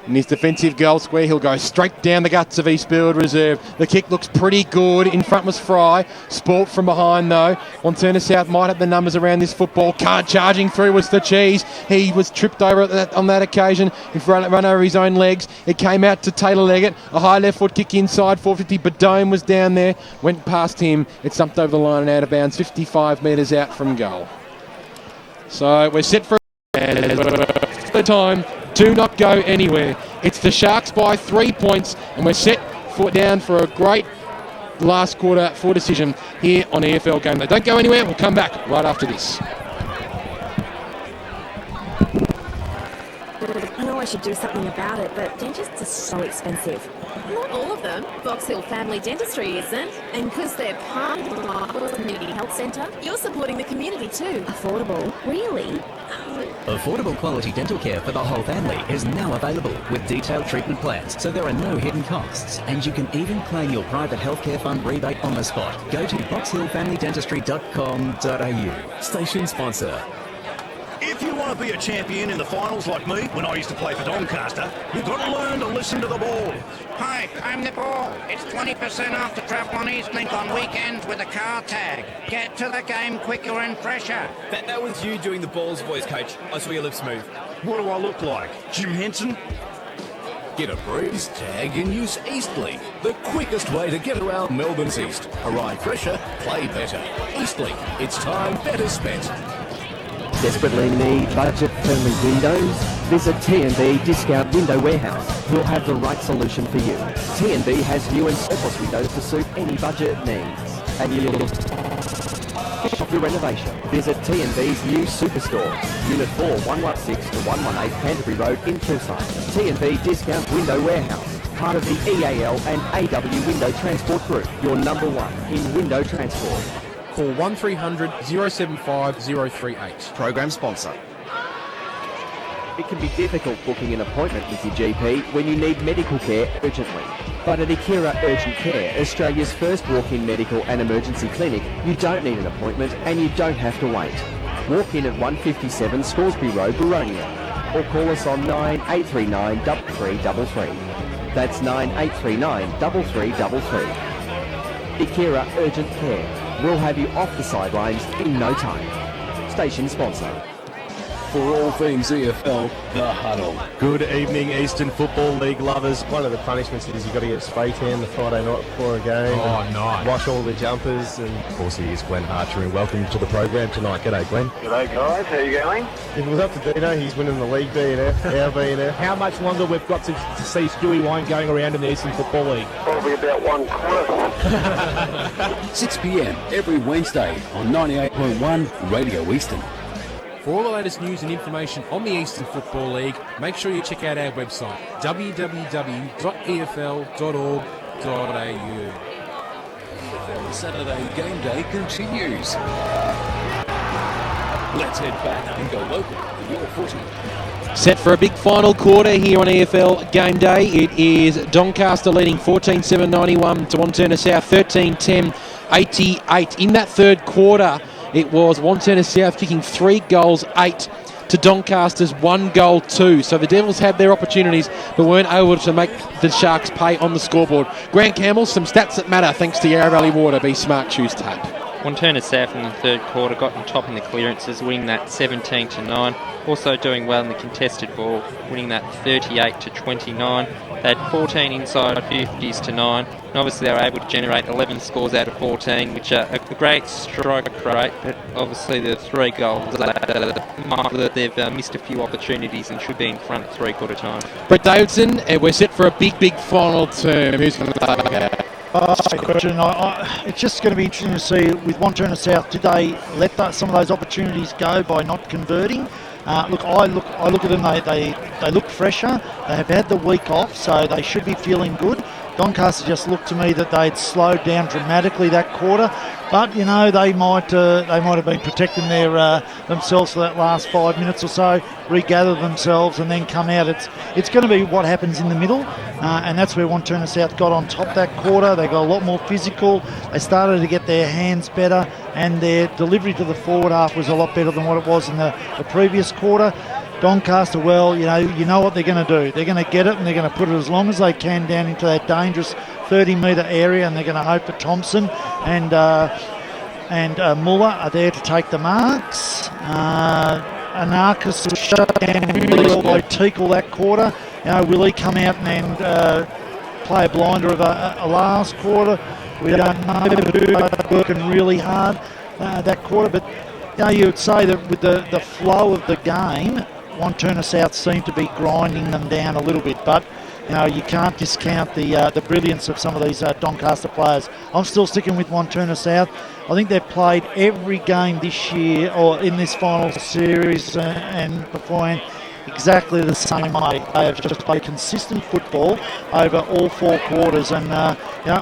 in his defensive goal square. He'll go straight down the guts of East Burwood Reserve. The kick looks pretty good. In front was Fry. Sport from behind though. Wantirna South might have the numbers around this football. Card charging through was the Cheese. He was tripped over on that occasion. He run over his own legs. It came out to Taylor Leggett. A high left foot kick inside 450. Badome was down there. Went past him. It stumped over the line and out of bounds. 55 metres out from goal. So we're set for the time. Do not go anywhere. It's the Sharks by 3 points, and we're set down for a great last quarter for decision here on EFL Gameday. Don't go anywhere. We'll come back right after this. I know I should do something about it, but dentists are so expensive. Not all of them. Box Hill Family Dentistry isn't. And because they're part of the Community Health Centre, you're supporting the community too. Affordable? Really? Affordable quality dental care for the whole family is now available with detailed treatment plans, so there are no hidden costs, and you can even claim your private healthcare fund rebate on the spot. Go to boxhillfamilydentistry.com.au. Station sponsor. If you want to be a champion in the finals like me, when I used to play for Doncaster, you've got to learn to listen to the ball. Hi, I'm the ball. It's 20% off the travel on Eastlink on weekends with a car tag. Get to the game quicker and fresher. That was you doing the balls voice, coach. I saw your lips move. What do I look like? Jim Henson? Get a breeze tag and use Eastlink, the quickest way to get around Melbourne's East. Arrive fresher, play better. Eastlink, it's time better spent. Desperately need budget-friendly windows? Visit T&B Discount Window Warehouse. We'll have the right solution for you. T&B has new and surplus windows to suit any budget needs. And you'll shop your renovation. Visit T&B's new Superstore, Unit 4, 116 to 118 Canterbury Road in Kilsyth. T&B Discount Window Warehouse, part of the EAL and AW Window Transport Group, your number one in window transport. Call 1300 075 038. Program sponsor. It can be difficult booking an appointment with your GP when you need medical care urgently. But at Akira Urgent Care, Australia's first walk-in medical and emergency clinic, you don't need an appointment and you don't have to wait. Walk in at 157 Scoresby Road, Baronia, or call us on 9839 3333. That's 9839 3333. Akira Urgent Care. We'll have you off the sidelines in no time. Station sponsor. For all things EFL, The Huddle. Good evening, Eastern Football League lovers. One of the punishments is you've got to get spray tan the Friday night before a game. Oh, nice. Wash all the jumpers. And of course, he is Glenn Archer, and welcome to the program tonight. G'day, Glenn. G'day, guys. How you going? If it was up to Dino, he's winning the league BNF, our BNF. How much longer we've got to see Stewie Wine going around in the Eastern Football League? Probably about 1 quarter. 6 p.m. every Wednesday on 98.1 Radio Eastern. For all the latest news and information on the Eastern Football League, make sure you check out our website, www.efl.org.au. Saturday Game Day continues. Let's head back and go local with your footy. Set for a big final quarter here on EFL Game Day. It is Doncaster leading 14-7-91 to Wantirna South 13-10-88. In that third quarter, it was Wantirna South kicking 3 goals, 8 to Doncaster's 1 goal, 2. So the Devils had their opportunities but weren't able to make the Sharks pay on the scoreboard. Grant Campbell, some stats that matter thanks to Yarra Valley Water. Be smart, choose tape. Wantirna South in the third quarter got on top in the clearances, winning that 17-9. Also doing well in the contested ball, winning that 38-29. They had 14 inside 50s to 9. And obviously they were able to generate 11 scores out of 14, which are a great strike rate. But obviously the 3 goals that they've missed a few opportunities and should be in front at three-quarter time. Brett Davidson, we're set for a big final term. Who's going to take question. It's just going to be interesting to see with Wantirna South, did they let some of those opportunities go by not converting? I look at them, they look fresher. They have had the week off, so they should be feeling good. Doncaster just looked to me that they'd slowed down dramatically that quarter, but you know they might have been protecting themselves for that last 5 minutes or so, regather themselves and then come out. It's going to be what happens in the middle, and that's where Wantirna South got on top that quarter. They got a lot more physical. They started to get their hands better, and their delivery to the forward half was a lot better than what it was in the previous quarter. Doncaster, well, you know what they're going to do. They're going to get it and they're going to put it as long as they can down into that dangerous 30-metre area, and they're going to hope that Thompson and Muller are there to take the marks. Anarchis was shut down really well by Teakle that quarter. Will he come out and play a blinder of a last quarter? We don't know. They're working really hard that quarter, but you would say that with the flow of the game, Wantirna South seemed to be grinding them down a little bit, but you can't discount the brilliance of some of these Doncaster players. I'm still sticking with Wantirna South. I think they've played every game this year or in this final series and beforehand exactly the same way. They have just played consistent football over all 4 quarters, and I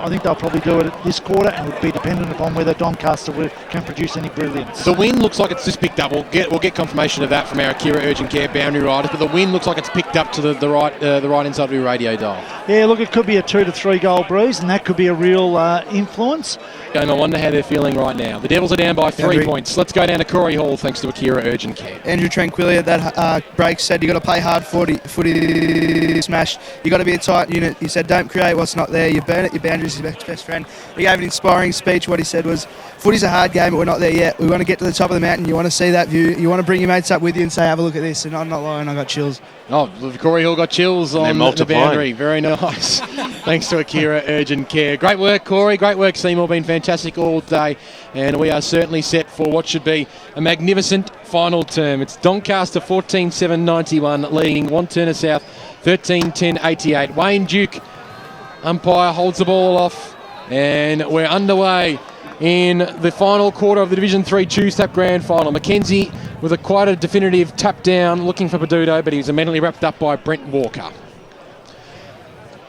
think they'll probably do it this quarter, and would be dependent upon whether Doncaster can produce any brilliance. The wind looks like it's just picked up. We'll get confirmation of that from our Akira Urgent Care boundary riders, but the wind looks like it's picked up to the right inside of your radio dial. Yeah, look, it could be a 2 to 3 goal breeze, and that could be a real influence. And I wonder how they're feeling right now. The Devils are down by 3 points. Let's go down to Corey Hall thanks to Akira Urgent Care. Andrew Tranquilli at that break said you got to play hard footy smash. You got to be a tight unit. He said don't create what's not there. You burn it. Your boundaries is your best friend. He gave an inspiring speech. What he said was, footy's a hard game, but we're not there yet. We want to get to the top of the mountain. You want to see that view. You want to bring your mates up with you and say, have a look at this. And I'm not lying, I got chills. Oh, Corey Hill got chills on the boundary. Very nice. Thanks to Akira Urgent Care. Great work, Corey. Great work, Seymour. Been fantastic all day. And we are certainly set for what should be a magnificent final term. It's Doncaster 14-7-91 leading Wantirna South 13-10-88. Wayne Duke, umpire, holds the ball off. And we're underway in the final quarter of the Division 3 Choose-Tap Grand Final. Mackenzie with quite a definitive tap down, looking for Peduto, but he was immediately wrapped up by Brent Walker.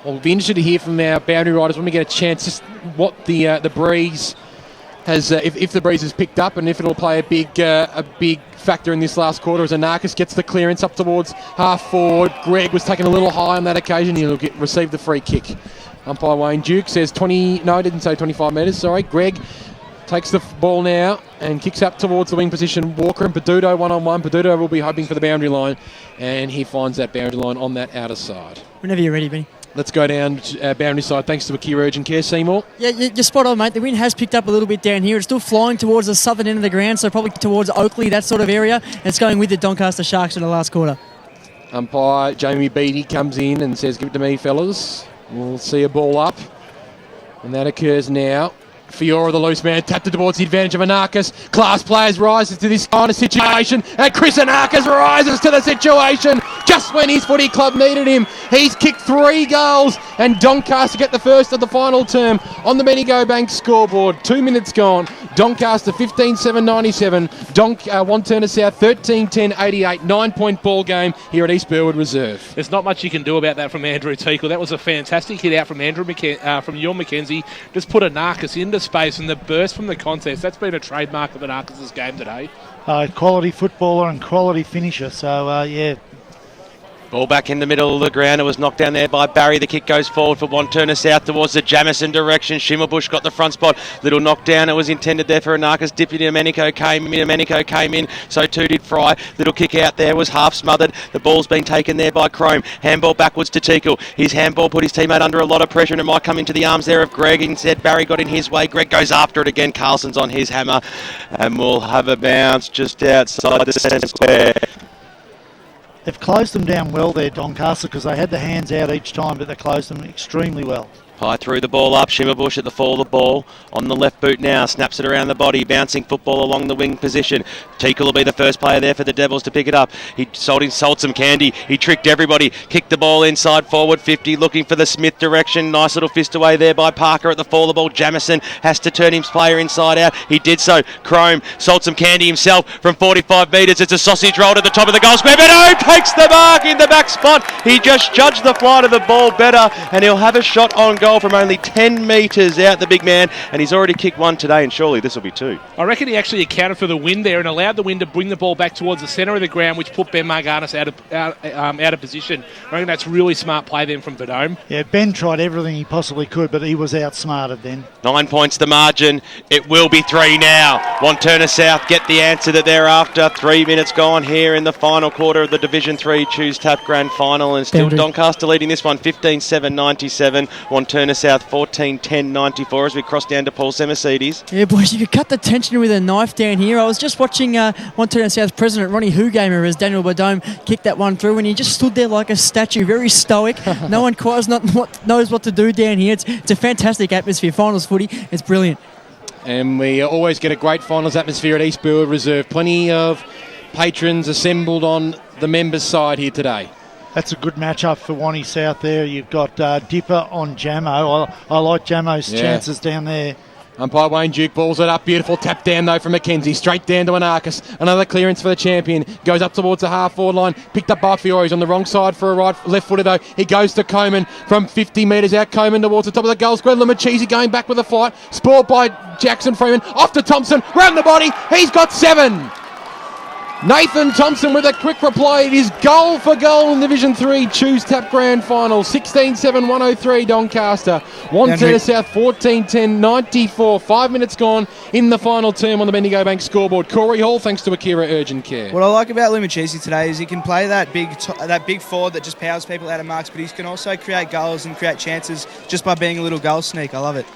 Well, we'll be interested to hear from our boundary riders when we get a chance just what the breeze has, if the breeze has picked up, and if it'll play a big factor in this last quarter as Anarchis gets the clearance up towards half forward. Greg was taken a little high on that occasion. He'll receive the free kick. Umpire Wayne Duke says 20, no, I didn't say 25 metres, sorry. Greg takes the ball now and kicks up towards the wing position. Walker and Peduto one-on-one. Peduto will be hoping for the boundary line, and he finds that boundary line on that outer side. Whenever you're ready, Benny. Let's go down to boundary side thanks to Akira Urgent Care. Seymour? Yeah, you're spot on, mate. The wind has picked up a little bit down here. It's still flying towards the southern end of the ground, so probably towards Oakley, that sort of area. And it's going with the Doncaster Sharks in the last quarter. Umpire Jamie Beattie comes in and says, give it to me, fellas. We'll see a ball up. And that occurs now. Fiora, the loose man, tapped it towards the advantage of Anarchis. Class players rises to this kind of situation, and Chris Anarchis rises to the situation just when his footy club needed him. He's kicked 3 goals, and Doncaster get the first of the final term on the Bendigo Bank scoreboard. 2 minutes gone. Doncaster 15-7-97. Wantirna South 13-10-88. 9-point ball game here at East Burwood Reserve. There's not much you can do about that from Andrew Teakle. That was a fantastic hit out from from Ewan Mackenzie. Just put Anarchis into space, and the burst from the contest, that's been a trademark of Anarchis' game today. quality footballer and quality finisher. So, yeah. Ball back in the middle of the ground. It was knocked down there by Barry. The kick goes forward for Wantirna South towards the Jamison direction. Schimmelbusch got the front spot. Little knockdown. It was intended there for Anarchus. Deputy Domenico came in. So too did Fry. Little kick out there was half smothered. The ball's been taken there by Chrome. Handball backwards to Tickle. His handball put his teammate under a lot of pressure, and it might come into the arms there of Greg. Instead, Barry got in his way. Greg goes after it again. Carlson's on his hammer, and we'll have a bounce just outside the centre square. They've closed them down well there, Doncaster, because they had the hands out each time, but they closed them extremely well. High threw the ball up. Schimmelbusch at the fall of the ball. On the left boot now. Snaps it around the body. Bouncing football along the wing position. Tickle will be the first player there for the Devils to pick it up. He sold some candy. He tricked everybody. Kicked the ball inside forward 50. Looking for the Smith direction. Nice little fist away there by Parker at the fall of the ball. Jamison has to turn his player inside out. He did so. Chrome sold some candy himself from 45 metres. It's a sausage roll to the top of the goal square. Beto takes the mark in the back spot. He just judged the flight of the ball better, and he'll have a shot on goal from only 10 metres out, the big man, and he's already kicked one today, and surely this will be two. I reckon he actually accounted for the wind there and allowed the wind to bring the ball back towards the centre of the ground, which put Ben Marganis out of position. I reckon that's really smart play then from Verdome. Yeah, Ben tried everything he possibly could, but he was outsmarted then. 9 points the margin. It will be 3 now. Wantirna South get the answer that they're after. 3 minutes gone here in the final quarter of the Division 3 Choose Tap Grand Final, and still Doncaster leading this one 15-7-97. Wantirna South 14-10-94 as we cross down to Paul Mercedes. Yeah, boys, you could cut the tension with a knife down here. I was just watching Wantirna South President Ronnie Hugamer as Daniel Badome kicked that one through, and he just stood there like a statue, very stoic. No one quite knows what to do down here. It's a fantastic atmosphere. Finals footy, it's brilliant. And we always get a great finals atmosphere at East Burwood Reserve. Plenty of patrons assembled on the members' side here today. That's a good matchup for Wanty South there. You've got Dipper on Jamo. I like Jamo's chances down there. Umpire Wayne Duke balls it up. Beautiful tap down though from McKenzie. Straight down to Anarchus. Another clearance for the champion. Goes up towards the half-forward line. Picked up by Fiore. He's on the wrong side for a left-footer though. He goes to Coman from 50 metres out. Coman towards the top of the goal square. Lamachisi going back with a fight. Sport by Jackson Freeman. Off to Thompson. Round the body. He's got 7. Nathan Thompson with a quick reply. It is goal for goal in Division 3 Choose Tap Grand Final. 16-7-103 Doncaster. Wantirna South 14-10-94. 5 minutes gone in the final term on the Bendigo Bank scoreboard. Corey Hall, thanks to Akira Urgent Care. What I like about Limachisi today is he can play that big forward that just powers people out of marks, but he can also create goals and create chances just by being a little goal sneak. I love it.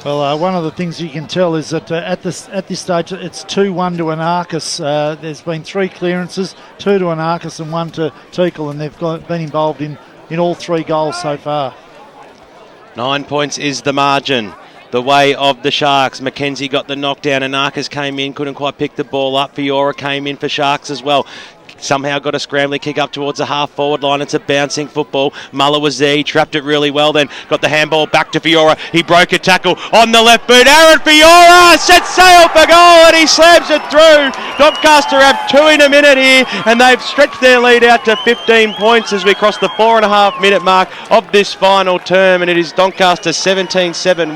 Well, one of the things you can tell is that at this stage it's 2-1 to Anarchus. There's been 3 clearances, 2 to Anarchus and 1 to Tickle, and they've been involved in all 3 goals so far. 9 points is the margin. The way of the Sharks. Mackenzie got the knockdown. Anarchus came in, couldn't quite pick the ball up. Fiora came in for Sharks as well. Somehow got a scrambling kick up towards the half-forward line. It's a bouncing football. Muller was there. He trapped it really well then. Got the handball back to Fiora. He broke a tackle on the left boot. Aaron Fiora sets sail for goal and he slams it through. Doncaster have 2 in a minute here and they've stretched their lead out to 15 points as we cross the 4.5 minute mark of this final term, and it is Doncaster 17-7-109.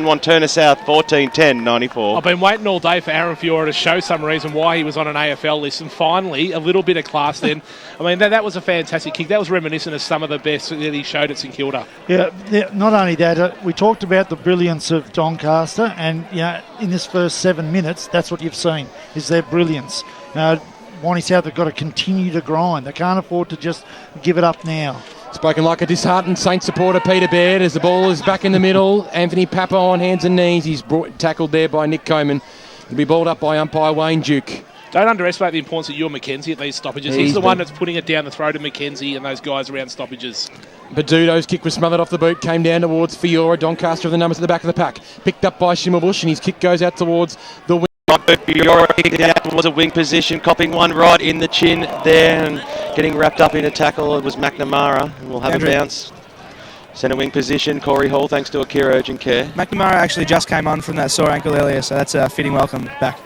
Wantirna South 14-10-94. I've been waiting all day for Aaron Fiora to show some reason why he was on an AFL list, and finally a little bit of class then. I mean, that was a fantastic kick. That was reminiscent of some of the best that he showed at St Kilda. Yeah, not only that, we talked about the brilliance of Doncaster, and in this first 7 minutes, that's what you've seen, is their brilliance. Wanty South have got to continue to grind. They can't afford to just give it up now. Spoken like a disheartened Saints supporter, Peter Baird, as the ball is back in the middle. Anthony Papa on hands and knees. He's tackled there by Nick Coman. He'll be balled up by umpire Wayne Duke. Don't underestimate the importance of Ewan McKenzie at these stoppages. He's the one that's putting it down the throat of McKenzie and those guys around stoppages. Badudo's kick was smothered off the boot, came down towards Fiora. Doncaster of the numbers at the back of the pack. Picked up by Schimmelbusch, and his kick goes out towards the wing. Fiora kicked it out, was a wing position, copping one right in the chin there and getting wrapped up in a tackle. It was McNamara. We'll have a bounce. Centre wing position, Corey Hall, thanks to Akira Urgent Care. McNamara actually just came on from that sore ankle earlier, so that's a fitting welcome back.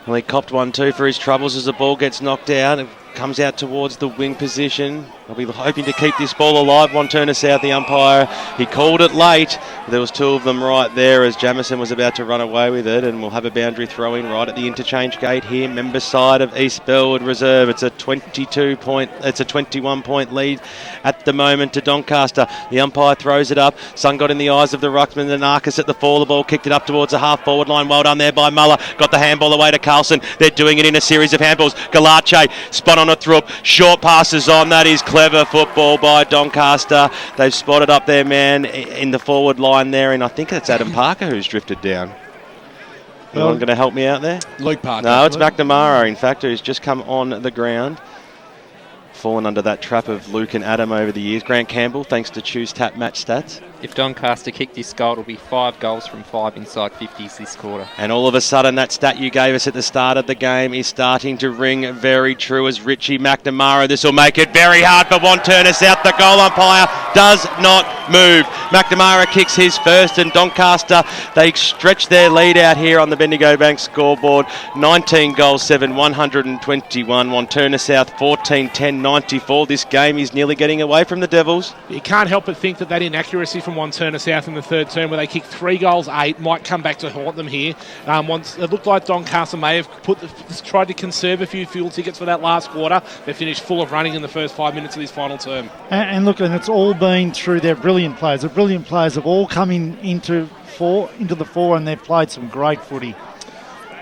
Well, he copped one too for his troubles as the ball gets knocked out. It comes out towards the wing position. They'll be hoping to keep this ball alive. Wantirna South, the umpire, he called it late. There was two of them right there as Jamison was about to run away with it, and we'll have a boundary throw-in right at the interchange gate here, member side of East Burwood Reserve. It's a 21-point lead at the moment to Doncaster. The umpire throws it up. Sun got in the eyes of the ruckman, the Narcus at the fall. The ball kicked it up towards the half-forward line. Well done there by Muller. Got the handball away to Carlson. They're doing it in a series of handballs. Galache spun on a throop. Short passes on. That is clever football by Doncaster. They've spotted up their man in the forward line there, and I think that's Adam Parker who's drifted down. Anyone going to help me out there? Luke Parker. No, it's McNamara, in fact, who's just come on the ground. Fallen under that trap of Luke and Adam over the years. Grant Campbell, thanks to Choose Tap Match Stats. If Doncaster kick this goal, it'll be 5 goals from 5 inside 50s this quarter. And all of a sudden, that stat you gave us at the start of the game is starting to ring very true as Richie McNamara. This will make it very hard for Wantirna South. The goal umpire does not move. McNamara kicks his first, and Doncaster, they stretch their lead out here on the Bendigo Bank scoreboard. 19 goals, 7, 121. Wantirna South, 14, 10, 94. This game is nearly getting away from the Devils. You can't help but think that inaccuracy from Wantirna South in the third term, where they kicked 3 goals, 8, might come back to haunt them here. It looked like Doncaster may have tried to conserve a few fuel tickets for that last quarter. They finished full of running in the first 5 minutes of this final term. And look, and it's all been through their brilliant players. The brilliant players have all come into the fore, and they've played some great footy.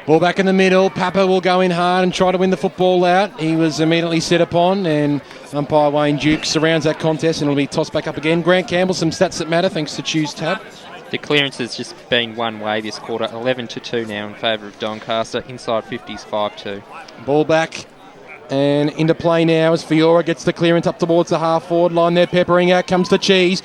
Ball back in the middle. Papa will go in hard and try to win the football out. He was immediately set upon, and umpire Wayne Duke surrounds that contest, and it'll be tossed back up again. Grant Campbell, some stats that matter thanks to Choose Tab. The clearance has just been one way this quarter, 11-2 now in favour of Doncaster. Inside 50s, 5-2. Ball back and into play now as Fiora gets the clearance up towards the half-forward line there. Peppering out comes the Cheese.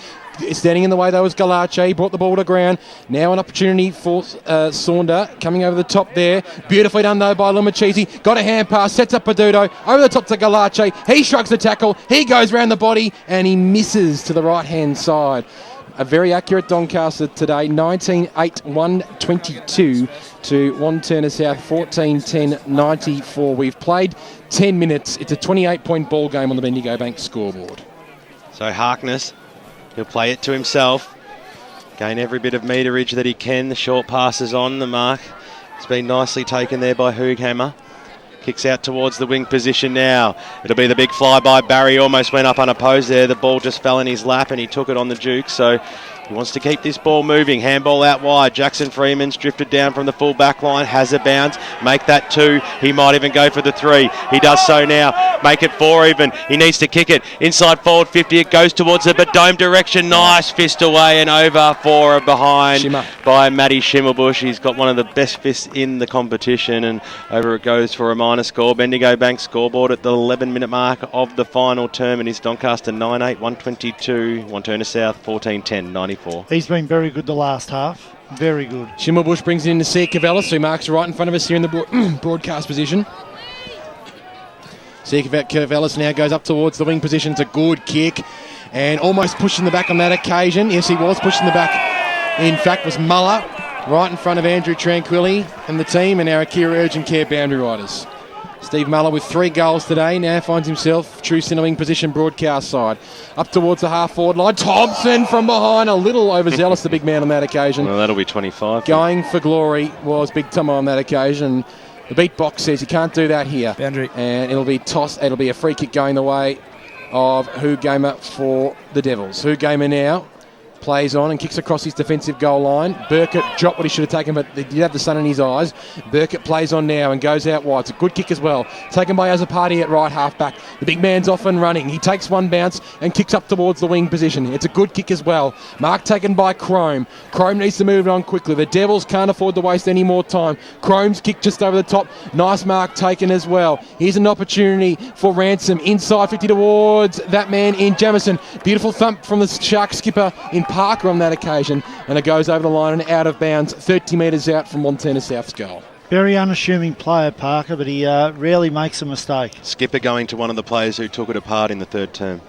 Standing in the way, though, was Galache. Brought the ball to ground. Now an opportunity for Saunder. Coming over the top there. Beautifully done, though, by Lumachisi. Got a hand pass. Sets up Peduto. Over the top to Galache. He shrugs the tackle. He goes round the body, and he misses to the right-hand side. A very accurate Doncaster today. 19-8, 122 to Wantirna South. 14-10, 94. We've played 10 minutes. It's a 28-point ball game on the Bendigo Bank scoreboard. So Harkness, he'll play it to himself. Gain every bit of meterage that he can. The short passes on the mark. It's been nicely taken there by Hooghammer. Kicks out towards the wing position now. It'll be the big fly by Barry. Almost went up unopposed there. The ball just fell in his lap and he took it on the juke. So he wants to keep this ball moving. Handball out wide. Jackson Freeman's drifted down from the full back line. Has a bounce. Make that 2. He might even go for the 3. He does so now. Make it 4 even. He needs to kick it. Inside forward 50. It goes towards the Dome direction. Nice fist away and over for a behind by Matty Schimmelbusch. He's got one of the best fists in the competition, and over it goes for a minor score. Bendigo Bank scoreboard at the 11-minute mark of the final term, and it's Doncaster 9-8, 122. Wantirna South 14-10, 94. He's been very good the last half. Very good. Schimmelbusch brings it in to Sia Cavellis, who marks right in front of us here in the broadcast position. Sia Cavellis now goes up towards the wing position. It's a good kick and almost pushing the back on that occasion. Yes, he was pushing the back. In fact, was Muller right in front of Andrew Tranquilli and the team, and our Akira Urgent Care boundary riders. Steve Muller with 3 goals today now finds himself true centre wing position broadcast side. Up towards the half-forward line. Thompson from behind, a little overzealous, the big man on that occasion. Well, that'll be 25. Going for glory was Big Tom on that occasion. The beat box says you can't do that here. Boundary. And it'll be tossed. It'll be a free kick going the way of Hooghammer for the Devils. Hooghammer now plays on and kicks across his defensive goal line. Burkett dropped what he should have taken, but he did have the sun in his eyes. Burkett plays on now and goes out wide. It's a good kick as well. Taken by Azapati at right half-back. The big man's off and running. He takes one bounce and kicks up towards the wing position. It's a good kick as well. Mark taken by Crome. Crome needs to move it on quickly. The Devils can't afford to waste any more time. Chrome's kick just over the top. Nice mark taken as well. Here's an opportunity for Ransom. Inside 50 towards that man in Jamison. Beautiful thump from the Shark skipper in Parker on that occasion, and it goes over the line and out of bounds 30 metres out from Wantirna South's goal. Very unassuming player, Parker, but he rarely makes a mistake. Skipper going to one of the players who took it apart in the third term.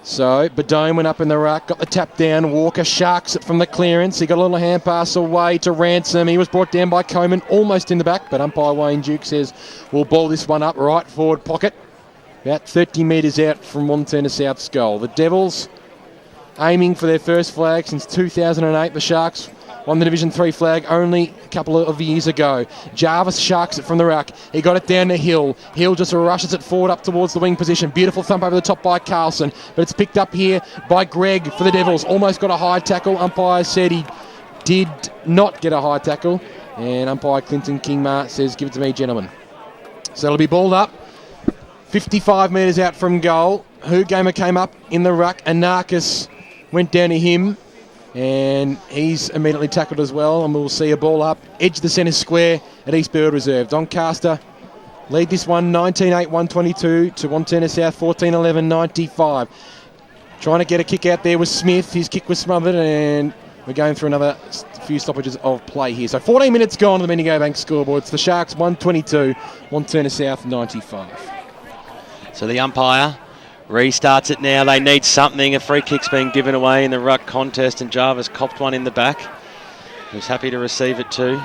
So, Badone went up in the ruck, got the tap down. Walker sharks it from the clearance. He got a little hand pass away to Ransom. He was brought down by Coleman, almost in the back, but umpire Wayne Duke says we'll ball this one up right forward pocket. about 30 metres out from Wantirna South's goal. The Devils aiming for their first flag since 2008. The Sharks won the Division 3 flag only a couple of years ago. Jarvis sharks it from the ruck. He got it down to Hill. Hill just rushes it forward up towards the wing position. Beautiful thump over the top by Carlson, but it's picked up here by Greg for the Devils. Almost got a high tackle. Umpire said he did not get a high tackle, and umpire Clinton Kingma says, give it to me, gentlemen. So it'll be balled up 55 metres out from goal. Gamer came up in the ruck. Anarchus went down to him, and he's immediately tackled as well, and we'll see a ball up edge of the centre square at East Burwood Reserve. Doncaster lead this one 19-8-122 to Wantirna South 14-11-95. Trying to get a kick out there was Smith. His kick was smothered, and we're going through another few stoppages of play here. So 14 minutes gone on the Bendigo Bank scoreboard. It's the Sharks 122, Wantirna South 95. So the umpire restarts it now. They need something. A free kick's been given away in the ruck contest, and Jarvis copped one in the back. He was happy to receive it too.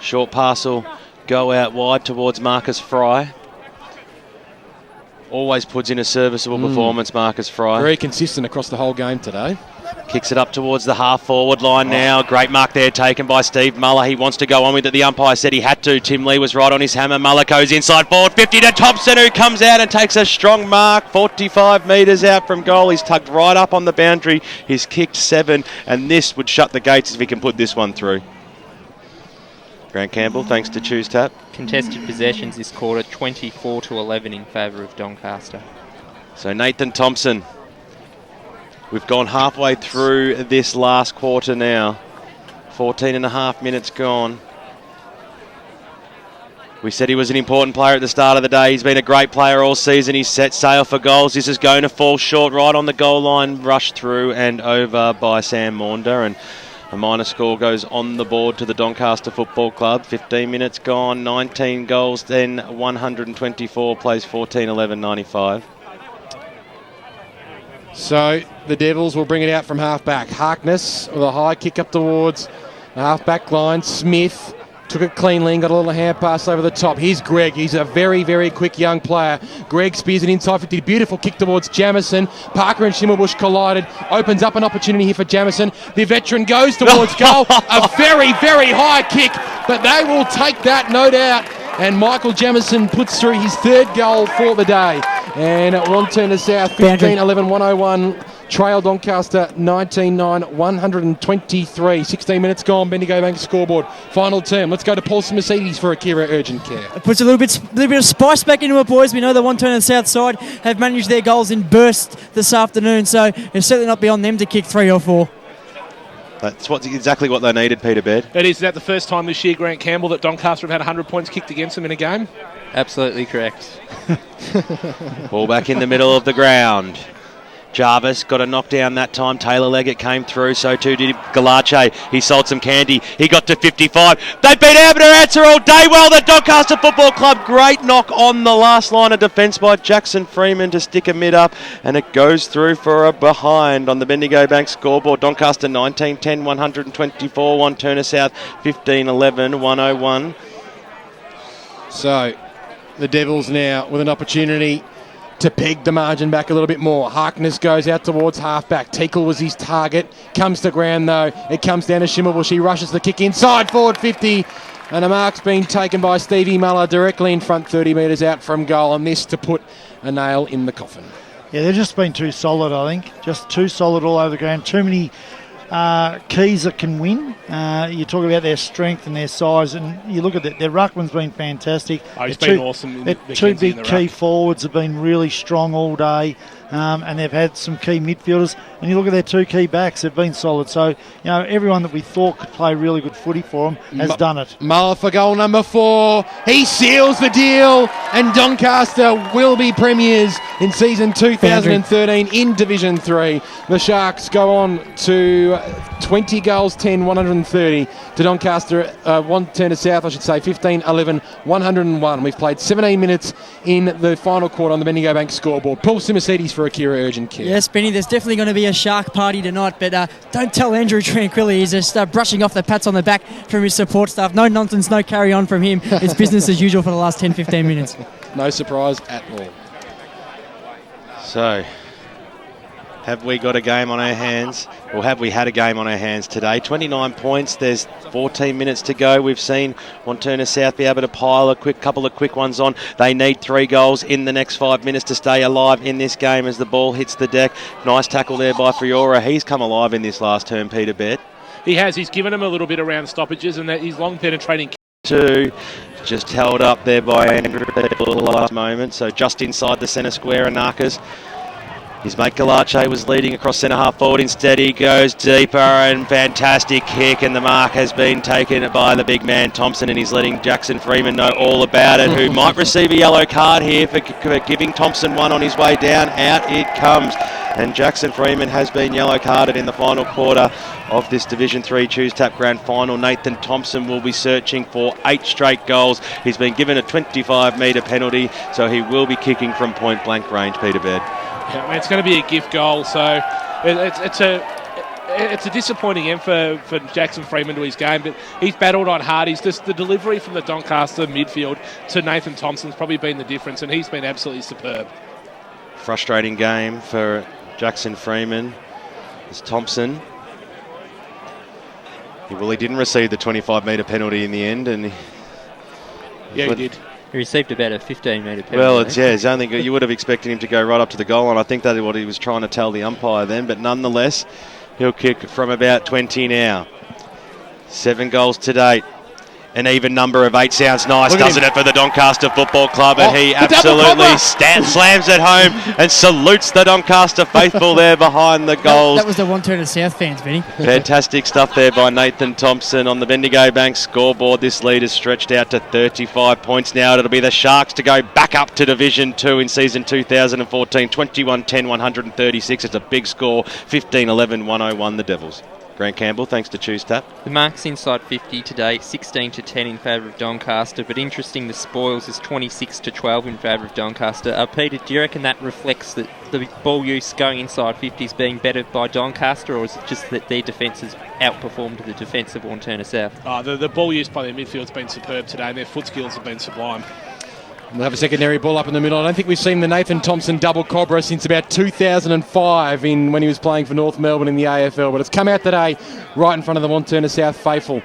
Short pass will go out wide towards Marcus Fry. Always puts in a serviceable performance, Marcus Fry. Very consistent across the whole game today. Kicks it up towards the half-forward line now. Great mark there taken by Steve Muller. He wants to go on with it. The umpire said he had to. Tim Lee was right on his hammer. Muller goes inside forward 50 to Thompson, who comes out and takes a strong mark 45 metres out from goal. He's tugged right up on the boundary. He's kicked 7, and this would shut the gates if he can put this one through. Grant Campbell, thanks to Choose Tap. Contested possessions this quarter, 24-11 in favour of Doncaster. So Nathan Thompson. We've gone halfway through this last quarter now. 14 and a half minutes gone. We said he was an important player at the start of the day. He's been a great player all season. He's set sail for goals. This is going to fall short right on the goal line. Rushed through and over by Sam Maunder. And a minor score goes on the board to the Doncaster Football Club. 15 minutes gone, 19 goals, then 124, plays 14-11-95. So the Devils will bring it out from half-back. Harkness with a high kick up towards the half-back line. Smith took it cleanly and got a little hand pass over the top. Here's Greg. He's a very, very quick young player. Greg spears it inside 50. Beautiful kick towards Jamison. Parker and Schimmelbusch collided. Opens up an opportunity here for Jamison. The veteran goes towards goal. A very, very high kick, but they will take that, no doubt. And Michael Jamison puts through his third goal for the day. And Wantirna South 15-11-101. Trail Doncaster 19-9-123. 16 minutes gone. Bendigo Bank scoreboard. Final term. Let's go to Paulson Mercedes for Akira Urgent Care. It puts a little bit of spice back into it, boys. We know the Wantirna South side have managed their goals in bursts this afternoon, so it's certainly not beyond them to kick 3 or 4. That's exactly what they needed, Peter Baird. It is that the first time this year, Grant Campbell, that Doncaster have had 100 points kicked against them in a game? Absolutely correct. Ball back in the middle of the ground. Jarvis got a knockdown that time. Taylor Leggett came through, so too did Galache. He sold some candy. He got to 55. They've been able to answer all day well, the Doncaster Football Club. Great knock on the last line of defence by Jackson Freeman to stick a mid up, and it goes through for a behind on the Bendigo Bank scoreboard. Doncaster 19-10-124. Wantirna South 15-11-101. So the Devils now with an opportunity to peg the margin back a little bit more. Harkness goes out towards half-back. Teakle was his target. Comes to ground, though. It comes down to Schimmelbusch. He rushes the kick inside, forward 50. And a mark's been taken by Stevie Muller directly in front, 30 metres out from goal. And this to put a nail in the coffin. Yeah, they've just been too solid, I think. Just too solid all over the ground. Too many keys that can win. You talk about their strength and their size, and you look at it, their ruckman's been fantastic. Oh, he's been awesome. Their two big key forwards have been really strong all day, and they've had some key midfielders. And you look at their two key backs, they've been solid. So, everyone that we thought could play really good footy for them has done it. Muller for goal number 4. He seals the deal, and Doncaster will be premiers in season 2013 in Division 3. The Sharks go on to 20 goals, 10, 130 to Doncaster, Wantirna South, 15-11-101. We've played 17 minutes in the final quarter on the Bendigo Bank scoreboard. Paul Mercedes for Akira Urgent Care. Yes, Benny, there's definitely going to be a Shark party tonight, but don't tell Andrew Tranquilli. He's just brushing off the pats on the back from his support staff. No nonsense, no carry on from him. It's business as usual for the last 10-15 minutes. No surprise at all. So, have we got a game on our hands, or have we had a game on our hands today? 29 points, there's 14 minutes to go. We've seen Wantirna South be able to pile a couple of quick ones on. They need 3 goals in the next 5 minutes to stay alive in this game as the ball hits the deck. Nice tackle there by Fiora. He's come alive in this last term, Peter Baird. He has. He's given him a little bit around stoppages, and that his long penetrating... Just held up there by Andrew at the last moment. So just inside the centre square, Anakas. His mate Galache was leading across centre half forward. Instead he goes deeper, and fantastic kick, and the mark has been taken by the big man Thompson, and he's letting Jackson Freeman know all about it, who might receive a yellow card here for giving Thompson one on his way down. Out it comes, and Jackson Freeman has been yellow carded in the final quarter of this Division 3 Choose Tap Grand Final. Nathan Thompson will be searching for 8 straight goals. He's been given a 25-metre penalty, so he will be kicking from point blank range, Peter Baird. Yeah, I mean, it's going to be a gift goal, so it's a disappointing end for Jackson Freeman to his game, but he's battled on hard. He's just the delivery from the Doncaster midfield to Nathan Thompson's probably been the difference, and he's been absolutely superb. Frustrating game for Jackson Freeman. As Thompson, he didn't receive the 25-metre penalty in the end, and he did. He received about a 15-metre penalty. Well, it's only good. You would have expected him to go right up to the goal line. I think that's what he was trying to tell the umpire then, but nonetheless, he'll kick from about 20 now. 7 goals to date. An even number of 8 sounds nice, doesn't it, for the Doncaster Football Club? And he absolutely slams it home and salutes the Doncaster faithful there behind the goals. That was the Wantirna South fans, Benny. Fantastic stuff there by Nathan Thompson on the Bendigo Bank scoreboard. This lead is stretched out to 35 points now. It'll be the Sharks to go back up to Division 2 in season 2014. 21-10, 136. It's a big score. 15-11, 101 the Devils. Grant Campbell, thanks to Choose Tap. The marks inside 50 today, 16-10 in favour of Doncaster, but interesting, the spoils is 26-12 in favour of Doncaster. Peter, do you reckon that reflects that the ball use going inside 50 is being better by Doncaster, or is it just that their defence has outperformed the defence of Wantirna South? The ball use by their midfield has been superb today, and their foot skills have been sublime. We'll have a secondary ball up in the middle. I don't think we've seen the Nathan Thompson double cobra since about 2005 when he was playing for North Melbourne in the AFL. But it's come out today right in front of the Wantirna South faithful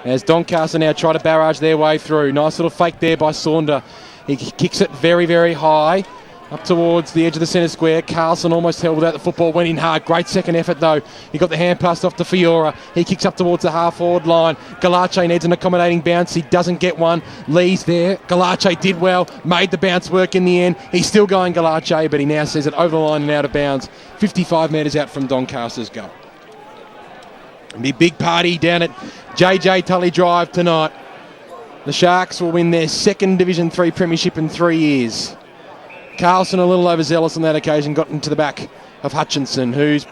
as Doncaster now try to barrage their way through. Nice little fake there by Saunder. He kicks it very, very high up towards the edge of the centre square. Carlson almost held without the football, went in hard. Great second effort though. He got the hand passed off to Fiora. He kicks up towards the half-forward line. Galache needs an accommodating bounce. He doesn't get one. Lee's there. Galache did well. Made the bounce work in the end. He's still going Galache, but he now says it over the line and out of bounds. 55 metres out from Doncaster's goal. It'll be a big party down at JJ Tully Drive tonight. The Sharks will win their second Division 3 premiership in 3 years. Carlson, a little overzealous on that occasion, got into the back of Hutchinson, who's,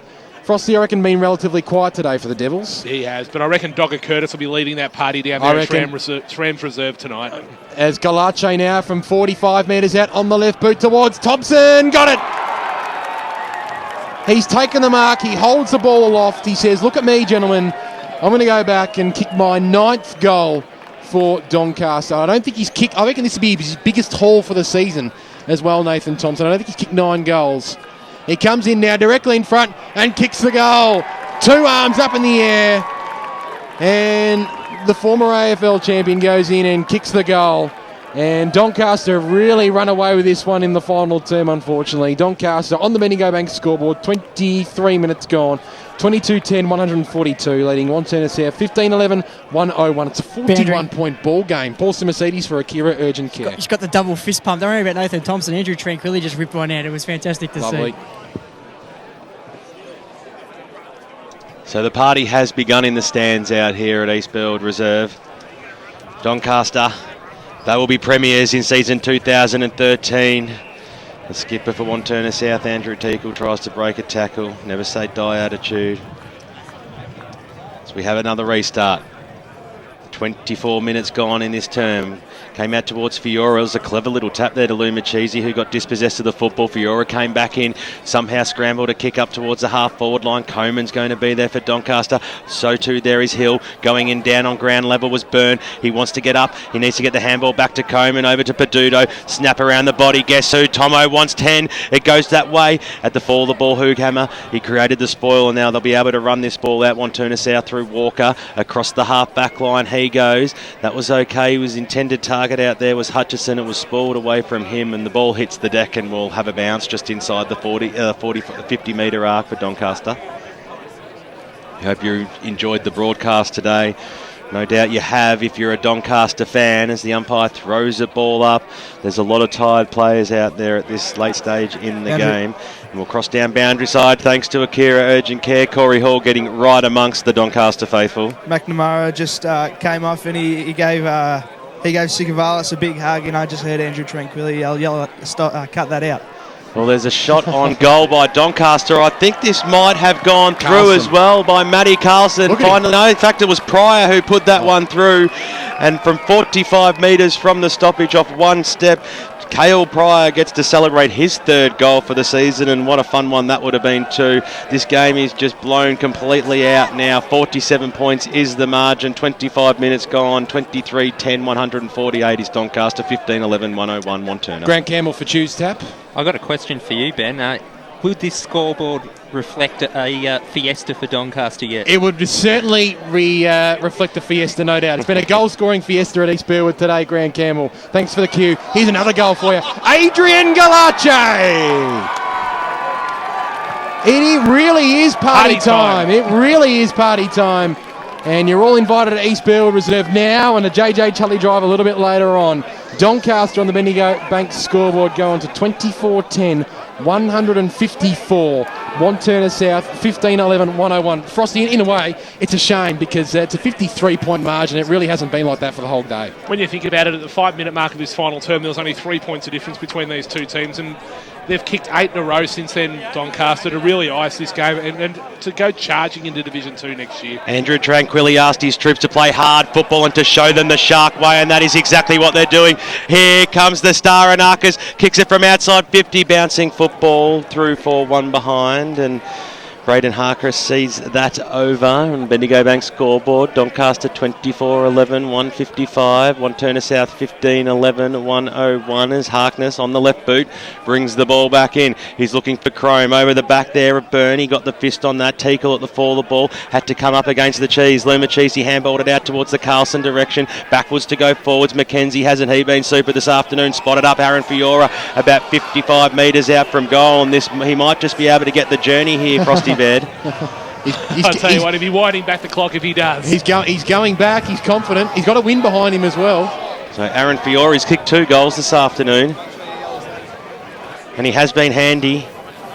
Frosty, I reckon, been relatively quiet today for the Devils. He has, but I reckon Dogger Curtis will be leading that party down there at Rams Reserve tonight. As Galache now from 45 metres out on the left boot towards Thompson. Got it! He's taken the mark. He holds the ball aloft. He says, look at me, gentlemen. I'm going to go back and kick my 9th goal for Doncaster. I don't think he's kicked... I reckon this will be his biggest haul for the season as well, Nathan Thompson. I don't think he's kicked 9 goals. He comes in now directly in front and kicks the goal. 2 arms up in the air. And the former AFL champion goes in and kicks the goal. And Doncaster really run away with this one in the final term, unfortunately. Doncaster on the Bendigo Bank scoreboard, 23 minutes gone. 22-10, 142, leading Wantirna South 15-11, 101. It's a 41-point ball game. Paul Mercedes for Akira Urgent Care. He's got the double fist pump. Don't worry about Nathan Thompson. Andrew Tranquilli just ripped one out. It was fantastic to see. So the party has begun in the stands out here at East Burwood Reserve. Doncaster, they will be premiers in season 2013. The skipper for Wantirna South, Andrew Teakle, tries to break a tackle. Never say die attitude. So we have another restart. 24 minutes gone in this term. Came out towards Fiora. It was a clever little tap there to Lumachese, who got dispossessed of the football. Fiora came back in, somehow scrambled a kick up towards the half-forward line. Coleman's going to be there for Doncaster. So too there is Hill. Going in down on ground level was Byrne. He wants to get up. He needs to get the handball back to Coleman, over to Peduto. Snap around the body. Guess who? Tomo wants 10. It goes that way. At the fall of the ball, Hooghammer. He created the spoil, and now they'll be able to run this ball out. Wantirna South through Walker. Across the half-back line he goes. That was okay. He was intended target out there was Hutchison. It was spoiled away from him, and the ball hits the deck and will have a bounce just inside the 50 metre arc for Doncaster. I hope you enjoyed the broadcast today. No doubt you have if you're a Doncaster fan, as the umpire throws the ball up. There's a lot of tired players out there at this late stage in the game. And we'll cross down boundary side thanks to Akira Urgent Care. Corey Hall getting right amongst the Doncaster faithful. McNamara just came off and he gave Sigavalis a big hug, and I just heard Andrew Tranquilli yell cut that out. Well, there's a shot on goal by Doncaster. I think this might have gone through as well by Matty Carlson. Finally, no, in fact, it was Pryor who put that one through. And from 45 metres from the stoppage off one step, Cale Pryor gets to celebrate his third goal for the season, and what a fun one that would have been too. This game is just blown completely out now. 47 points is the margin. 25 minutes gone. 23-10, 148 is Doncaster. 15-11, 101, Wantirna. Grant Campbell for Choose Tap. I got a question for you, Ben. Would this scoreboard reflect a fiesta for Doncaster yet? It would certainly reflect a fiesta, no doubt. It's been a goal-scoring fiesta at East Burwood today, Grant Campbell. Thanks for the cue. Here's another goal for you. Adrian Galace! It really is party time. It really is party time. And you're all invited to East Burwood Reserve now, and a JJ Tully drive a little bit later on. Doncaster on the Bendigo Bank scoreboard going to 24-10, 154. Wantirna South, 15-11, 101. Frosty, in a way, it's a shame because it's a 53-point margin. It really hasn't been like that for the whole day. When you think about it, at the 5-minute mark of this final term, there was only 3 points of difference between these two teams, and they've kicked 8 in a row since then, Doncaster, to really ice this game and to go charging into Division 2 next year. Andrew Tranquilli asked his troops to play hard football and to show them the Shark way, and that is exactly what they're doing. Here comes the star, Anarchis, kicks it from outside 50, bouncing football through for one behind, and Braden Harker sees that over on Bendigo Bank scoreboard. Doncaster 24-11, 155. Wantirna South 15-11, 101 as Harkness on the left boot brings the ball back in. He's looking for Chrome over the back there of Byrne. He got the fist on that. Teakle at the fall of the ball. Had to come up against the cheese. Lumachese handballed it out towards the Carlson direction. Backwards to go forwards. McKenzie, hasn't he been super this afternoon? Spotted up Aaron Fiora about 55 metres out from goal. And he might just be able to get the journey here, Frosty Bed. I'll tell you what, he'll be winding back the clock if he does. He's going back, he's confident. He's got a win behind him as well. So Aaron Fiora's kicked 2 goals this afternoon. And he has been handy.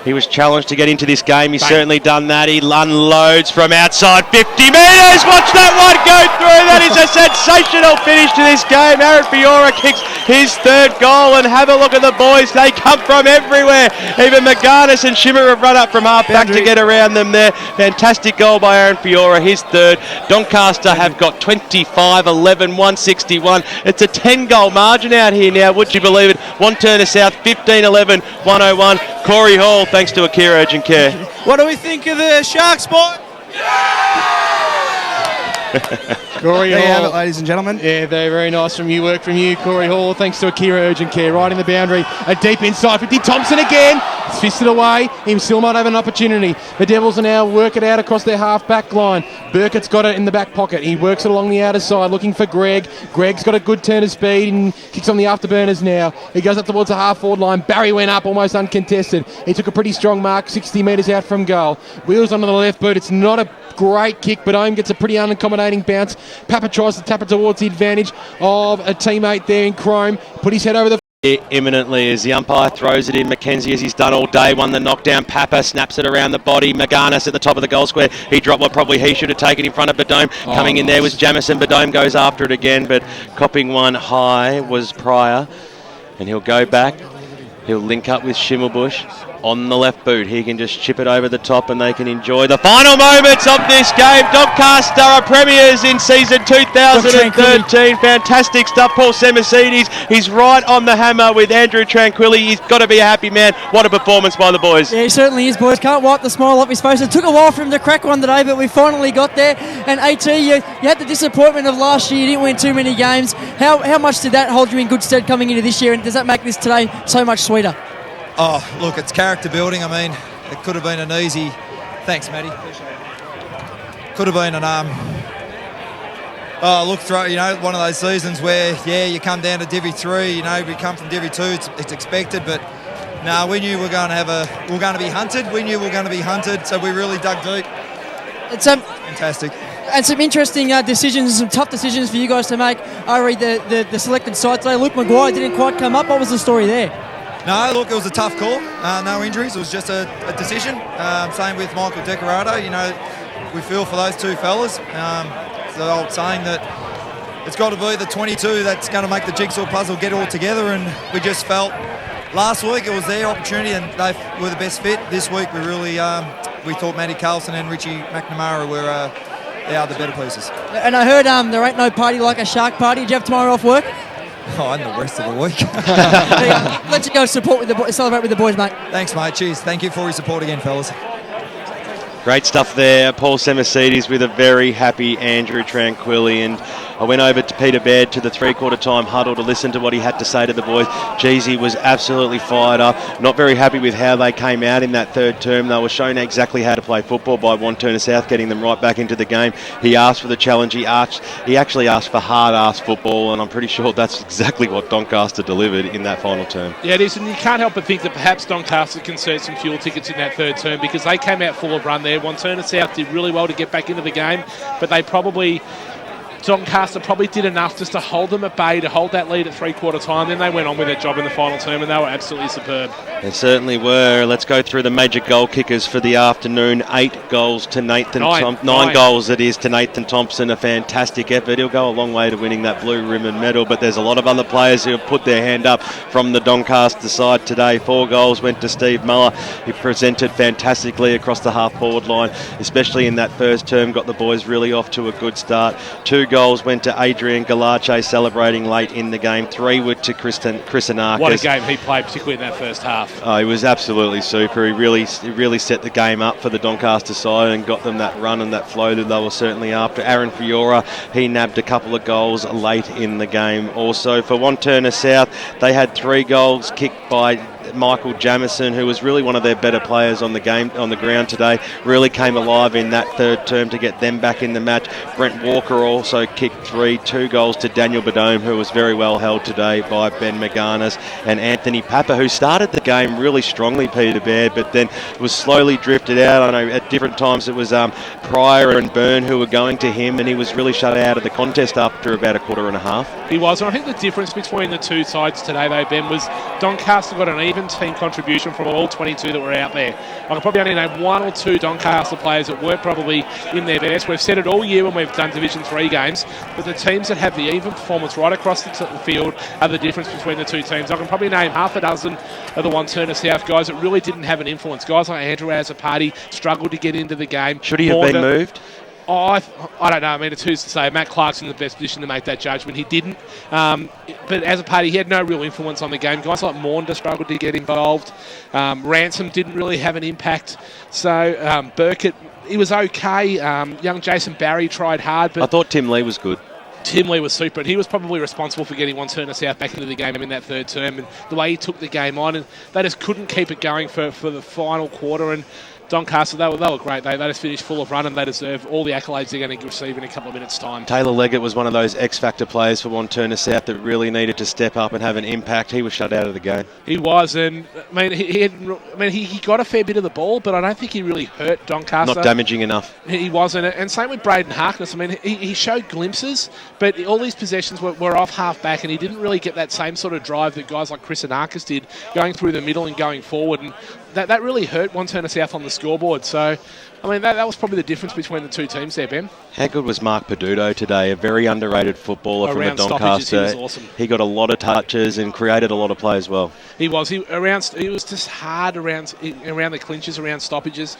He was challenged to get into this game. He's certainly done that. He unloads from outside 50 metres. Watch that one go through. That is a sensational finish to this game. Aaron Fiora kicks his 3rd goal, and have a look at the boys. They come from everywhere. Even McGarnis and Shimmer have run up from half back to get around them there. Fantastic goal by Aaron Fiora, his 3rd. Doncaster have got 25-11, 161. It's a 10-goal margin out here now. Would you believe it? Wantirna South 15-11, 101. Corey Hall, thanks to Akira Urgent Care. What do we think of the Sharks, boy? Corey there Hall. you have it, ladies and gentlemen. Yeah, very nice from you. Work from you, Corey Hall. Thanks to Akira Urgent Care. Right in the boundary. A deep inside 50. Thompson again. It's fisted away. He still might have an opportunity. The Devils are now work it out across their half-back line. Burkett's got it in the back pocket. He works it along the outer side looking for Greg. Greg's got a good turn of speed and kicks on the afterburners now. He goes up towards the half-forward line. Barry went up almost uncontested. He took a pretty strong mark 60 metres out from goal. Wheels onto the left boot. It's not a great kick, but Ohm gets a pretty unaccommodating bounce. Papa tries to tap it towards the advantage of a teammate there in Chrome. Put his head over the imminently as the umpire throws it in. McKenzie, as he's done all day, won the knockdown. Papa snaps it around the body. McGarnis at the top of the goal square. He dropped what probably he should have taken in front of Badome. Coming in there was Jamison. Badome goes after it again, but copping one high was Pryor. And he'll go back. He'll link up with Schimmelbusch. on the left boot. He can just chip it over the top and they can enjoy the final moments of this game. Doncaster are premiers in season 2013. Fantastic stuff. Paul Semisides, he's right on the hammer with Andrew Tranquilli. He's got to be a happy man. What a performance by the boys. Yeah, he certainly is, boys. Can't wipe the smile off his face. It took a while for him to crack one today, but we finally got there. And AT, you had the disappointment of last year. You didn't win too many games. How much did that hold you in good stead coming into this year, and does that make this today so much sweeter? Oh, look, it's character building. I mean, it could have been an easy... Thanks, Matty. Could have been an... one of those seasons where, you come down to Divi 3, we come from Divi 2, it's expected, but no, we knew we're going to be hunted. We knew we were going to be hunted, so we really dug deep. It's fantastic. And some interesting decisions, some tough decisions for you guys to make. I read the selected side today. Luke Maguire didn't quite come up. What was the story there? No, look, it was a tough call. No injuries. It was just a decision. Same with Michael Decorato. We feel for those two fellas. The old saying that it's got to be the 22 that's going to make the jigsaw puzzle get all together, and we just felt last week it was their opportunity and they were the best fit. This week we really we thought Matty Carlson and Richie McNamara were they are the better pieces. And I heard there ain't no party like a shark party. Did you have tomorrow off work? Oh, and the rest of the week. Let you go celebrate with the boys, mate. Thanks, mate. Cheers. Thank you for your support again, fellas. Great stuff there. Paul Semisides with a very happy Andrew Tranquilli. And I went over to Peter Baird to the three-quarter time huddle to listen to what he had to say to the boys. Geez, he was absolutely fired up. Not very happy with how they came out in that third term. They were shown exactly how to play football by Wantirna South, getting them right back into the game. He asked for the challenge. He actually asked for hard-ass football, and I'm pretty sure that's exactly what Doncaster delivered in that final term. Yeah, it is, and you can't help but think that perhaps Doncaster can serve some fuel tickets in that third term, because they came out full of run there. Wantirna South did really well to get back into the game, but Doncaster probably did enough just to hold them at bay, to hold that lead at three-quarter time. Then they went on with their job in the final term, and they were absolutely superb. They certainly were. Let's go through the major goal kickers for the afternoon. 8 goals to Nathan Thompson. 9 goals it is to Nathan Thompson. A fantastic effort. He'll go a long way to winning that blue ribbon medal, but there's a lot of other players who have put their hand up from the Doncaster side today. 4 goals went to Steve Muller. He presented fantastically across the half-forward line, especially in that first term. Got the boys really off to a good start. 2 goals went to Adrian Galache, celebrating late in the game. 3 were to Chris Anarchis. What a game he played, particularly in that first half. Oh, he was absolutely super. He really set the game up for the Doncaster side and got them that run and that flow that they were certainly after. Aaron Fiora, he nabbed a couple of goals late in the game. Also for Wantirna South, they had 3 goals kicked by Michael Jamison, who was really one of their better players on the ground today. Really came alive in that third term to get them back in the match. Brent Walker also kicked 2 goals to Daniel Badome, who was very well held today by Ben McGarnis, and Anthony Papa, who started the game really strongly, Peter Baird, but then was slowly drifted out. I know at different times it was Pryor and Byrne who were going to him, and he was really shut out of the contest after about a quarter and a half. He was, and I think the difference between the two sides today, though, Ben, was Doncaster got an even team contribution from all 22 that were out there. I can probably only name 1 or 2 Doncaster players that weren't probably in their best. We've said it all year when we've done Division 3 games, but the teams that have the even performance right across the field are the difference between the two teams. I can probably name half a dozen of the Wantirna South guys that really didn't have an influence. Guys like Andrew Azzopardi struggled to get into the game. Should he have been moved? Oh, I don't know. I mean, it's who's to say. Matt Clark's in the best position to make that judgment. He didn't. But as a party, he had no real influence on the game. Guys like Maunder struggled to get involved. Ransom didn't really have an impact. So Burkett, he was okay. Young Jason Barry tried hard. But I thought Tim Lee was good. Tim Lee was super, and he was probably responsible for getting Wantirna South back into the game in that third term, and the way he took the game on, and they just couldn't keep it going for the final quarter. And Doncaster, they were great. They just finished full of run, and they deserve all the accolades they're going to receive in a couple of minutes' time. Taylor Leggett was one of those X-factor players for Wantirna South that really needed to step up and have an impact. He was shut out of the game. He was, and he got a fair bit of the ball, but I don't think he really hurt Doncaster. Not damaging enough. He wasn't, and same with Braden Harkness. I mean, he showed glimpses, but all these possessions were off half-back, and he didn't really get that same sort of drive that guys like Chris Anarchis did, going through the middle and going forward, and that really hurt Wantirna South on the scoreboard. So, I mean, that was probably the difference between the two teams there, Ben. How good was Mark Peduto today? A very underrated footballer Around from the stoppages, Doncaster. he was awesome. He got a lot of touches and created a lot of play as well. He was. He was just hard around the clinches, around stoppages.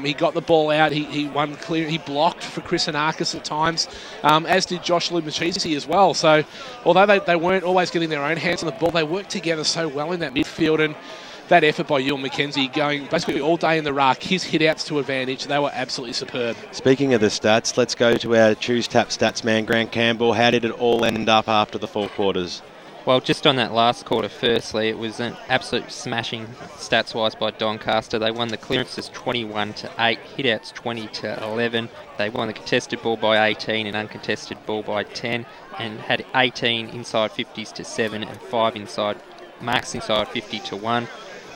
He got the ball out. He won clear. He blocked for Chris Anarkis at times, as did Josh Lumachisi as well. So, although they weren't always getting their own hands on the ball, they worked together so well in that midfield. And that effort by Ewan McKenzie, going basically all day in the ruck, his hit-outs to advantage, they were absolutely superb. Speaking of the stats, let's go to our Choose Tap stats man, Grant Campbell. How did it all end up after the 4 quarters? Well, just on that last quarter, firstly, it was an absolute smashing stats-wise by Doncaster. They won the clearances 21-8, hit-outs 20-11. They won the contested ball by 18 and uncontested ball by 10, and had 18 inside 50s to 7 and 5 inside marks inside 50 to 1.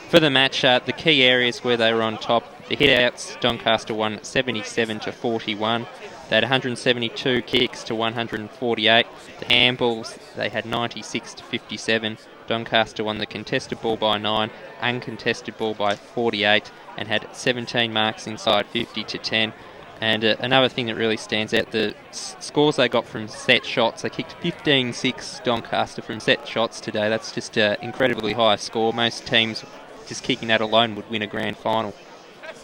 For the match, the key areas where they were on top, the hit-outs, Doncaster won 77 to 41. They had 172 kicks to 148. The handballs, they had 96 to 57. Doncaster won the contested ball by 9, uncontested ball by 48, and had 17 marks inside 50 to 10. And another thing that really stands out, the scores they got from set shots. They kicked 15-6 Doncaster from set shots today. That's just an incredibly high score. Most teams just kicking that alone would win a grand final.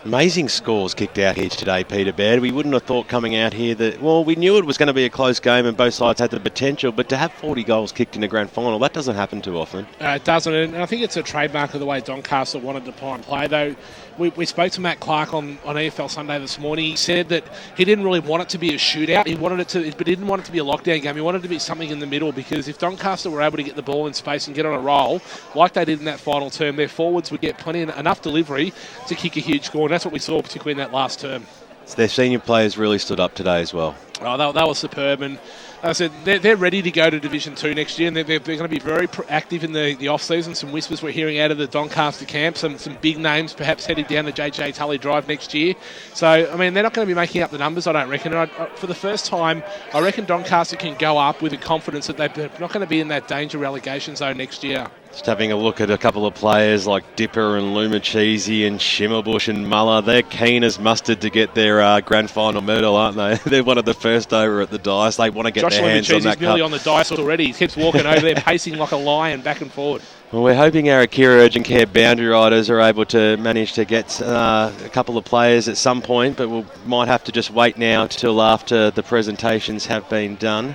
Amazing scores kicked out here today, Peter Baird. We wouldn't have thought coming out here that, well, we knew it was going to be a close game and both sides had the potential, but to have 40 goals kicked in a grand final, that doesn't happen too often. It doesn't, and I think it's a trademark of the way Doncaster wanted to play, though. We spoke to Matt Clark on EFL Sunday this morning. He said that he didn't really want it to be a shootout. He wanted it to, but he didn't want it to be a lockdown game. He wanted it to be something in the middle, because if Doncaster were able to get the ball in space and get on a roll, like they did in that final term, their forwards would get enough delivery to kick a huge score, and that's what we saw, particularly in that last term. So their senior players really stood up today as well. Oh, that was superb, and I said they're ready to go to Division 2 next year, and they're going to be very active in the off-season. Some whispers we're hearing out of the Doncaster camp, some big names perhaps heading down the JJ Tully Drive next year. So, I mean, they're not going to be making up the numbers, I don't reckon. And for the first time, I reckon Doncaster can go up with the confidence that they're not going to be in that danger relegation zone next year. Just having a look at a couple of players like Dipper and Lumachisi and Shimmerbush and Muller. They're keen as mustard to get their grand final medal, aren't they? They're one of the first over at the dice. They want to get their hands on that cup. Nearly on the dice already. He keeps walking over there, pacing like a lion back and forward. Well, we're hoping our Akira Urgent Care boundary riders are able to manage to get a couple of players at some point, but we might have to just wait now till after the presentations have been done.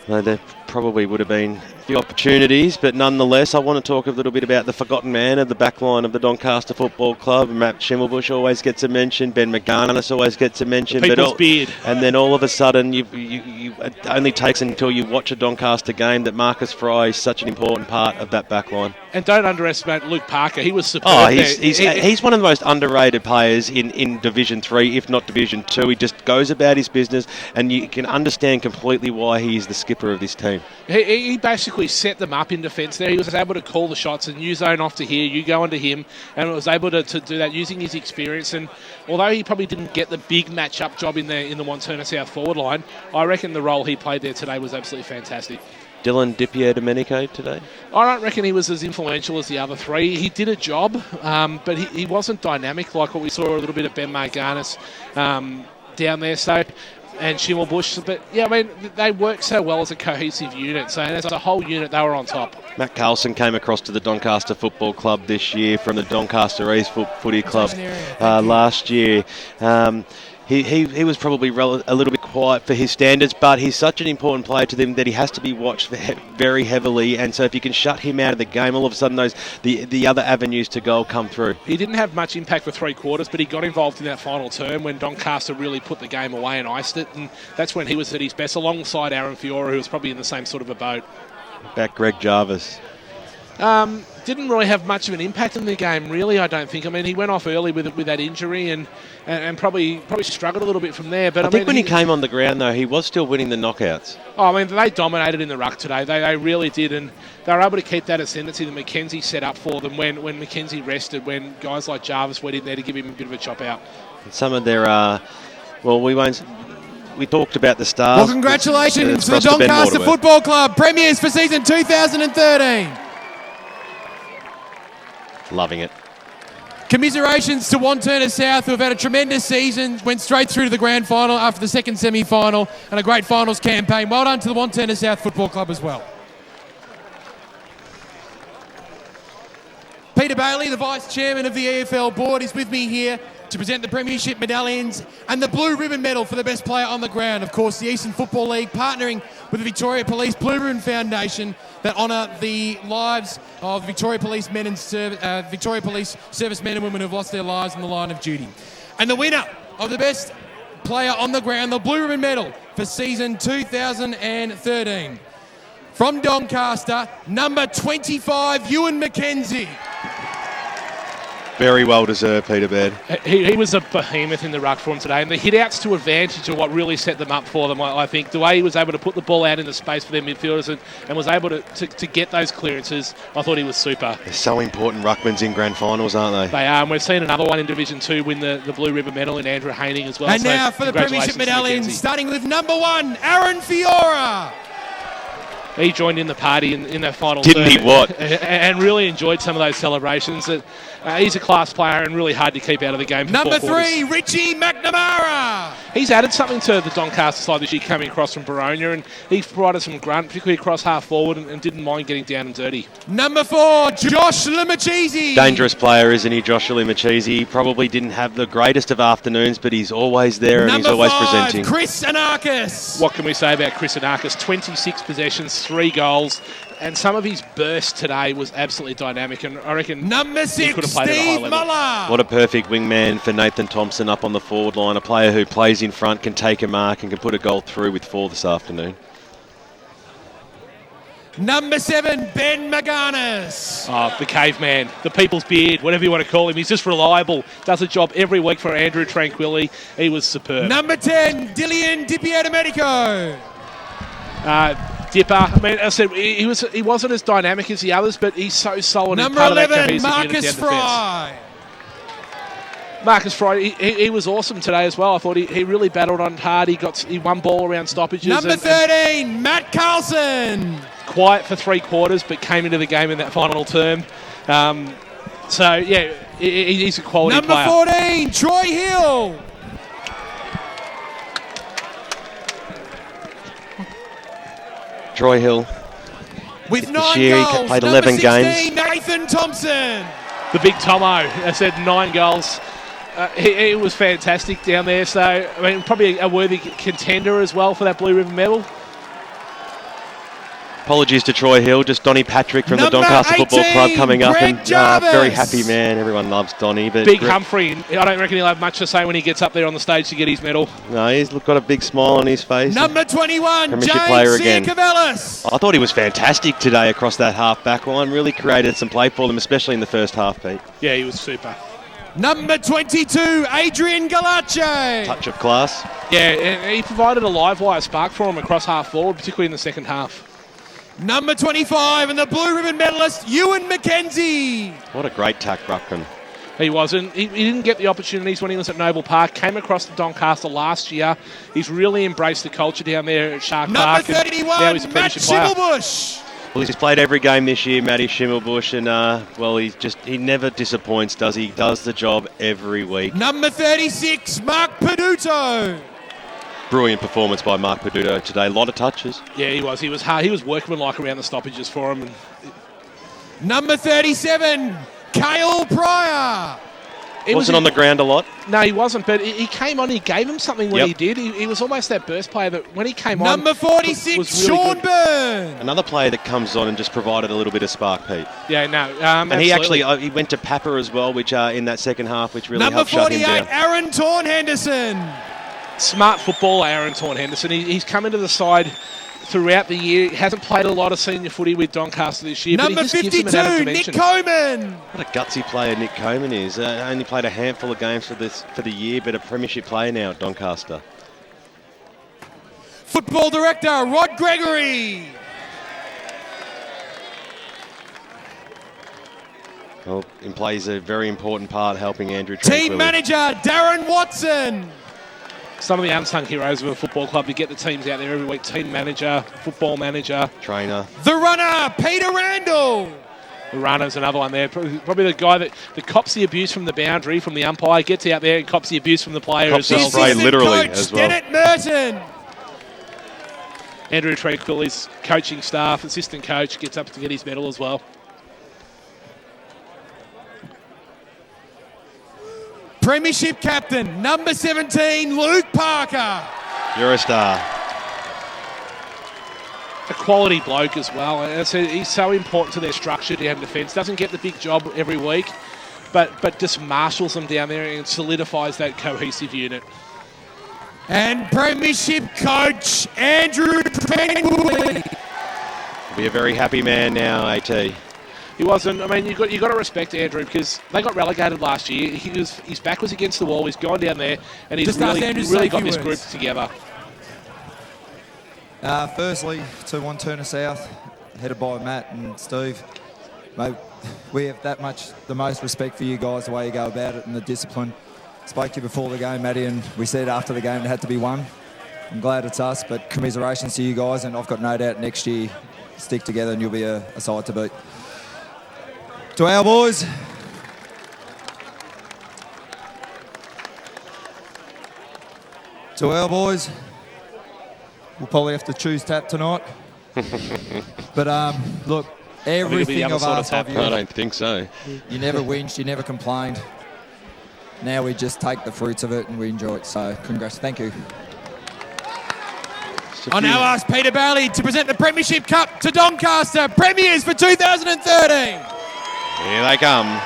Though there probably would have been a few opportunities, but nonetheless, I want to talk a little bit about the forgotten man of the back line of the Doncaster Football Club. Matt Schimmelbusch always gets a mention. Ben McGarnis always gets a mention. People's beard. And then all of a sudden, it only takes until you watch a Doncaster game that Marcus Fry is such an important part of that back line. And don't underestimate Luke Parker. He was superb. Oh, he's one of the most underrated players in Division 3, if not Division 2. He just goes about his business, and you can understand completely why he is the skipper of this team. He basically set them up in defence there. He was able to call the shots, and you zone off to here, you go onto him, and was able to do that using his experience. And although he probably didn't get the big match-up job in the Wantirna South forward line, I reckon the role he played there today was absolutely fantastic. Dylan Dipier-Domenico today? I don't reckon he was as influential as the other three. He did a job, but he wasn't dynamic like what we saw a little bit of Ben Marganis down there. So, and Schimmelbusch. But, yeah, I mean, they work so well as a cohesive unit. So as a whole unit, they were on top. Matt Carlson came across to the Doncaster Football Club this year from the Doncaster East Footy Club last year. He was probably a little bit quiet for his standards, but he's such an important player to them that he has to be watched very heavily. And so if you can shut him out of the game, all of a sudden the other avenues to goal come through. He didn't have much impact for 3 quarters, but he got involved in that final term when Doncaster really put the game away and iced it. And that's when he was at his best, alongside Aaron Fiora, who was probably in the same sort of a boat. Back Greg Jarvis. Didn't really have much of an impact in the game, really, I don't think. I mean, he went off early with that injury and probably struggled a little bit from there. But I think when he came on the ground, though, he was still winning the knockouts. Oh, I mean, they dominated in the ruck today. They really did, and they were able to keep that ascendancy that McKenzie set up for them when McKenzie rested, when guys like Jarvis went in there to give him a bit of a chop out. Some of their, we talked about the stars. Well, congratulations to the Doncaster Football Club, premiers for season 2013. Loving it. Commiserations to Wantirna South, who have had a tremendous season, went straight through to the grand final after the second semi-final, and a great finals campaign. Well done to the Wantirna South Football Club as well. Peter Bailey, the Vice Chairman of the EFL Board, is with me here to present the Premiership medallions and the Blue Ribbon Medal for the best player on the ground. Of course, the Eastern Football League partnering with the Victoria Police Blue Ribbon Foundation that honour the lives of Victoria Police men and Victoria Police servicemen and women who have lost their lives in the line of duty. And the winner of the best player on the ground, the Blue Ribbon Medal for season 2013. From Doncaster, number 25, Ewan McKenzie. Very well deserved, Peter Baird. He was a behemoth in the ruck for him today, and the hit-outs to advantage are what really set them up for them, I think. The way he was able to put the ball out in the space for their midfielders and was able to get those clearances, I thought he was super. They're so important, ruckmans in grand finals, aren't they? They are, and we've seen another one in Division 2 win the Blue Ribbon Medal in Andrew Haining as well. And now for the Premiership medallions, starting with number 1, Aaron Fiora. He joined in the party in that final Didn't he what? And really enjoyed some of those celebrations. He's a class player and really hard to keep out of the game for Number 4 quarters. 3, Richie McNamara. He's added something to the Doncaster side this year coming across from Baronia, and he provided some grunt, particularly across half forward, and didn't mind getting down and dirty. Number 4, Josh Limachese. Dangerous player, isn't he, Joshua Limachese? He probably didn't have the greatest of afternoons, but he's always there and he's always presenting. Chris Anarkis. What can we say about Chris Anarkis? 26 possessions, 3 goals, and some of his burst today was absolutely dynamic, and I reckon number 6, he could have played at a high Steve level. Muller. What a perfect wingman for Nathan Thompson up on the forward line, a player who plays in front, can take a mark and can put a goal through with 4 this afternoon. Number 7, Ben Maganis. Oh, the caveman, the people's beard, whatever you want to call him. He's just reliable. Does a job every week for Andrew Tranquilli. He was superb. Number 10, Dillian Dipiatomedico. Dipper. I mean, as I said, he wasn't as dynamic as the others, but he's so solid. Number in part 11, of that Marcus Fry. Marcus Fry, he was awesome today as well. I thought he really battled on hard. He won ball around stoppages. Number 13, Matt Carlson. Quiet for 3 quarters, but came into the game in that final term. So, yeah, he's a quality player. Number 14, Troy Hill. Troy Hill. With 9 this year, goals, he played number 11 16, games. Nathan Thompson. The big Tomo, I said 9 goals. He was fantastic down there. So, I mean, probably a worthy contender as well for that Blue Ribbon Medal. Apologies to Troy Hill, just Donny Patrick from Number the Doncaster 18, Football Club coming up, Greg and Jarvis. very happy man. Everyone loves Donny. But Big Humphrey, I don't reckon he'll have much to say when he gets up there on the stage to get his medal. No, he's got a big smile on his face. Number 21, Premiership James player again. Siakavelis. I thought he was fantastic today across that half-back line. Really created some play for them, especially in the first half, Pete. Yeah, he was super. Number 22, Adrian Galache. Touch of class. Yeah, and he provided a live wire spark for him across half forward, particularly in the second half. Number 25 and the Blue Ribbon medalist, Ewan McKenzie. What a great tack ruckman. He wasn't. He didn't get the opportunities when he was at Noble Park. Came across to Doncaster last year. He's really embraced the culture down there at Shark Park. Number 31, now he's a Matt premiership player. Schimmelbusch. Well, he's played every game this year, Matty Schimmelbusch, and he never disappoints, does he? He does the job every week. Number 36, Mark Peduto. Brilliant performance by Mark Peduto today. A lot of touches. Yeah, he was. He was hard. He was workmanlike around the stoppages for him. Number 37, Cale Pryor. Wasn't on the ground a lot. No, he wasn't, but he came on. He gave him something when Yep. he did. He was almost that burst player that when he came on. Number 46, was really Sean good. Byrne. Another player that comes on and just provided a little bit of spark, Pete. Yeah, no. And he absolutely. actually he went to Papa as well, which in that second half, which really Number helped shut him 48, down. Aaron Torn Henderson. Smart footballer, Aaron Torn Henderson. He's come into the side throughout the year. He hasn't played a lot of senior footy with Doncaster this year, Number but he just gives him an added 52, Nick dimension. Coleman. What a gutsy player Nick Coleman is. Only played a handful of games for the year, but a premiership player now at Doncaster. Football director, Rod Gregory. Well, he plays a very important part helping Andrew Team Tranquilli. manager, Darren Watson. Some of the unsung heroes of a football club to get the teams out there every week. Team manager, football manager. Trainer. The runner, Peter Randall. runners, another one there. Probably the guy that cops the abuse from the boundary, from the umpire, gets out there and cops the abuse from the player Cops as the well. spray literally Coach as well. Dennett Merton. Andrew Treacle, his coaching staff, assistant coach, gets up to get his medal as well. Premiership captain, number 17, Luke Parker. You're a star. A quality bloke as well. And he's so important to their structure down defence. Doesn't get the big job every week, but just marshals them down there and solidifies that cohesive unit. And Premiership coach, Andrew Treacle. Be a very happy man now, AT. He wasn't. I mean, you got to respect Andrew because they got relegated last year. His back was against the wall. He's gone down there and he's really got this group together. Firstly, to Wantirna South, headed by Matt and Steve. Mate, we have that much the most respect for you guys, the way you go about it and the discipline. Spoke to you before the game, Matty, and we said after the game it had to be won. I'm glad it's us, but commiserations to you guys, and I've got no doubt next year stick together and you'll be a side to beat. To our boys, we'll probably have to choose tap tonight. But look, everything I've asked of you. I don't think so. You never whinged, you never complained. Now we just take the fruits of it and we enjoy it. So congrats, thank you. I'll now ask Peter Bailey to present the Premiership Cup to Doncaster Premiers for 2013. Here they come.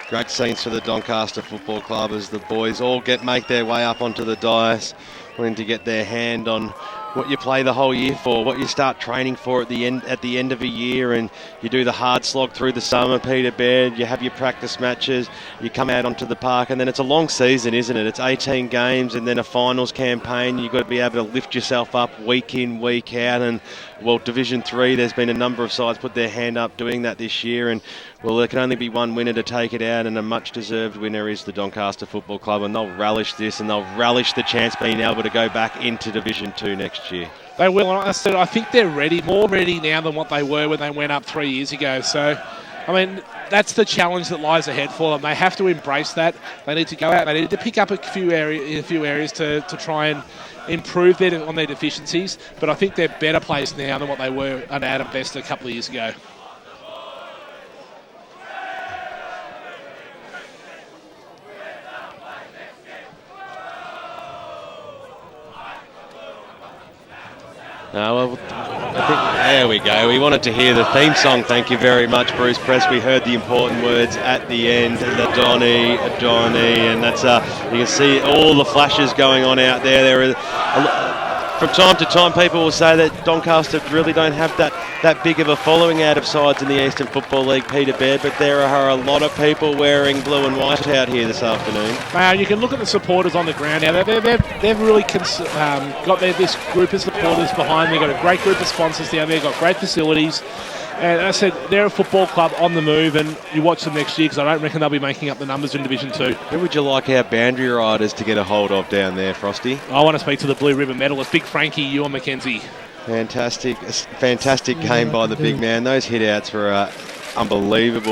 Great scenes for the Doncaster Football Club as the boys all make their way up onto the dais, wanting to get their hand on what you play the whole year for, what you start training for at the end of a year, and you do the hard slog through the summer, Peter Baird, you have your practice matches, you come out onto the park, and then it's a long season, isn't it? It's 18 games and then a finals campaign. You've got to be able to lift yourself up week in, week out, and well, Division 3, there's been a number of sides put their hand up doing that this year, and well, there can only be one winner to take it out, and a much-deserved winner is the Doncaster Football Club, and they'll relish this, and they'll relish the chance being able to go back into Division 2 next year. They will, and I said I think they're ready, more ready now than what they were when they went up 3 years ago. So, I mean, that's the challenge that lies ahead for them. They have to embrace that. They need to go out. They need to pick up a few areas to try and improve on their deficiencies. But I think they're better placed now than what they were under Adam Best a couple of years ago. Well, I think, there we go. We wanted to hear the theme song. Thank you very much, Bruce Press. We heard the important words at the end, the Donny, and that's you can see all the flashes going on out there. There are from time to time, people will say that Doncaster really don't have that big of a following out of sides in the Eastern Football League, Peter Baird, but there are a lot of people wearing blue and white out here this afternoon. You can look at the supporters on the ground now. They've really got this group of supporters behind them. They've got a great group of sponsors down there. They've got great facilities. And as I said, they're a football club on the move, and you watch them next year because I don't reckon they'll be making up the numbers in Division 2. Who would you like our boundary riders to get a hold of down there, Frosty? I want to speak to the Blue Ribbon medalist, Big Frankie, Ewan McKenzie. Fantastic game by the big man. Those hit-outs were unbelievable.